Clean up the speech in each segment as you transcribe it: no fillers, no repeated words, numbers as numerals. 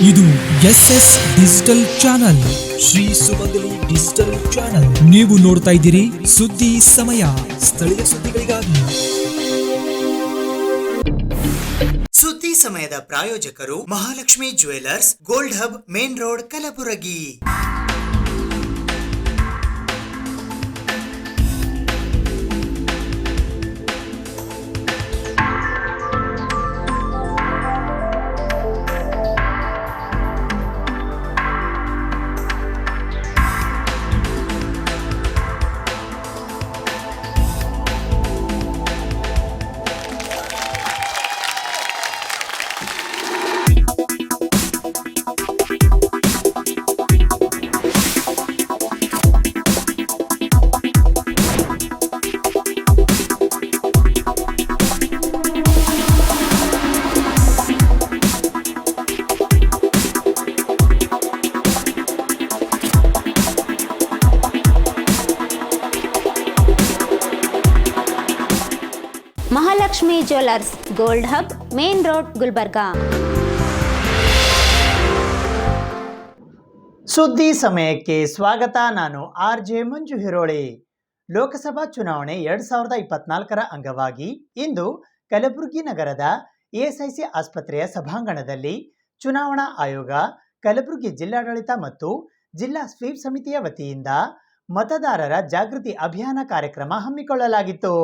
ಇದು SS digital channel, Shri ಸುಮಂಗಲಿ digital channel. ನೀವು ನೋಡ್ತಾ ಇದ್ದೀರಿ ಸುದ್ದಿ ಸಮಯ, ಸ್ಥಳೀಯ ಸುದ್ದಿಗಳಿಗಾಗಿ. ಸುದ್ದಿ ಸಮಯದ ಪ್ರಾಯೋಜಕರು Mahalakshmi jewellers, gold hub, main road, Kalaburagi. Mahalakshmi jewellers, gold hub, main road, Gulbarga. ಸುದ್ದಿ ಸಮಯಕ್ಕೆ ಸ್ವಾಗತ. ನಾನು RJ ಮಂಜು ಹಿರೋಳಿ. ಲೋಕಸಭಾ ಚುನಾವಣೆ 2024ರ ಅಂಗವಾಗಿ ಇಂದು ಕಲಬುರಗಿ ನಗರದ ESIC ಆಸ್ಪತ್ರೆಯ ಸಭಾಂಗಣದಲ್ಲಿ ಚುನಾವಣಾ ಆಯೋಗ, ಕಲಬುರಗಿ ಜಿಲ್ಲಾಡಳಿತ ಮತ್ತು ಜಿಲ್ಲಾ ಸ್ವೀಪ್ ಸಮಿತಿಯ ವತಿಯಿಂದ ಮತದಾರರ ಜಾಗೃತಿ ಅಭಿಯಾನ ಕಾರ್ಯಕ್ರಮ ಹಮ್ಮಿಕೊಳ್ಳಲಾಗಿತ್ತು.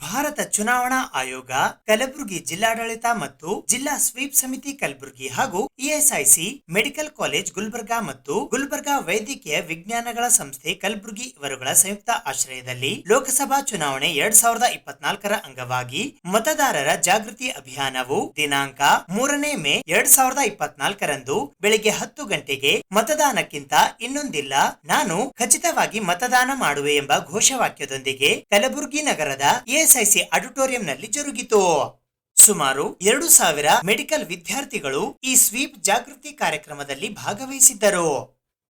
ಭಾರತ ಚುನಾವಣಾ ಆಯೋಗ, ಕಲಬುರಗಿ ಜಿಲ್ಲಾಡಳಿತ ಮತ್ತು ಜಿಲ್ಲಾ ಸ್ವೀಪ್ ಸಮಿತಿ ಕಲಬುರಗಿ ಹಾಗೂ ESIC ಮೆಡಿಕಲ್ ಕಾಲೇಜ್ ಗುಲ್ಬರ್ಗಾ ಮತ್ತು ಗುಲ್ಬರ್ಗಾ ವೈದ್ಯಕೀಯ ವಿಜ್ಞಾನಗಳ ಸಂಸ್ಥೆ ಕಲಬುರಗಿ ಇವರುಗಳ ಸಂಯುಕ್ತ ಆಶ್ರಯದಲ್ಲಿ ಲೋಕಸಭಾ ಚುನಾವಣೆ 2024ರ ಅಂಗವಾಗಿ ಮತದಾರರ ಜಾಗೃತಿ ಅಭಿಯಾನವು ದಿನಾಂಕ 3ನೇ ಮೇ 2024ರಂದು ಬೆಳಿಗ್ಗೆ 10 ಗಂಟೆಗೆ ಮತದಾನಕ್ಕಿಂತ ಇನ್ನೊಂದಿಲ್ಲ, ನಾನು ಖಚಿತವಾಗಿ ಮತದಾನ ಮಾಡುವೆ ಎಂಬ ಘೋಷವಾಕ್ಯದೊಂದಿಗೆ ಕಲಬುರಗಿ ನಗರದ ESIC ಆಡಿಟೋರಿಯಂನಲ್ಲಿ ಜರುಗಿತು. ಸುಮಾರು 2000 ಮೆಡಿಕಲ್ ವಿದ್ಯಾರ್ಥಿಗಳು ಈ ಸ್ವೀಪ್ ಜಾಗೃತಿ ಕಾರ್ಯಕ್ರಮದಲ್ಲಿ ಭಾಗವಹಿಸಿದ್ದರು.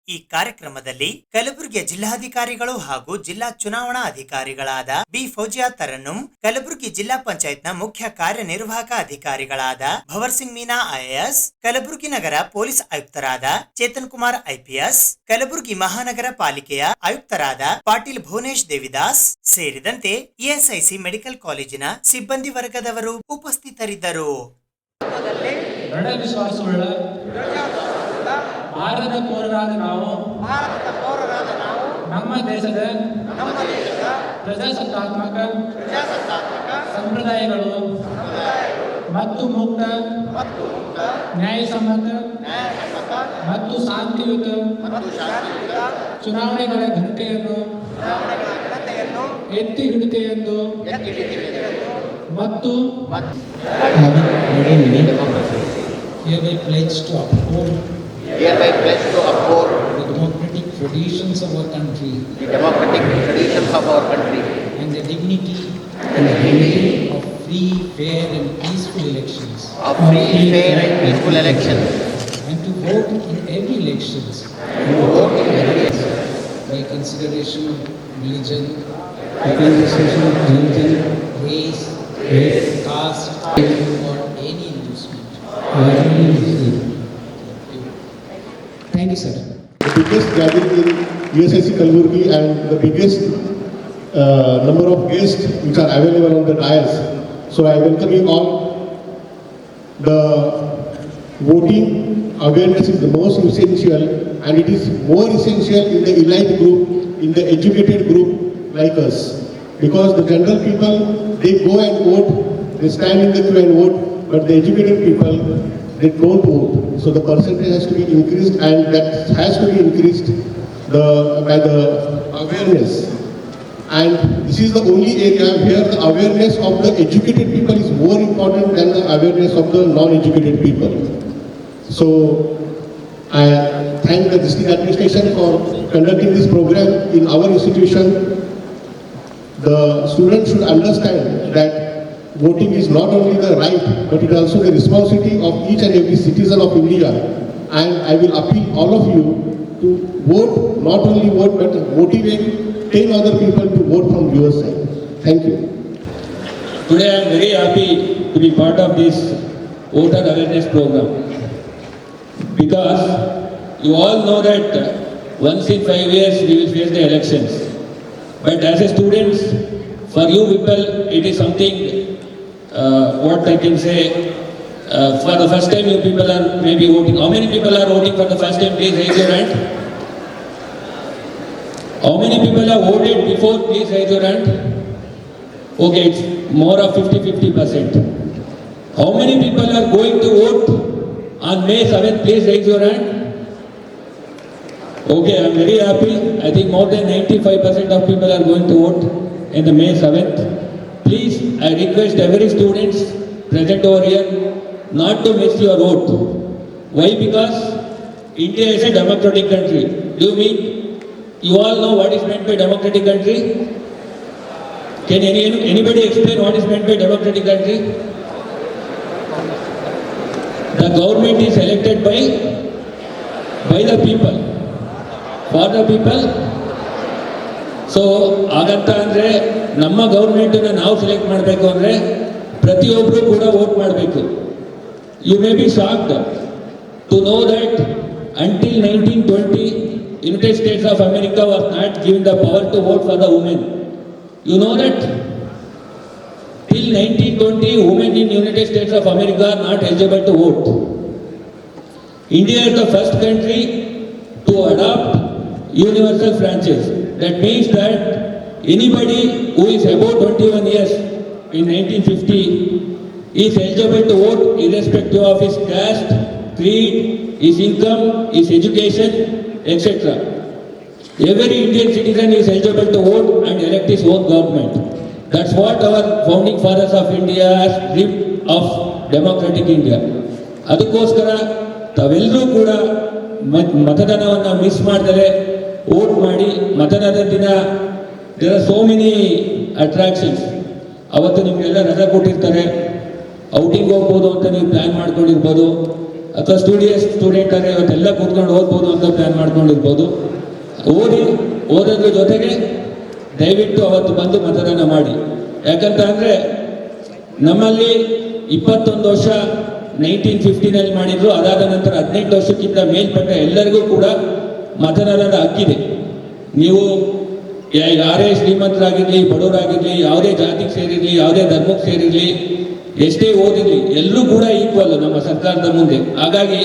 ಈ ಕಾರ್ಯಕ್ರಮದಲ್ಲಿ ಕಲಬುರಗಿಯ ಜಿಲ್ಲಾಧಿಕಾರಿಗಳು ಹಾಗೂ ಜಿಲ್ಲಾ ಚುನಾವಣಾ ಅಧಿಕಾರಿಗಳಾದ B. ಫೌಜಿಯಾ ತರನ್ನುಂ, ಕಲಬುರಗಿ ಜಿಲ್ಲಾ ಪಂಚಾಯತ್ನ ಮುಖ್ಯ ಕಾರ್ಯನಿರ್ವಾಹಕ ಅಧಿಕಾರಿಗಳಾದ ಭವರ್ ಸಿಂಗ್ ಮೀನಾ IAS, ಕಲಬುರಗಿ ನಗರ ಪೊಲೀಸ್ ಆಯುಕ್ತರಾದ ಚೇತನ್ ಕುಮಾರ್ IPS, ಕಲಬುರಗಿ ಮಹಾನಗರ ಪಾಲಿಕೆಯ ಆಯುಕ್ತರಾದ ಪಾಟೀಲ್ ಭುವನೇಶ್ ದೇವಿದಾಸ್ ಸೇರಿದಂತೆ ESIC ಮೆಡಿಕಲ್ ಕಾಲೇಜಿನ ಸಿಬ್ಬಂದಿ ವರ್ಗದವರು ಉಪಸ್ಥಿತರಿದ್ದರು. ಭಾರತದ ಪೌರರಾದ ನಾವು ನಮ್ಮ ದೇಶದ ಪ್ರಜಾಸತ್ತಾತ್ಮಕ ಸಂಪ್ರದಾಯಗಳು ಮತ್ತು ಮುಕ್ತ, ನ್ಯಾಯಸಮ್ಮತ ಮತ್ತು ಶಾಂತಿಯುತ ಚುನಾವಣೆಗಳ ಘನತೆಯನ್ನು ಎತ್ತಿ ಹಿಡಿತೆಯೆಂದು ಮತ್ತು hereby pledge to uphold the democratic traditions of our country, and the dignity of free, fair and peaceful elections, and to vote in every elections by consideration of religion, race, caste or any inducement. Thank you, sir. The biggest gathering in ESIC Kalaburgi and the biggest number of guests which are available on the dais. So I welcome you all. The voting awareness is the most essential, and it is more essential in the elite group, in the educated group like us. Because the general people, they go and vote, they stand in the queue and vote, but the educated people, they don't vote. So the percentage has to be increased, and that has to be increased by the awareness. And this is the only area where the awareness of the educated people is more important than the awareness of the non-educated people. So I thank the district administration for conducting this program in our institution. The students should understand that voting is not only the right, but it is also the responsibility of each and every citizen of India. And I will appeal all of you to vote, not only vote, but motivate 10 other people to vote from your side. Thank you. Today I am very happy to be part of this voter awareness program. because you all know that once in 5 years we will face the elections. But as a students, for you people, it is something, what I can say, for the first time you people are maybe voting. How many people are voting for the first time? Please raise your hand. How many people have voted before? Please raise your hand. Okay, it's more of 50-50%. How many people are going to vote on May 7th? Please raise your hand. Okay, I am very happy. I think more than 95% of people are going to vote in the May 7th. Please, I request every students present over here not to miss your vote. Why? Because India is a democratic country. Do you mean? You all know what is meant by democratic country? Can anybody explain what is meant by democratic country? The government is elected by the people, for the people. So ಹಾಗಂತ ಅಂದರೆ ನಮ್ಮ ಗೌರ್ಮೆಂಟನ್ನು ನಾವು select ಮಾಡಬೇಕು ಅಂದರೆ ಪ್ರತಿಯೊಬ್ಬರು ಕೂಡ vote ಮಾಡಬೇಕು. You may be shocked to know that until 1920 United States of America was not given the power to vote for the women. You know that? Till 1920 women in United States of America are not eligible to vote. India is the first country to adopt universal franchise. That means that anybody who is above 21 years in 1950 is eligible to vote irrespective of his caste, creed, his income, his education, etc. Every Indian citizen is eligible to vote and elect his own government. That's what our founding fathers of India has dreamed of democratic India. ಅದಕ್ಕೋಸ್ಕರ ತಾವೆಲ್ಲರೂ ಕೂಡ ಮತದಾನವನ್ನು miss ಮಾಡ್ದಲೇ vote ಮಾಡಿ. ಮತದಾನದ ದಿನ there are so many attractions. ಅವತ್ತು ನಿಮಗೆಲ್ಲ ರಜೆ ಕೊಟ್ಟಿರ್ತಾರೆ, ಔಟಿಂಗ್ ಹೋಗ್ಬೋದು ಅಂತ ನೀವು ಪ್ಲ್ಯಾನ್ ಮಾಡ್ಕೊಂಡಿರ್ಬೋದು, ಅಥವಾ ಸ್ಟೂಡೆಂಟ್ ಆದರೆ ಇವತ್ತೆಲ್ಲ ಕೂತ್ಕೊಂಡು ಓದ್ಬೋದು ಅಂತ ಪ್ಲ್ಯಾನ್ ಮಾಡ್ಕೊಂಡಿರ್ಬೋದು. ಓದೋದ್ರ ಜೊತೆಗೆ ದಯವಿಟ್ಟು ಅವತ್ತು ಬಂದು ಮತದಾನ ಮಾಡಿ. ಯಾಕಂತ ಅಂದರೆ ನಮ್ಮಲ್ಲಿ 21 ವರ್ಷ 1950 ಮಾಡಿದ್ರು. ಅದಾದ ನಂತರ 18 ವರ್ಷಕ್ಕಿಂತ ಮೇಲ್ಪಟ್ಟ ಎಲ್ಲರಿಗೂ ಕೂಡ ಮತದಾನದ ಹಕ್ಕಿದೆ. ನೀವು ಯಾರೇ ಶ್ರೀಮಂತರಾಗಿರಲಿ, ಬಡವರಾಗಿರಲಿ, ಯಾವುದೇ ಜಾತಿಗೆ ಸೇರಿರಲಿ, ಯಾವುದೇ ಧರ್ಮಕ್ಕೆ ಸೇರಿರಲಿ, ಎಷ್ಟೇ ಓದಿರಲಿ, ಎಲ್ಲರೂ ಕೂಡ ಈಕ್ವಲ್ ನಮ್ಮ ಸರ್ಕಾರದ ಮುಂದೆ. ಹಾಗಾಗಿ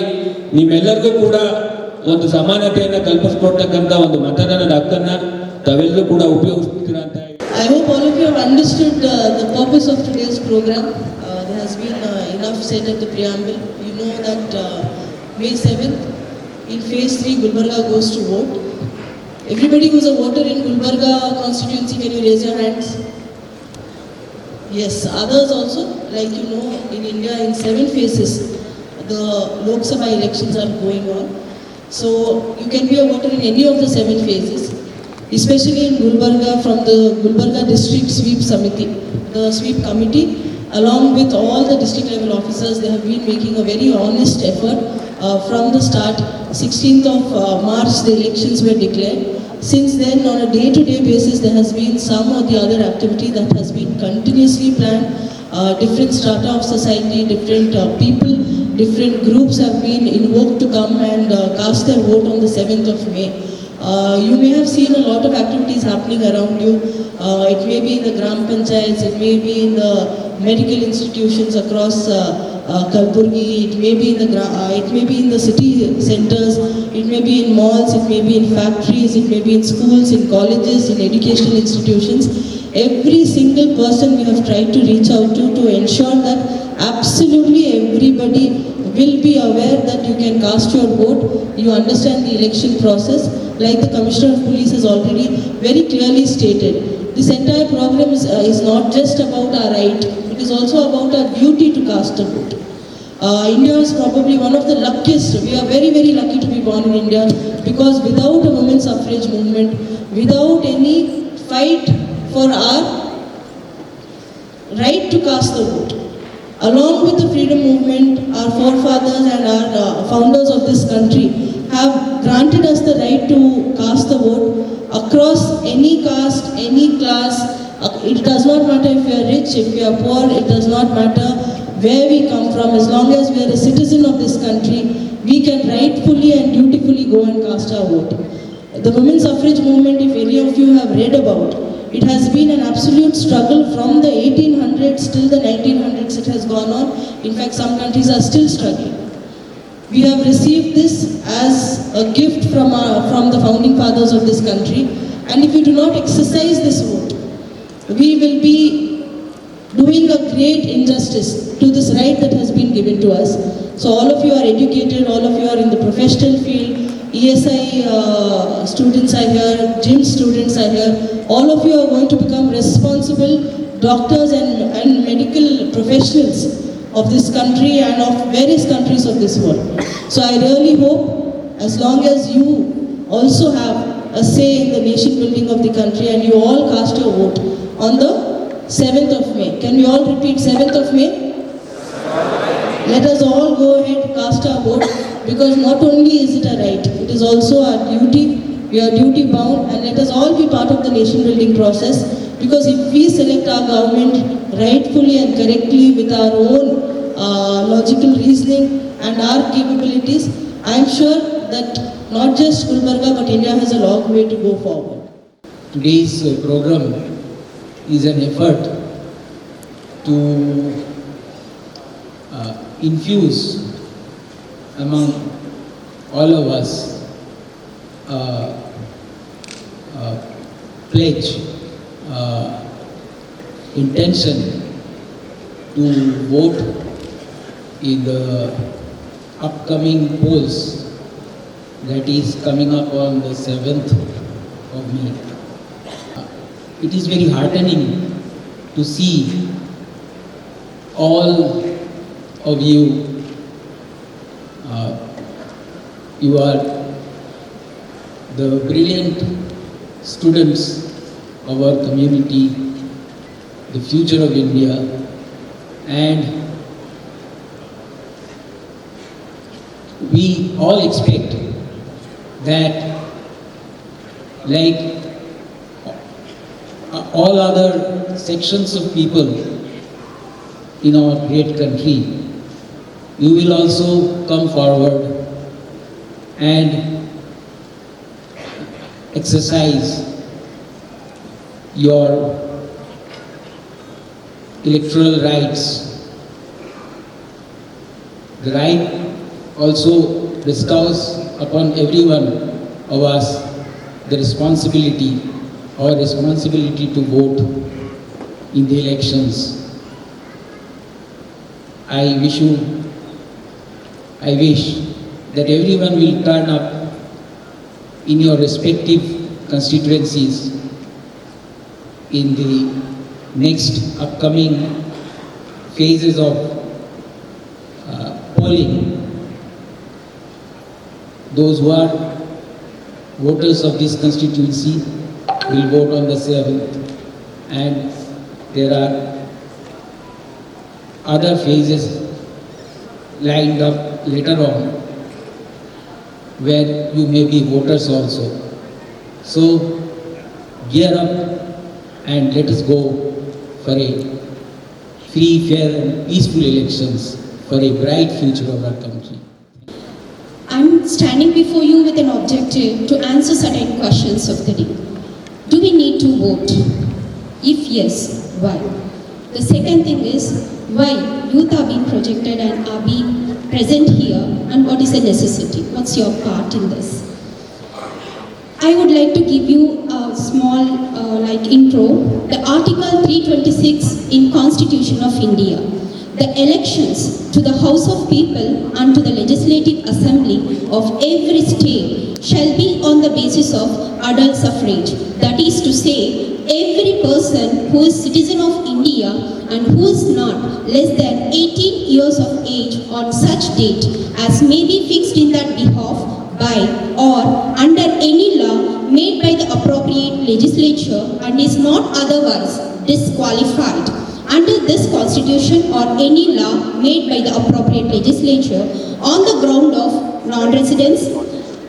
ನಿಮ್ಮೆಲ್ಲರಿಗೂ ಕೂಡ ಒಂದು ಸಮಾನತೆಯನ್ನು ಕಲ್ಪಿಸ್ಕೊಡ್ತಕ್ಕಂಥ ಒಂದು ಮತದಾನದ ಹಕ್ಕನ್ನು ತಾವೆಲ್ಲರೂ ಕೂಡ ಉಪಯೋಗಿಸ್ತೀರಾ ಅಂತ. I hope all of you have understood the purpose of today's program. There has been enough said at the preamble. You know that May 7th in phase 3 Gulbarga goes to vote. Everybody who's a voter in Gulbarga constituency, can you raise your hands? Yes, others also. Like you know, in India in 7 phases the Lok Sabha elections are going on. So you can be a voter in any of the 7 phases. Especially in Gulbarga, from the Gulbarga District Sweep Samiti, the Sweep Committee, along with all the district level officers, they have been making a very honest effort from the start. 16th of March, the elections were declared. Since then, on a day-to-day basis, there has been some or the other activity that has been continuously planned. Different strata of society, different people, different groups have been invoked to come and cast their vote on the 7th of May. You may have seen a lot of activities happening around you. It may be in the Gram Panchayats, it may be in the medical institutions across Kalburgi, it may be in the city centers, it may be in malls, it may be in factories, it may be in schools, in colleges, in educational institutions. Every single person we have tried to reach out to ensure that absolutely everybody will be aware that you can cast your vote, you understand the election process. Like the Commissioner of Police has already very clearly stated, this entire program is not just about our right, it is also about our duty to cast a vote. India is probably one of the luckiest, we are very, very lucky to be born in India, because without a women's suffrage movement, without any fight for our right to cast the vote, along with the freedom movement, our forefathers and our founders of this country have granted us the right to cast the vote across any caste, any class. It does not matter if we are rich, if we are poor, it does not matter where we come from. As long as we are a citizen of this country, we can rightfully and dutifully go and cast our vote. The women's suffrage movement, if any of you have read about, it has been an absolute struggle from the 1800s till the 1900s. It has gone on. In fact, some countries are still struggling. We have received this as a gift from the founding fathers of this country, and if we do not exercise this vote, we will be doing a great injustice to this right that has been given to us. So all of you are educated, all of you are in the professional field, ESI students are here, gym students are here, all of you are going to become responsible doctors and medical professionals of this country and of various countries of this world. So I really hope, as long as you also have a say in the nation building of the country and you all cast your vote on the 7th of May. Can we all repeat 7th of May? Let us all go ahead, cast our vote, because not only is it a right, it is also our duty. We are duty bound, and let us all be part of the nation building process, because if we select our government rightfully and correctly with our own logical reasoning and our capabilities, I am sure that not just Gulbarga but India has a long way to go forward. Today's program is an effort to infuse among all of us pledge, intention to vote in the upcoming polls that is coming up on the 7th of May. It is very heartening to see all of you. You are the brilliant students of our community, the future of India, and we all expect that, like all other sections of people in our great country, you will also come forward and exercise your electoral rights. The right also bestows upon every one of us the responsibility to vote in the elections. I wish that everyone will turn up in your respective constituencies in the next upcoming phases of polling. Those who are voters of this constituency will vote on the 7th, and there are other phases lined up later on where you may be voters also. So gear up and let us go for a free, fair and peaceful elections for a bright future of our country. I'm standing before you with an objective to answer certain questions of the day. Do we need to vote? If yes, why? The second thing is, why youth are being projected and are being present here, and what is the necessity? What's your part in this? I would like to give you a small intro. The Article 326 in Constitution of India. The elections to the House of People and to the Legislative Assembly of every state shall be on the basis of adult suffrage. That is to say, every person who is citizen of India and who is not less than 18 years of age on such date as may be fixed in that behalf by or under any law made by the appropriate legislature and is not otherwise disqualified under this constitution or any law made by the appropriate legislature on the ground of non-residence,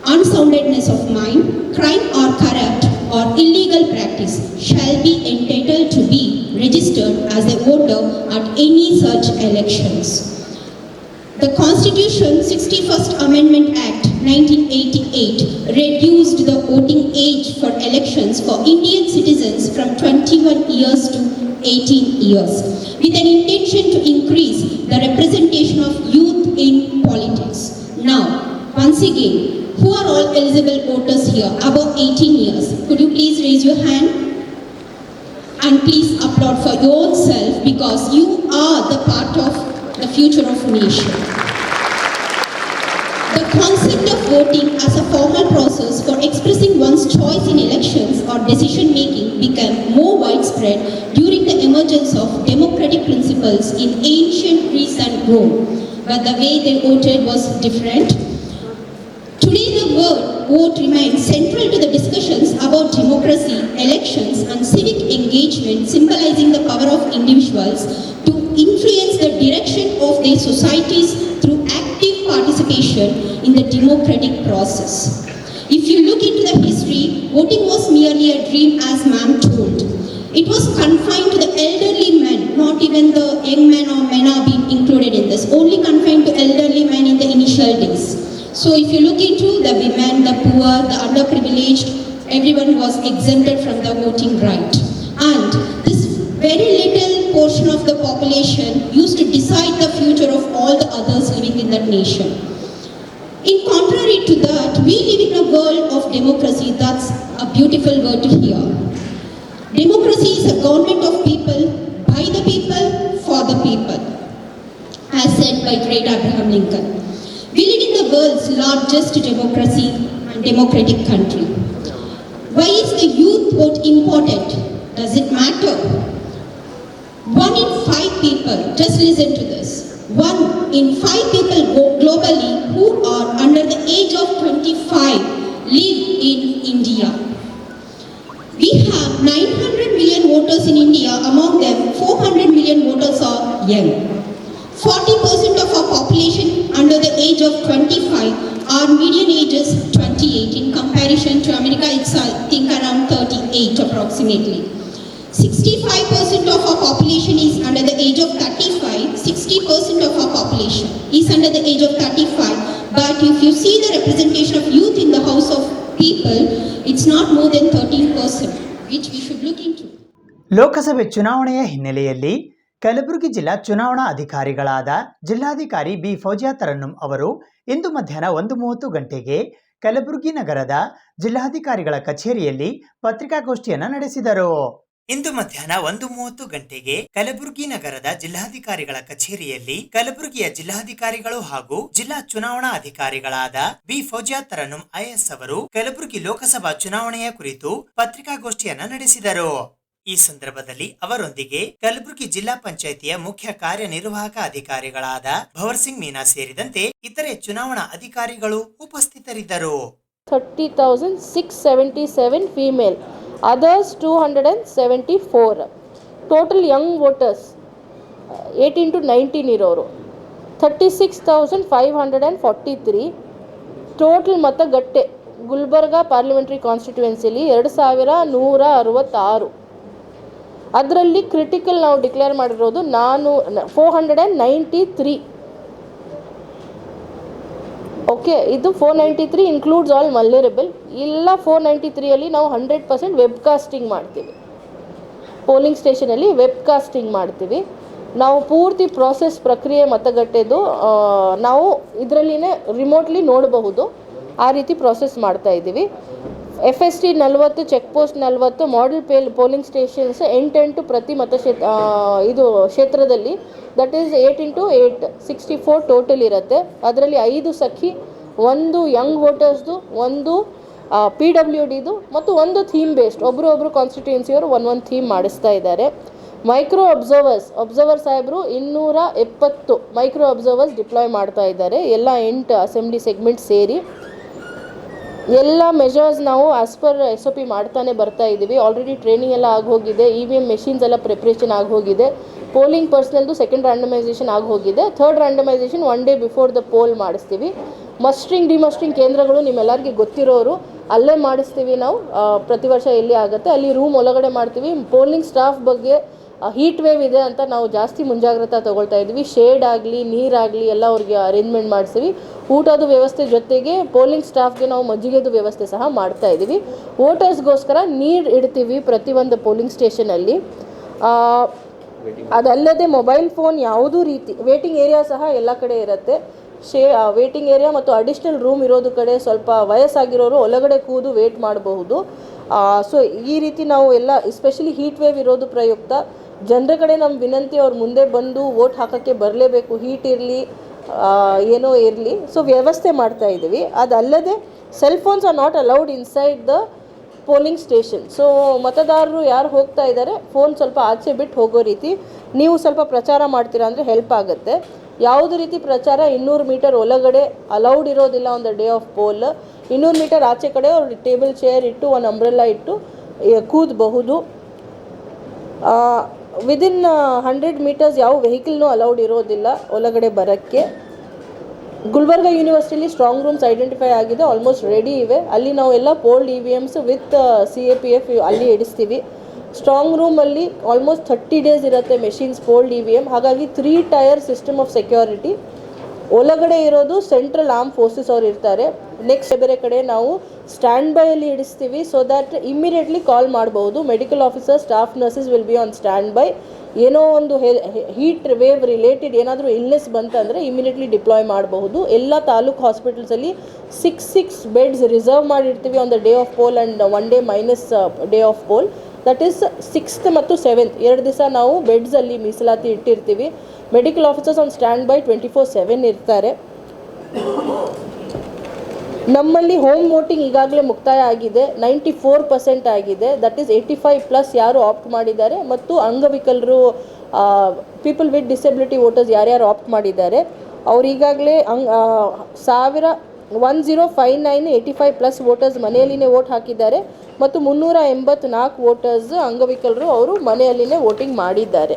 unsoundness of mind, crime or corrupt or illegal practice shall be entitled to be registered as a voter at any such elections. The Constitution 61st Amendment Act 1988 reduced the voting age for elections for Indian citizens from 21 years to 18 years with an intention to increase the representation of youth in politics. Now, once again, who are all eligible voters here above 18 years? Could you please raise your hand? And please applaud for yourself because you are the part of the future of nation. The concept of voting as a formal process for expressing one's choice in elections or decision making became more widespread during the emergence of democratic principles in ancient Greece and Rome, but the way they voted was different. Today the word vote remains central to the discussions about democracy, elections and civic engagement, symbolizing the power of individuals to influence the direction of their societies through active participation in the democratic process. If you look into the history, voting was merely a dream as ma'am told. It was confined to the elderly men, not even the young men or men are being included in this, only confined to elderly men in the initial days. So if you look into the women, the poor, the underprivileged, everyone was exempted from the voting right. And this very little portion of the population used to decide the future of all the others living in that nation. In contrary to that, we live in a world of democracy. That's a beautiful word to hear. Democracy is a government of people, by the people, for the people, as said by great Abraham Lincoln. We live in the world's largest democracy and democratic country. Why is the youth vote important? Does it matter? 1 in 5 people, just listen to this, 1 in 5 people globally who are under the age of 25 live in India. We have 900 million voters in India, among them 400 million voters are young. 40% of our population under the age of 25 are median ages 28. In comparison to America, it's I think around 38 approximately. 65% of our population is under the age of 35. 60% of our population is under the age of 35. But if you see the representation of youth in the house of people, it's not more than 13%, which we should look into. ಲೋಕಸಭೆ ಚುನಾವಣೆಯ ಹಿನ್ನೆಲೆಯಲ್ಲಿ ಕಲಬುರಗಿ ಜಿಲ್ಲಾ ಚುನಾವಣಾ ಅಧಿಕಾರಿಗಳಾದ ಜಿಲ್ಲಾಧಿಕಾರಿ B Fauzia Tarannum ಅವರು ಇಂದು ಮಧ್ಯಾಹ್ನ 1:30 ಗಂಟೆಗೆ ಕಲಬುರಗಿ ನಗರದ ಜಿಲ್ಲಾಧಿಕಾರಿಗಳ ಕಚೇರಿಯಲ್ಲಿ ಪತ್ರಿಕಾಗೋಷ್ಠಿಯನ್ನು ನಡೆಸಿದರು. ಇಂದು ಮಧ್ಯಾಹ್ನ 1:30 ಗಂಟೆಗೆ ಕಲಬುರಗಿ ನಗರದ ಜಿಲ್ಲಾಧಿಕಾರಿಗಳ ಕಚೇರಿಯಲ್ಲಿ ಕಲಬುರಗಿಯ ಜಿಲ್ಲಾಧಿಕಾರಿಗಳು ಹಾಗೂ ಜಿಲ್ಲಾ ಚುನಾವಣಾ ಅಧಿಕಾರಿಗಳಾದ ಬಿ ಫೌಜಿಯಾ ತರನ್ನುಮ್ ಐಎಎಸ್ ಅವರು ಕಲಬುರಗಿ ಲೋಕಸಭಾ ಚುನಾವಣೆಯ ಕುರಿತು ಪತ್ರಿಕಾಗೋಷ್ಠಿಯನ್ನು ನಡೆಸಿದರು. ಈ ಸಂದರ್ಭದಲ್ಲಿ ಅವರೊಂದಿಗೆ ಕಲಬುರಗಿ ಜಿಲ್ಲಾ ಪಂಚಾಯಿತಿಯ ಮುಖ್ಯ ಕಾರ್ಯನಿರ್ವಾಹಕ ಅಧಿಕಾರಿಗಳಾದ ಭವರ್ ಸಿಂಗ್ ಮೀನಾ ಸೇರಿದಂತೆ ಇತರೆ ಚುನಾವಣಾ ಅಧಿಕಾರಿಗಳು ಉಪಸ್ಥಿತರಿದ್ದರು. 30,677 female, others 274. Total young voters 18 to 19 ಇರೋರು 36,543. ಟೋಟಲ್ ಮತಗಟ್ಟೆ ಗುಲ್ಬರ್ಗಾ ಪಾರ್ಲಿಮೆಂಟರಿ ಕಾನ್ಸ್ಟಿಟ್ಯೂಯೆನ್ಸಿಲಿ 2,166. ಅದರಲ್ಲಿ ಕ್ರಿಟಿಕಲ್ ನಾವು ಡಿಕ್ಲೇರ್ ಮಾಡಿರೋದು 493. ಓಕೆ, ಇದು 493 ಇನ್ಕ್ಲೂಡ್ಸ್ ಆಲ್ ಮಲ್ಯರಬಲ್. ಇಲ್ಲ 493ಅಲ್ಲಿ ನಾವು 100% ವೆಬ್ಕಾಸ್ಟಿಂಗ್ ಮಾಡ್ತೀವಿ. ಪೋಲಿಂಗ್ ಸ್ಟೇಷನಲ್ಲಿ ವೆಬ್ಕಾಸ್ಟಿಂಗ್ ಮಾಡ್ತೀವಿ. ನಾವು ಪೂರ್ತಿ ಪ್ರಕ್ರಿಯೆ ಮತಗಟ್ಟೆದು ನಾವು ಇದರಲ್ಲಿನೇ ರಿಮೋಟ್ಲಿ ನೋಡಬಹುದು. ಆ ರೀತಿ ಪ್ರಾಸೆಸ್ ಮಾಡ್ತಾ ಇದ್ದೀವಿ. FST 40, check post 40, model polling stations 8 ಪ್ರತಿ ಇದು ಕ್ಷೇತ್ರದಲ್ಲಿ. ದಟ್ ಈಸ್ 8 × 8 64 ಟೋಟಲ್ ಇರುತ್ತೆ. ಅದರಲ್ಲಿ 5 ಸಖಿ, 1 ಯಂಗ್ ವೋಟರ್ಸ್ದು, 1 PWDದು ಮತ್ತು 1 ಥೀಮ್ ಬೇಸ್ಡ್. ಒಬ್ಬರು ಕಾನ್ಸ್ಟಿಟ್ಯೂಯೆನ್ಸಿಯವರು ಒಂದೊಂದು ಥೀಮ್ ಮಾಡಿಸ್ತಾ ಇದ್ದಾರೆ. ಮೈಕ್ರೋ ಅಬ್ಸರ್ವರ್ ಸಾಹೇಬರು 270 ಮೈಕ್ರೋ ಅಬ್ಸರ್ವರ್ಸ್ ಡಿಪ್ಲಾಯ್ ಮಾಡ್ತಾ ಇದ್ದಾರೆ. ಎಲ್ಲ 8 ಅಸೆಂಬ್ಲಿ ಸೆಗ್ಮೆಂಟ್ ಸೇರಿ ಎಲ್ಲ ಮೆಜರ್ಸ್ ನಾವು ಆಸ್ ಪರ್ SOP ಮಾಡ್ತಾನೆ ಬರ್ತಾ ಇದ್ದೀವಿ. ಆಲ್ರೆಡಿ ಟ್ರೈನಿಂಗ್ ಎಲ್ಲ ಆಗೋಗಿದೆ. EVM ಮೆಷಿನ್ಸ್ ಎಲ್ಲ ಪ್ರಿಪ್ರೇಷನ್ ಆಗೋಗಿದೆ. ಪೋಲಿಂಗ್ ಪರ್ಸನಲ್ದು ಸೆಕೆಂಡ್ ರ್ಯಾಂಡಮೈಸೇಷನ್ ಆಗೋಗಿದೆ. Third randomisation 1 day before the poll ಮಾಡಿಸ್ತೀವಿ. ಮಸ್ಟ್ರಿಂಗ್ ಡಿಮಸ್ಟ್ರಿಂಗ್ ಕೇಂದ್ರಗಳು ನಿಮ್ಮೆಲ್ಲರಿಗೆ ಗೊತ್ತಿರೋರು, ಅಲ್ಲೇ ಮಾಡಿಸ್ತೀವಿ ನಾವು. ಪ್ರತಿ ವರ್ಷ ಎಲ್ಲಿ ಆಗುತ್ತೆ ಅಲ್ಲಿ ರೂಮ್ ಒಳಗಡೆ ಮಾಡ್ತೀವಿ. ಪೋಲಿಂಗ್ ಸ್ಟಾಫ್ ಬಗ್ಗೆ ಹೀಟ್ ವೇವ್ ಇದೆ ಅಂತ ನಾವು ಜಾಸ್ತಿ ಮುಂಜಾಗ್ರತೆ ತೊಗೊಳ್ತಾ ಇದ್ವಿ. ಶೇಡ್ ಆಗಲಿ ನೀರಾಗಲಿ ಎಲ್ಲ ಅವ್ರಿಗೆ ಅರೇಂಜ್ಮೆಂಟ್ ಮಾಡಿಸ್ತೀವಿ. ಊಟದ ವ್ಯವಸ್ಥೆ ಜೊತೆಗೆ ಪೋಲಿಂಗ್ ಸ್ಟಾಫ್ಗೆ ನಾವು ಮಜ್ಜಿಗೆದು ವ್ಯವಸ್ಥೆ ಸಹ ಮಾಡ್ತಾ ಇದ್ದೀವಿ. ವೋಟರ್ಸ್ಗೋಸ್ಕರ ನೀರು ಇಡ್ತೀವಿ ಪ್ರತಿಯೊಂದು ಪೋಲಿಂಗ್ ಸ್ಟೇಷನಲ್ಲಿ. ಅದಲ್ಲದೆ ಮೊಬೈಲ್ ಫೋನ್ ಯಾವುದೂ ರೀತಿ ವೇಟಿಂಗ್ ಏರಿಯಾ ಸಹ ಎಲ್ಲ ಕಡೆ ಇರುತ್ತೆ. ವೇಟಿಂಗ್ ಏರಿಯಾ ಮತ್ತು ಅಡಿಷ್ನಲ್ ರೂಮ್ ಇರೋದು ಕಡೆ ಸ್ವಲ್ಪ ವಯಸ್ಸಾಗಿರೋರು ಒಳಗಡೆ ಕೂದು ವೇಟ್ ಮಾಡಬಹುದು. ಸೊ ಈ ರೀತಿ ನಾವು ಎಲ್ಲ ಎಸ್ಪೆಷಲಿ ಹೀಟ್ ವೇವ್ ಇರೋದು ಪ್ರಯುಕ್ತ ಜನರ ಕಡೆ ನಮ್ಮ ವಿನಂತಿ, ಅವ್ರು ಮುಂದೆ ಬಂದು ವೋಟ್ ಹಾಕೋಕ್ಕೆ ಬರಲೇಬೇಕು, ಹೀಟ್ ಇರಲಿ ಏನೋ ಇರಲಿ. ಸೊ ವ್ಯವಸ್ಥೆ ಮಾಡ್ತಾ ಇದ್ದೀವಿ. ಅದಲ್ಲದೆ cell phones are not allowed inside the polling station. So ಮತದಾರರು ಯಾರು ಹೋಗ್ತಾ ಇದ್ದಾರೆ ಫೋನ್ ಸ್ವಲ್ಪ ಆಚೆ ಬಿಟ್ಟು ಹೋಗೋ ರೀತಿ ನೀವು ಸ್ವಲ್ಪ ಪ್ರಚಾರ ಮಾಡ್ತೀರಾ ಅಂದರೆ ಹೆಲ್ಪ್ ಆಗುತ್ತೆ. ಯಾವುದೇ ರೀತಿ ಪ್ರಚಾರ 200 ಮೀಟರ್ ಒಳಗಡೆ ಅಲೌಡ್ ಇರೋದಿಲ್ಲ on the day of poll. 200 metre ಆಚೆ ಕಡೆ ಅವ್ರು ಟೇಬಲ್ ಚೇರ್ ಇಟ್ಟು ಒಂದು ಅಂಬ್ರೆಲ್ಲಾ ಇಟ್ಟು ಕೂದಬಹುದು. ವಿದಿನ್ 100 ಮೀಟರ್ಸ್ ಯಾವ ವೆಹಿಕಲ್ನೂ ಅಲೌಡ್ ಇರೋದಿಲ್ಲ ಒಳಗಡೆ ಬರೋಕ್ಕೆ. ಗುಲ್ಬರ್ಗಾ ಯೂನಿವರ್ಸಿಟಿಲಿ ಸ್ಟ್ರಾಂಗ್ ರೂಮ್ಸ್ ಐಡೆಂಟಿಫೈ ಆಗಿದೆ, ಆಲ್ಮೋಸ್ಟ್ ರೆಡಿ ಇವೆ. ಅಲ್ಲಿ ನಾವು ಎಲ್ಲ ಪೋಲ್ಡ್ EVMs ವಿತ್ CAPF ಅಲ್ಲಿ ಇಡಿಸ್ತೀವಿ. ಸ್ಟ್ರಾಂಗ್ ರೂಮಲ್ಲಿ ಆಲ್ಮೋಸ್ಟ್ 30 ಡೇಸ್ ಇರುತ್ತೆ ಮೆಷಿನ್ಸ್ ಪೋಲ್ಡ್ EVM. ಹಾಗಾಗಿ 3 ಟೈರ್ ಸಿಸ್ಟಮ್ ಆಫ್ ಸೆಕ್ಯೂರಿಟಿ. ಒಳಗಡೆ ಇರೋದು ಸೆಂಟ್ರಲ್ ಆರ್ಮ್ ಫೋರ್ಸಸ್ ಅವ್ರು ಇರ್ತಾರೆ. ನೆಕ್ಸ್ಟ್ ಬೇರೆ ಕಡೆ ನಾವು ಸ್ಟ್ಯಾಂಡ್ ಬೈಯಲ್ಲಿ ಇಡಿಸ್ತೀವಿ ಸೊ ದ್ಯಾಟ್ ಇಮ್ಮಿಡಿಯೇಟ್ಲಿ ಕಾಲ್ ಮಾಡ್ಬೋದು. Medical officer, staff nurses will be on stand by. ಏನೋ ಒಂದು ಹೀಟ್ ವೇವ್ ರಿಲೇಟೆಡ್ ಏನಾದರೂ ಇಲ್ನೆಸ್ ಬಂತಂದರೆ ಇಮಿಡಿಯೇಟ್ಲಿ ಡಿಪ್ಲಾಯ್ ಮಾಡಬಹುದು. ಎಲ್ಲ ತಾಲೂಕು ಹಾಸ್ಪಿಟಲ್ಸಲ್ಲಿ 6 ಬೆಡ್ಸ್ ರಿಸರ್ವ್ ಮಾಡಿರ್ತೀವಿ on the day of poll and 1 day minus day of poll. That is 6th ಮತ್ತು 7th 2 ದಿವಸ ನಾವು ಬೆಡ್ಸಲ್ಲಿ ಮೀಸಲಾತಿ ಇಟ್ಟಿರ್ತೀವಿ. Medical officers on stand by 24/7 ಇರ್ತಾರೆ. ನಮ್ಮಲ್ಲಿ ಹೋಮ್ ವೋಟಿಂಗ್ ಈಗಾಗಲೇ ಮುಕ್ತಾಯ ಆಗಿದೆ, 94% ಆಗಿದೆ. ದಟ್ ಈಸ್ 85+ ಯಾರು ಆಪ್ಟ್ ಮಾಡಿದ್ದಾರೆ ಮತ್ತು ಅಂಗವಿಕಲರು, ಪೀಪಲ್ ವಿತ್ ಡಿಸೆಬಿಲಿಟಿ ವೋಟರ್ಸ್ ಯಾರ್ಯಾರು ಆಪ್ಟ್ ಮಾಡಿದ್ದಾರೆ ಅವ್ರು ಈಗಾಗಲೇ 1059 85+ ವೋಟರ್ಸ್ ಮನೆಯಲ್ಲಿನೇ ವೋಟ್ ಹಾಕಿದ್ದಾರೆ ಮತ್ತು 384 ವೋಟರ್ಸ್ ಅಂಗವಿಕಲರು ಅವರು ಮನೆಯಲ್ಲಿನೇ ವೋಟಿಂಗ್ ಮಾಡಿದ್ದಾರೆ.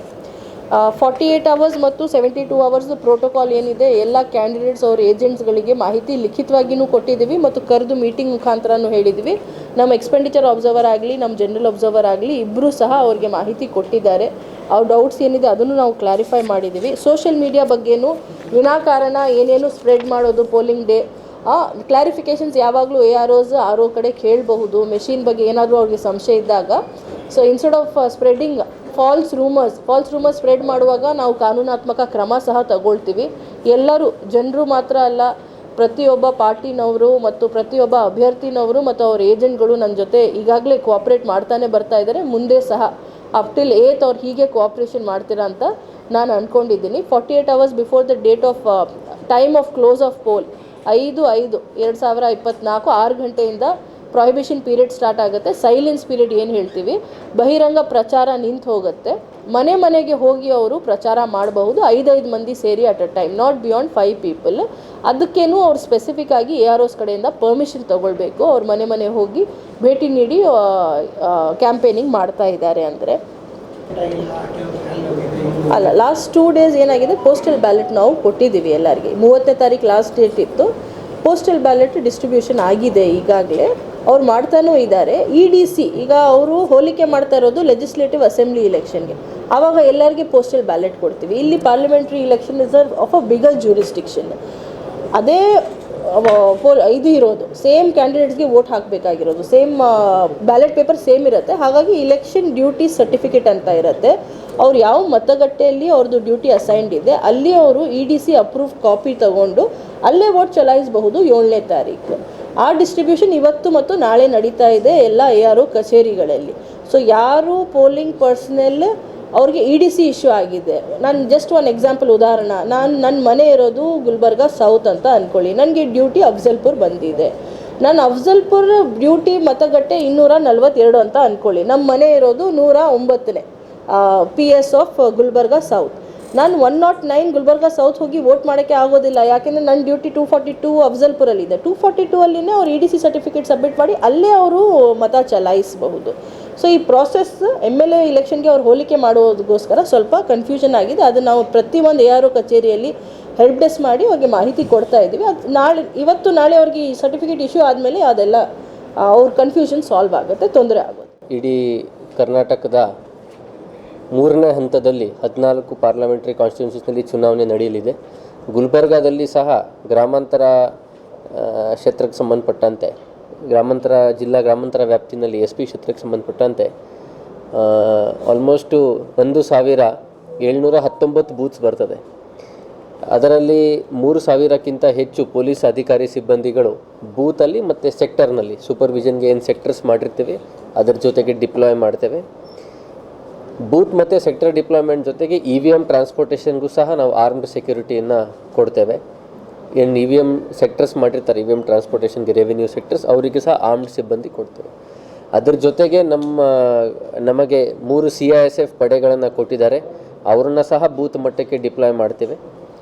48 ಅವರ್ಸ್ ಮತ್ತು 72 ಅವರ್ಸ್ ಪ್ರೋಟೋಕಾಲ್ ಏನಿದೆ ಎಲ್ಲ ಕ್ಯಾಂಡಿಡೇಟ್ಸ್ ಅವ್ರ ಏಜೆಂಟ್ಸ್ಗಳಿಗೆ ಮಾಹಿತಿ ಲಿಖಿತವಾಗಿಯೂ ಕೊಟ್ಟಿದ್ದೀವಿ ಮತ್ತು ಕರೆದು ಮೀಟಿಂಗ್ ಮುಖಾಂತರನೂ ಹೇಳಿದ್ದೀವಿ. ನಮ್ಮ ಎಕ್ಸ್ಪೆಂಡಿಚರ್ ಅಬ್ಸರ್ವರ್ ಆಗಲಿ ನಮ್ಮ ಜನರಲ್ ಅಬ್ಸರ್ವರ್ ಆಗಲಿ ಇಬ್ಬರೂ ಸಹ ಅವ್ರಿಗೆ ಮಾಹಿತಿ ಕೊಟ್ಟಿದ್ದಾರೆ. ಅವ್ರ ಡೌಟ್ಸ್ ಏನಿದೆ ಅದನ್ನು ನಾವು ಕ್ಲಾರಿಫೈ ಮಾಡಿದ್ದೀವಿ. ಸೋಷಿಯಲ್ ಮೀಡಿಯಾ ಬಗ್ಗೆನೂ ವಿನಾಕಾರಣ ಏನೇನು ಸ್ಪ್ರೆಡ್ ಮಾಡೋದು ಪೋಲಿಂಗ್ ಡೇ ಕ್ಲಾರಿಫಿಕೇಷನ್ಸ್ ಯಾವಾಗಲೂ AROs RO ಕಡೆ ಕೇಳಬಹುದು. ಮೆಷಿನ್ ಬಗ್ಗೆ ಏನಾದರೂ ಅವ್ರಿಗೆ ಸಂಶಯ ಇದ್ದಾಗ. So instead of spreading false rumours spread ಮಾಡುವಾಗ ನಾವು ಕಾನೂನಾತ್ಮಕ ಕ್ರಮ ಸಹ ತಗೊಳ್ತೀವಿ. ಎಲ್ಲರೂ ಜನರು ಮಾತ್ರ ಅಲ್ಲ, ಪ್ರತಿಯೊಬ್ಬ ಪಾರ್ಟಿನವರು ಮತ್ತು ಪ್ರತಿಯೊಬ್ಬ ಅಭ್ಯರ್ಥಿನವರು ಮತ್ತು ಅವ್ರ ಏಜೆಂಟ್ಗಳು ನನ್ನ ಜೊತೆ ಈಗಾಗಲೇ ಕೋಆಪ್ರೇಟ್ ಮಾಡ್ತಾನೆ ಬರ್ತಾ ಇದ್ದಾರೆ. ಮುಂದೆ ಸಹ ಅಪ್ ಟಿಲ್ 8th ಅವ್ರು ಹೀಗೆ ಕೋಆಪ್ರೇಷನ್ ಮಾಡ್ತೀರಾ ಅಂತ ನಾನು ಅಂದ್ಕೊಂಡಿದ್ದೀನಿ. 48 hours before the date of time of close of poll 5/5/2024 6 ಗಂಟೆಯಿಂದ ಪ್ರೊಹಿಬಿಷನ್ ಪೀರಿಯಡ್ ಸ್ಟಾರ್ಟ್ ಆಗುತ್ತೆ. ಸೈಲೆನ್ಸ್ ಪೀರಿಯಡ್ ಏನು ಹೇಳ್ತೀವಿ, ಬಹಿರಂಗ ಪ್ರಚಾರ ನಿಂತು ಹೋಗುತ್ತೆ. ಮನೆ ಮನೆಗೆ ಹೋಗಿ ಅವರು ಪ್ರಚಾರ ಮಾಡಬಹುದು 5 ಮಂದಿ ಸೇರಿ at a time, not beyond 5 people. ಅದಕ್ಕೇನು ಅವ್ರು ಸ್ಪೆಸಿಫಿಕ್ ಆಗಿ AROs ಕಡೆಯಿಂದ ಪರ್ಮಿಷನ್ ತೊಗೊಳ್ಬೇಕು. ಅವ್ರ ಮನೆ ಹೋಗಿ ಭೇಟಿ ನೀಡಿ ಕ್ಯಾಂಪೇನಿಂಗ್ ಮಾಡ್ತಾ ಇದ್ದಾರೆ. ಅಂದರೆ ಅಲ್ಲ, ಲಾಸ್ಟ್ 2 ಡೇಸ್ ಏನಾಗಿದೆ, ಪೋಸ್ಟಲ್ ಬ್ಯಾಲೆಟ್ ನಾವು ಕೊಟ್ಟಿದ್ದೀವಿ ಎಲ್ಲರಿಗೆ. 30ನೇ ತಾರೀಕು ಲಾಸ್ಟ್ ಡೇಟ್ ಇತ್ತು. ಪೋಸ್ಟಲ್ ಬ್ಯಾಲೆಟ್ ಡಿಸ್ಟ್ರಿಬ್ಯೂಷನ್ ಆಗಿದೆ ಈಗಾಗಲೇ, ಅವ್ರು ಮಾಡ್ತಾನೂ ಇದ್ದಾರೆ. EDC ಈಗ ಅವರು ಹೋಲಿಕೆ ಮಾಡ್ತಾ ಇರೋದು ಲೆಜಿಸ್ಲೇಟಿವ್ ಅಸೆಂಬ್ಲಿ ಇಲೆಕ್ಷನ್ಗೆ. ಆವಾಗ ಎಲ್ಲರಿಗೆ ಪೋಸ್ಟಲ್ ಬ್ಯಾಲೆಟ್ ಕೊಡ್ತೀವಿ. ಇಲ್ಲಿ parliamentary election is of a bigger jurisdiction. ಅದೇ ಇದು ಇರೋದು ಸೇಮ್ ಕ್ಯಾಂಡಿಡೇಟ್ಸ್ಗೆ ವೋಟ್ ಹಾಕಬೇಕಾಗಿರೋದು, ಸೇಮ್ ಬ್ಯಾಲೆಟ್ ಪೇಪರ್ ಸೇಮ್ ಇರುತ್ತೆ. ಹಾಗಾಗಿ ಇಲೆಕ್ಷನ್ ಡ್ಯೂಟಿ ಸರ್ಟಿಫಿಕೇಟ್ ಅಂತ ಇರುತ್ತೆ. ಅವ್ರು ಯಾವ ಮತಗಟ್ಟೆಯಲ್ಲಿ ಅವ್ರದ್ದು ಡ್ಯೂಟಿ ಅಸೈನ್ಡ್ ಇದೆ ಅಲ್ಲಿ ಅವರು EDC ಅಪ್ರೂವ್ ಕಾಪಿ ತಗೊಂಡು ಅಲ್ಲೇ ವೋಟ್ ಚಲಾಯಿಸಬಹುದು 7ನೇ ತಾರೀಕು. ಆ ಡಿಸ್ಟ್ರಿಬ್ಯೂಷನ್ ಇವತ್ತು ಮತ್ತು ನಾಳೆ ನಡೀತಾ ಇದೆ ಎಲ್ಲ ARO ಕಚೇರಿಗಳಲ್ಲಿ. ಸೊ ಯಾರು ಪೋಲಿಂಗ್ ಪರ್ಸನಲ್ ಅವ್ರಿಗೆ EDC ಇಶ್ಯೂ ಆಗಿದೆ, ನಾನು ಜಸ್ಟ್ ಒಂದು ಎಕ್ಸಾಂಪಲ್ ಉದಾಹರಣೆ, ನನ್ನ ಮನೆ ಇರೋದು ಗುಲ್ಬರ್ಗಾ ಸೌತ್ ಅಂತ ಅಂದ್ಕೊಳ್ಳಿ, ನನಗೆ ಡ್ಯೂಟಿ ಅಫ್ಜಲ್ಪುರ್ ಬಂದಿದೆ. ನಾನು ಅಫ್ಜಲ್ಪುರ್ ಡ್ಯೂಟಿ ಮತಗಟ್ಟೆ 242 ಅಂತ ಅಂದ್ಕೊಳ್ಳಿ, ನಮ್ಮ ಮನೆ ಇರೋದು 109ನೇ PS ಆಫ್ ಗುಲ್ಬರ್ಗಾ ಸೌತ್. ನಾನು 109 ಗುಲ್ಬರ್ಗಾ ಸೌತ್ ಹೋಗಿ ವೋಟ್ ಮಾಡೋಕ್ಕೆ ಆಗೋದಿಲ್ಲ, ಯಾಕೆಂದರೆ ನನ್ನ ಡ್ಯೂಟಿ 242 ಅಫ್ಜಲ್ಪುರಲ್ಲಿದೆ. 242ಅಲ್ಲಿನೇ ಅವ್ರು EDC ಸರ್ಟಿಫಿಕೇಟ್ ಸಬ್ಮಿಟ್ ಮಾಡಿ ಅಲ್ಲೇ ಅವರು ಮತ ಚಲಾಯಿಸಬಹುದು. ಸೊ ಈ ಪ್ರಾಸೆಸ್ MLA ಇಲೆಕ್ಷನ್ಗೆ ಅವ್ರು ಹೋಲಿಕೆ ಮಾಡೋದಕ್ಕೋಸ್ಕರ ಸ್ವಲ್ಪ ಕನ್ಫ್ಯೂಷನ್ ಆಗಿದೆ. ಅದು ನಾವು ಪ್ರತಿಯೊಂದು ARO ಕಚೇರಿಯಲ್ಲಿ ಹೆಲ್ಪ್ ಡೆಸ್ಕ್ ಮಾಡಿ ಅವ್ರಿಗೆ ಮಾಹಿತಿ ಕೊಡ್ತಾ ಇದ್ದೀವಿ. ಅದು ಇವತ್ತು ನಾಳೆ ಅವ್ರಿಗೆ ಈ ಸರ್ಟಿಫಿಕೇಟ್ ಇಶ್ಯೂ ಆದಮೇಲೆ ಅದೆಲ್ಲ ಅವ್ರ ಕನ್ಫ್ಯೂಷನ್ ಸಾಲ್ವ್ ಆಗುತ್ತೆ, ತೊಂದರೆ ಆಗುತ್ತೆ. ಇಡೀ ಕರ್ನಾಟಕದ ಮೂರನೇ ಹಂತದಲ್ಲಿ 14 ಪಾರ್ಲಿಮೆಂಟ್ರಿ ಕಾನ್ಸ್ಟಿಟ್ಯೂನ್ಸೀಸ್ನಲ್ಲಿ ಚುನಾವಣೆ ನಡೆಯಲಿದೆ. ಗುಲ್ಬರ್ಗಾದಲ್ಲಿ ಸಹ ಗ್ರಾಮಾಂತರ ಕ್ಷೇತ್ರಕ್ಕೆ ಸಂಬಂಧಪಟ್ಟಂತೆ ಜಿಲ್ಲಾ ಗ್ರಾಮಾಂತರ ವ್ಯಾಪ್ತಿನಲ್ಲಿ SP ಕ್ಷೇತ್ರಕ್ಕೆ ಸಂಬಂಧಪಟ್ಟಂತೆ ಆಲ್ಮೋಸ್ಟು 1719 ಬೂತ್ಸ್ ಬರ್ತದೆ. ಅದರಲ್ಲಿ 3000ಕ್ಕಿಂತ ಹೆಚ್ಚು ಪೊಲೀಸ್ ಅಧಿಕಾರಿ ಸಿಬ್ಬಂದಿಗಳು ಬೂತಲ್ಲಿ ಮತ್ತು ಸೆಕ್ಟರ್ನಲ್ಲಿ ಸೂಪರ್ವಿಷನ್ಗೆ ಏನು ಸೆಕ್ಟರ್ಸ್ ಮಾಡಿರ್ತೀವಿ ಅದರ ಜೊತೆಗೆ ಡಿಪ್ಲಾಯ್ ಮಾಡ್ತೇವೆ. ಬೂತ್ ಮತ್ತು ಸೆಕ್ಟರ್ ಡಿಪ್ಲಾಯ್ಮೆಂಟ್ ಜೊತೆಗೆ EVM ಟ್ರಾನ್ಸ್ಪೋರ್ಟೇಷನ್ಗೂ ಸಹ ನಾವು ಆರ್ಮ್ಡ್ ಸೆಕ್ಯೂರಿಟಿಯನ್ನು ಕೊಡ್ತೇವೆ. ಏನು EVM ಸೆಕ್ಟರ್ಸ್ ಮಾಡಿರ್ತಾರೆ EVM ಟ್ರಾನ್ಸ್ಪೋರ್ಟೇಷನ್ಗೆ ರೆವಿನ್ಯೂ ಸೆಕ್ಟರ್ಸ್ ಅವರಿಗೆ ಸಹ ಆರ್ಮ್ಡ್ ಸಿಬ್ಬಂದಿ ಕೊಡ್ತೇವೆ. ಅದ್ರ ಜೊತೆಗೆ ನಮಗೆ 3 CISF ಪಡೆಗಳನ್ನು ಕೊಟ್ಟಿದ್ದಾರೆ, ಅವರನ್ನು ಸಹ ಬೂತ್ ಮಟ್ಟಕ್ಕೆ ಡಿಪ್ಲಾಯ್ ಮಾಡ್ತೇವೆ.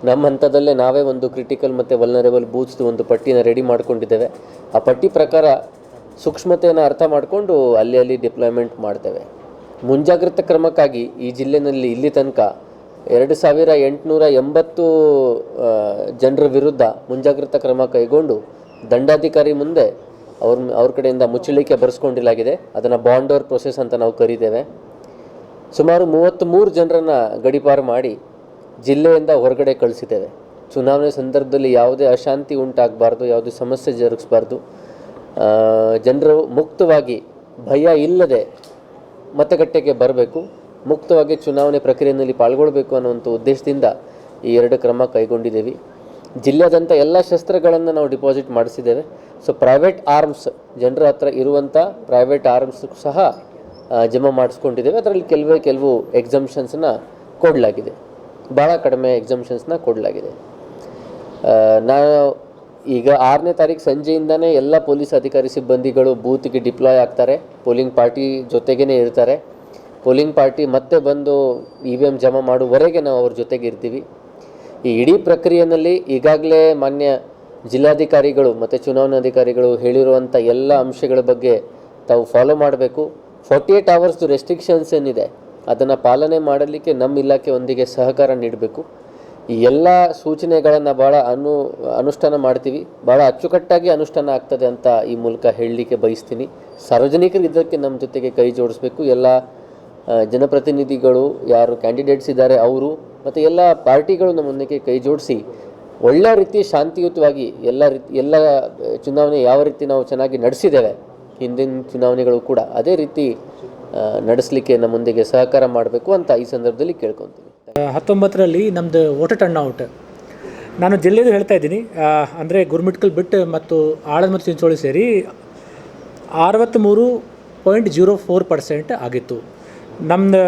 ನಮ್ಮ ಹಂತದಲ್ಲೇ ನಾವೇ ಒಂದು ಕ್ರಿಟಿಕಲ್ ಮತ್ತು ವಲ್ನರೇಬಲ್ ಬೂತ್ಸ್ದು ಒಂದು ಪಟ್ಟಿನ ರೆಡಿ ಮಾಡ್ಕೊಂಡಿದ್ದೇವೆ. ಆ ಪಟ್ಟಿ ಪ್ರಕಾರ ಸೂಕ್ಷ್ಮತೆಯನ್ನು ಅರ್ಥ ಮಾಡಿಕೊಂಡು ಅಲ್ಲಿ ಡಿಪ್ಲಾಯ್ಮೆಂಟ್ ಮಾಡ್ತೇವೆ. ಮುಂಜಾಗ್ರತಾ ಕ್ರಮಕ್ಕಾಗಿ ಈ ಜಿಲ್ಲೆಯಲ್ಲಿ ಇಲ್ಲಿ ತನಕ 2880 ಜನರ ವಿರುದ್ಧ ಮುಂಜಾಗ್ರತಾ ಕ್ರಮ ಕೈಗೊಂಡು ದಂಡಾಧಿಕಾರಿ ಮುಂದೆ ಅವ್ರ ಕಡೆಯಿಂದ ಮುಚ್ಚಳಿಕೆ ಬರೆಸ್ಕೊಂಡಿಲಾಗಿದೆ. ಅದನ್ನು ಬಾಂಡೋರ್ ಪ್ರೊಸೆಸ್ ಅಂತ ನಾವು ಕರೀತೇವೆ. ಸುಮಾರು 33 ಜನರನ್ನು ಗಡೀಪಾರು ಮಾಡಿ ಜಿಲ್ಲೆಯಿಂದ ಹೊರಗಡೆ ಕಳಿಸಿದ್ದೇವೆ. ಚುನಾವಣೆ ಸಂದರ್ಭದಲ್ಲಿ ಯಾವುದೇ ಅಶಾಂತಿ ಉಂಟಾಗಬಾರ್ದು, ಯಾವುದೇ ಸಮಸ್ಯೆ ಜರುಗಿಸಬಾರ್ದು, ಜನರು ಮುಕ್ತವಾಗಿ ಭಯ ಇಲ್ಲದೆ ಮತಗಟ್ಟೆಗೆ ಬರಬೇಕು, ಮುಕ್ತವಾಗಿ ಚುನಾವಣೆ ಪ್ರಕ್ರಿಯೆಯಲ್ಲಿ ಪಾಲ್ಗೊಳ್ಳಬೇಕು ಅನ್ನುವಂಥ ಉದ್ದೇಶದಿಂದ ಈ 2 ಕ್ರಮ ಕೈಗೊಂಡಿದ್ದೀವಿ. ಜಿಲ್ಲೆಯಾದಂಥ ಎಲ್ಲ ಶಸ್ತ್ರಗಳನ್ನು ನಾವು ಡಿಪಾಸಿಟ್ ಮಾಡಿಸಿದ್ದೇವೆ. ಸೊ ಪ್ರೈವೇಟ್ ಆರ್ಮ್ಸ್ ಜನರ ಹತ್ರ ಇರುವಂಥ ಪ್ರೈವೇಟ್ ಆರ್ಮ್ಸ್ ಸಹ ಜಮಾ ಮಾಡಿಸ್ಕೊಂಡಿದ್ದೇವೆ. ಅದರಲ್ಲಿ ಕೆಲವು ಎಕ್ಸಮ್ಷನ್ಸ್ನ ಕೊಡಲಾಗಿದೆ, ಭಾಳ ಕಡಿಮೆ ಎಕ್ಸಮ್ಷನ್ಸ್ನ ಕೊಡಲಾಗಿದೆ. ನಾವು ಈಗ 6ನೇ ತಾರೀಕು ಸಂಜೆಯಿಂದನೇ ಎಲ್ಲ ಪೊಲೀಸ್ ಅಧಿಕಾರಿ ಸಿಬ್ಬಂದಿಗಳು ಬೂತ್ಗೆ ಡಿಪ್ಲಾಯ್ ಆಗ್ತಾರೆ, ಪೋಲಿಂಗ್ ಪಾರ್ಟಿ ಜೊತೆಗೇ ಇರ್ತಾರೆ. ಪೋಲಿಂಗ್ ಪಾರ್ಟಿ ಮತ್ತೆ ಬಂದು EVM ಜಮಾ ಮಾಡುವವರೆಗೆ ನಾವು ಅವ್ರ ಜೊತೆಗೆ ಇರ್ತೀವಿ. ಈ ಇಡೀ ಪ್ರಕ್ರಿಯೆಯಲ್ಲಿ ಈಗಾಗಲೇ ಮಾನ್ಯ ಜಿಲ್ಲಾಧಿಕಾರಿಗಳು ಮತ್ತು ಚುನಾವಣಾಧಿಕಾರಿಗಳು ಹೇಳಿರುವಂಥ ಎಲ್ಲ ಅಂಶಗಳ ಬಗ್ಗೆ ತಾವು ಫಾಲೋ ಮಾಡಬೇಕು. 48 ಅವರ್ಸ್ದು ರೆಸ್ಟ್ರಿಕ್ಷನ್ಸ್ ಏನಿದೆ ಅದನ್ನು ಪಾಲನೆ ಮಾಡಲಿಕ್ಕೆ ನಮ್ಮ ಇಲಾಖೆಯೊಂದಿಗೆ ಸಹಕಾರ ನೀಡಬೇಕು. ಈ ಎಲ್ಲ ಸೂಚನೆಗಳನ್ನು ಭಾಳ ಅನುಷ್ಠಾನ ಮಾಡ್ತೀವಿ, ಭಾಳ ಅಚ್ಚುಕಟ್ಟಾಗಿ ಅನುಷ್ಠಾನ ಆಗ್ತದೆ ಅಂತ ಈ ಮೂಲಕ ಹೇಳಲಿಕ್ಕೆ ಬಯಸ್ತೀನಿ. ಸಾರ್ವಜನಿಕರು ಇದಕ್ಕೆ ನಮ್ಮ ಜೊತೆಗೆ ಕೈ ಜೋಡಿಸ್ಬೇಕು. ಎಲ್ಲ ಜನಪ್ರತಿನಿಧಿಗಳು ಯಾರು ಕ್ಯಾಂಡಿಡೇಟ್ಸ್ ಇದ್ದಾರೆ ಅವರು ಮತ್ತು ಎಲ್ಲ ಪಾರ್ಟಿಗಳು ನಮ್ಮೊಂದಿಗೆ ಕೈ ಜೋಡಿಸಿ ಒಳ್ಳೆಯ ರೀತಿ ಶಾಂತಿಯುತವಾಗಿ ಎಲ್ಲ ಚುನಾವಣೆ ಯಾವ ರೀತಿ ನಾವು ಚೆನ್ನಾಗಿ ನಡೆಸಿದ್ದೇವೆ ಹಿಂದಿನ ಚುನಾವಣೆಗಳು ಕೂಡ ಅದೇ ರೀತಿ ನಡೆಸಲಿಕ್ಕೆ ನಮ್ಮೊಂದಿಗೆ ಸಹಕಾರ ಮಾಡಬೇಕು ಅಂತ ಈ ಸಂದರ್ಭದಲ್ಲಿ ಕೇಳ್ಕೊತೀವಿ. 19ರಲ್ಲಿ ನಮ್ಮದು ವೋಟರ್ ಟರ್ನ್ಔಟ್ ನಾನು ಜಿಲ್ಲೆದು ಹೇಳ್ತಾ ಇದ್ದೀನಿ, ಅಂದರೆ ಗುರುಮಿಟ್ಕಲ್ ಬಿಟ್ಟು ಮತ್ತು ಆಳಂದ ಮತ್ತು ಚಿಂಚೋಳಿ ಸೇರಿ 63.04% ಆಗಿತ್ತು. ನಮ್ಮದು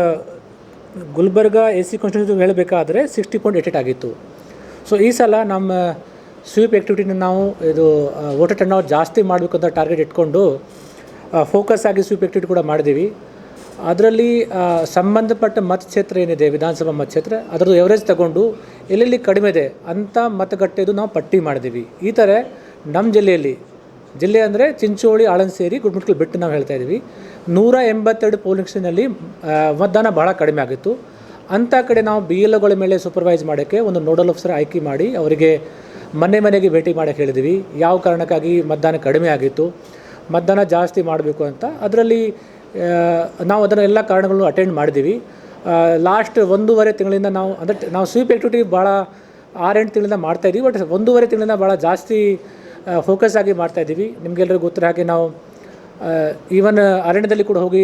ಗುಲ್ಬರ್ಗಾ AC ಕಾನ್ಸ್ಟಿಟ್ಯೂನ್ಸಿ ಹೇಳಬೇಕಾದ್ರೆ 60.88 ಆಗಿತ್ತು. ಸೊ ಈ ಸಲ ನಮ್ಮ ಸ್ವೀಪ್ ಆ್ಯಕ್ಟಿವಿಟಿನ ನಾವು ಇದು ವೋಟರ್ ಟರ್ನ್ಔಟ್ ಜಾಸ್ತಿ ಮಾಡಬೇಕು ಅಂತ ಟಾರ್ಗೆಟ್ ಇಟ್ಕೊಂಡು ಫೋಕಸ್ ಆಗಿ ಸ್ವೀಪ್ ಆ್ಯಕ್ಟಿವಿಟಿ ಕೂಡ ಮಾಡಿದ್ದೀವಿ. ಅದರಲ್ಲಿ ಸಂಬಂಧಪಟ್ಟ ಮತಕ್ಷೇತ್ರ ಏನಿದೆ ವಿಧಾನಸಭಾ ಮತಕ್ಷೇತ್ರ ಅದರದ್ದು ಎವರೇಜ್ ತಗೊಂಡು ಎಲ್ಲೆಲ್ಲಿ ಕಡಿಮೆ ಇದೆ ಅಂಥ ಮತಗಟ್ಟೆದು ನಾವು ಪಟ್ಟಿ ಮಾಡಿದ್ದೀವಿ. ಈ ಥರ ನಮ್ಮ ಜಿಲ್ಲೆ ಅಂದರೆ ಚಿಂಚೋಳಿ ಆಳಂದ ಸೇರಿ ಗುರುಮಿಟ್ಕಲ್ ಬಿಟ್ಟು ನಾವು ಹೇಳ್ತಾ ಇದ್ದೀವಿ 182 ಪೋಲಿಂಗ್ ಸ್ಟೇಷನಲ್ಲಿ ಮತದಾನ ಭಾಳ ಕಡಿಮೆ ಆಗಿತ್ತು. ಅಂಥ ಕಡೆ ನಾವು BLOಗಳ ಮೇಲೆ ಸೂಪರ್ವೈಸ್ ಮಾಡೋಕ್ಕೆ ಒಂದು ನೋಡಲ್ ಆಫೀಸರ್ ಆಯ್ಕೆ ಮಾಡಿ ಅವರಿಗೆ ಮನೆಗೆ ಭೇಟಿ ಮಾಡೋಕ್ಕೆ ಹೇಳಿದ್ವಿ. ಯಾವ ಕಾರಣಕ್ಕಾಗಿ ಮತದಾನ ಕಡಿಮೆ ಆಗಿತ್ತು, ಮತದಾನ ಜಾಸ್ತಿ ಮಾಡಬೇಕು ಅಂತ. ಅದರಲ್ಲಿ ನಾವು ಅದನ್ನು ಎಲ್ಲ ಕಾರಣಗಳನ್ನು ಅಟೆಂಡ್ ಮಾಡಿದ್ದೀವಿ. ಲಾಸ್ಟ್ 1.5 ತಿಂಗಳಿಂದ ನಾವು ಸ್ವೀಪ್ ಆ್ಯಕ್ಟಿವಿಟಿ ಭಾಳ 6-8 ತಿಂಗಳಿಂದ ಮಾಡ್ತಾಯಿದ್ದೀವಿ. ಬಟ್ 1.5 ತಿಂಗಳಿಂದ ಭಾಳ ಜಾಸ್ತಿ ಫೋಕಸ್ ಆಗಿ ಮಾಡ್ತಾಯಿದ್ದೀವಿ. ನಿಮಗೆಲ್ಲರಿಗೂ ಗೊತ್ತಿರೋ ಹಾಗೆ ನಾವು ಈವನ್ ಅರಣ್ಯದಲ್ಲಿ ಕೂಡ ಹೋಗಿ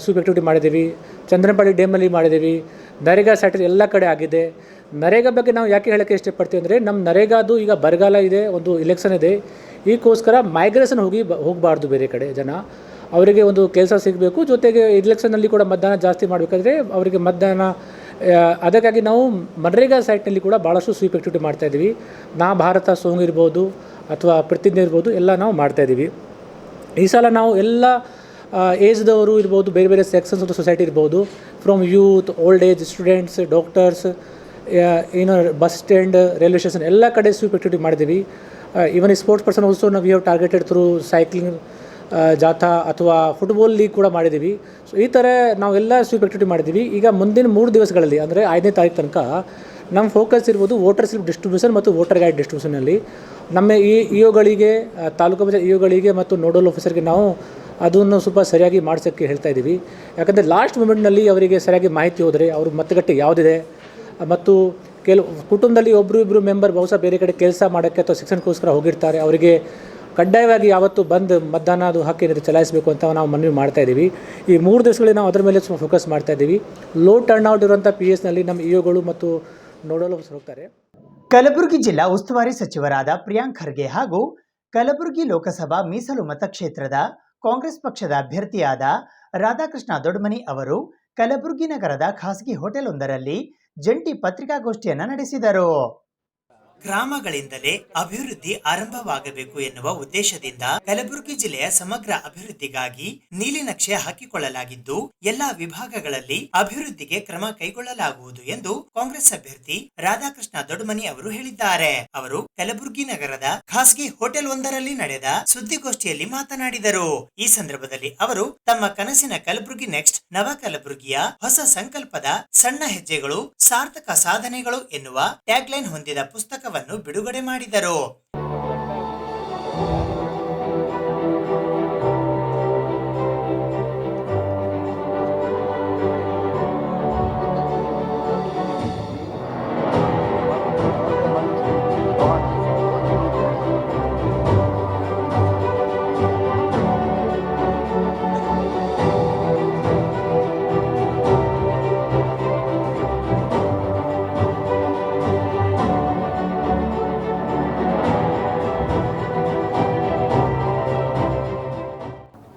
ಸ್ವೀಪ್ ಆ್ಯಕ್ಟಿವಿಟಿ ಮಾಡಿದ್ದೀವಿ, ಚಂದ್ರನಪಾಡಿ ಡ್ಯಾಮಲ್ಲಿ ಮಾಡಿದ್ದೀವಿ, ನರೇಗಾ ಸ್ಯಾಟಲ್ ಎಲ್ಲ ಕಡೆ ಆಗಿದೆ. ನರೇಗಾ ಬಗ್ಗೆ ನಾವು ಯಾಕೆ ಹೇಳೋಕ್ಕೆ ಇಷ್ಟಪಡ್ತೀವಿ ಅಂದರೆ ನಮ್ಮ ನರೇಗಾದು ಈಗ ಬರಗಾಲ ಇದೆ, ಒಂದು ಇಲೆಕ್ಷನ್ ಇದೆ, ಈಗೋಸ್ಕರ ಮೈಗ್ರೇಷನ್ ಹೋಗಬಾರ್ದು ಬೇರೆ ಕಡೆ ಜನ, ಅವರಿಗೆ ಒಂದು ಕೆಲಸ ಸಿಗಬೇಕು. ಜೊತೆಗೆ ಇಲೆಕ್ಷನ್ನಲ್ಲಿ ಕೂಡ ಮತದಾನ ಜಾಸ್ತಿ ಮಾಡಬೇಕಾದ್ರೆ ಅವರಿಗೆ ಮತದಾನ, ಅದಕ್ಕಾಗಿ ನಾವು ಮನ್ರೇಗಾ ಸೈಟ್ನಲ್ಲಿ ಕೂಡ ಭಾಳಷ್ಟು ಸ್ವೀಪ್ ಆ್ಯಕ್ಟಿವಿಟಿ ಮಾಡ್ತಾಯಿದ್ದೀವಿ. ನಾ ಭಾರತ ಸಾಂಗ್ ಇರ್ಬೋದು ಅಥವಾ ಪ್ರತಿಜ್ಞೆ ಇರ್ಬೋದು ಎಲ್ಲ ನಾವು ಮಾಡ್ತಾಯಿದ್ದೀವಿ. ಈ ಸಲ ನಾವು ಎಲ್ಲ ಏಜ್ದವರು ಇರ್ಬೋದು, ಬೇರೆ ಬೇರೆ ಸೆಕ್ಷನ್ಸ್ ಆಫ್ ಸೊಸೈಟಿ ಇರ್ಬೋದು, from youth, old age, students, doctors, bus stand, railway station ಎಲ್ಲ ಕಡೆ ಸ್ವೀಪ್ ಆ್ಯಕ್ಟಿವಿಟಿ ಮಾಡಿದ್ದೀವಿ. ಈವನ್ ಸ್ಪೋರ್ಟ್ಸ್ ಪರ್ಸನ್ ಆಲ್ಸೋ ನಾವು we have targeted through cycling ಜಾಥಾ ಅಥವಾ ಫುಟ್ಬಾಲ್ ಲೀಗ್ ಕೂಡ ಮಾಡಿದ್ದೀವಿ. ಸೊ ಈ ಥರ ನಾವೆಲ್ಲ ಸ್ವೀಪ್ ಆ್ಯಕ್ಟಿವಿಟಿ ಮಾಡಿದ್ದೀವಿ. ಈಗ ಮುಂದಿನ 3 ದಿವಸಗಳಲ್ಲಿ ಅಂದರೆ 5ನೇ ತಾರೀಕು ತನಕ ನಮ್ಮ ಫೋಕಸ್ ಇರ್ಬೋದು ವೋಟರ್ ಸ್ಲಿಪ್ ಡಿಸ್ಟ್ರಿಬ್ಯೂಷನ್ ಮತ್ತು ವೋಟರ್ ಗೈಡ್ ಡಿಸ್ಟ್ರಿಬ್ಯೂಷನಲ್ಲಿ. ನಮ್ಮ ಈ ಇಒಗಳಿಗೆ, ತಾಲೂಕು ಪಂಚಾಯತ್ ಇಒಗಳಿಗೆ ಮತ್ತು ನೋಡಲ್ ಆಫೀಸರ್ಗೆ ನಾವು ಅದನ್ನು ಸ್ವಲ್ಪ ಸರಿಯಾಗಿ ಮಾಡ್ಸೋಕ್ಕೆ ಹೇಳ್ತಾ ಇದ್ದೀವಿ. ಯಾಕಂದರೆ ಲಾಸ್ಟ್ ಮೂಮೆಂಟ್ನಲ್ಲಿ ಅವರಿಗೆ ಸರಿಯಾಗಿ ಮಾಹಿತಿ ಹೋದರೆ ಅವ್ರ ಮತಗಟ್ಟೆ ಯಾವುದಿದೆ ಮತ್ತು ಕೆಲವು ಕುಟುಂಬದಲ್ಲಿ ಒಬ್ಬರು ಮೆಂಬರ್ ಬಹುಶಃ ಬೇರೆ ಕಡೆ ಕೆಲಸ ಮಾಡೋಕ್ಕೆ ಅಥವಾ ಶಿಕ್ಷಣಕ್ಕೋಸ್ಕರ ಹೋಗಿರ್ತಾರೆ, ಅವರಿಗೆ ಕಡ್ಡಾಯವಾಗಿ ಯಾವತ್ತು ಬಂದು ಮತದಾನ ಅದು ಹಕ್ಕಿ ಚಲಾಯಿಸಬೇಕು ಅಂತ ನಾವು ಮನವಿ ಮಾಡ್ತಾಯಿದ್ದೀವಿ. ಈ 3 ದಿವಸಗಳಲ್ಲಿ ನಾವು ಅದರ ಮೇಲೆ ಫೋಕಸ್ ಮಾಡ್ತಾಯಿದ್ದೀವಿ. ಲೋ ಟರ್ನ್ಔಟ್ ಇರುವಂಥ PS ನಲ್ಲಿ ನಮ್ಮ ಇಒಗಳು ಮತ್ತು ನೋಡಲು ಹೋಗ್ತಾರೆ. ಕಲಬುರಗಿ ಜಿಲ್ಲಾ ಉಸ್ತುವಾರಿ ಸಚಿವರಾದ ಪ್ರಿಯಾಂಕ್ ಖರ್ಗೆ ಹಾಗೂ ಕಲಬುರಗಿ ಲೋಕಸಭಾ ಮೀಸಲು ಮತಕ್ಷೇತ್ರದ ಕಾಂಗ್ರೆಸ್ ಪಕ್ಷದ ಅಭ್ಯರ್ಥಿಯಾದ ರಾಧಾಕೃಷ್ಣ ದೊಡ್ಮನಿ ಅವರು ಕಲಬುರಗಿ ನಗರದ ಖಾಸಗಿ ಹೋಟೆಲ್ ಒಂದರಲ್ಲಿ ಜಂಟಿ ಪತ್ರಿಕಾಗೋಷ್ಠಿಯನ್ನು ನಡೆಸಿದರು. ಗ್ರಾಮಗಳಿಂದಲೇ ಅಭಿವೃದ್ಧಿ ಆರಂಭವಾಗಬೇಕು ಎನ್ನುವ ಉದ್ದೇಶದಿಂದ ಕಲಬುರಗಿ ಜಿಲ್ಲೆಯ ಸಮಗ್ರ ಅಭಿವೃದ್ಧಿಗಾಗಿ ನೀಲಿನಕ್ಷೆ ಹಾಕಿಕೊಳ್ಳಲಾಗಿದ್ದು ಎಲ್ಲಾ ವಿಭಾಗಗಳಲ್ಲಿ ಅಭಿವೃದ್ಧಿಗೆ ಕ್ರಮ ಕೈಗೊಳ್ಳಲಾಗುವುದು ಎಂದು ಕಾಂಗ್ರೆಸ್ ಅಭ್ಯರ್ಥಿ ರಾಧಾಕೃಷ್ಣ ದೊಡ್ಮನಿ ಅವರು ಹೇಳಿದ್ದಾರೆ. ಅವರು ಕಲಬುರಗಿ ನಗರದ ಖಾಸಗಿ ಹೋಟೆಲ್ ಒಂದರಲ್ಲಿ ನಡೆದ ಸುದ್ದಿಗೋಷ್ಠಿಯಲ್ಲಿ ಮಾತನಾಡಿದರು. ಈ ಸಂದರ್ಭದಲ್ಲಿ ಅವರು ತಮ್ಮ ಕನಸಿನ ಕಲಬುರಗಿ ನೆಕ್ಸ್ಟ್ ನವ ಕಲಬುರಗಿಯ ಹೊಸ ಸಂಕಲ್ಪದ ಸಣ್ಣ ಹೆಜ್ಜೆಗಳು ಸಾರ್ಥಕ ಸಾಧನೆಗಳು ಎನ್ನುವ ಟ್ಯಾಗ್ಲೈನ್ ಹೊಂದಿದ ಪುಸ್ತಕ ಬಿಡುಗಡೆ ಮಾಡಿದರು.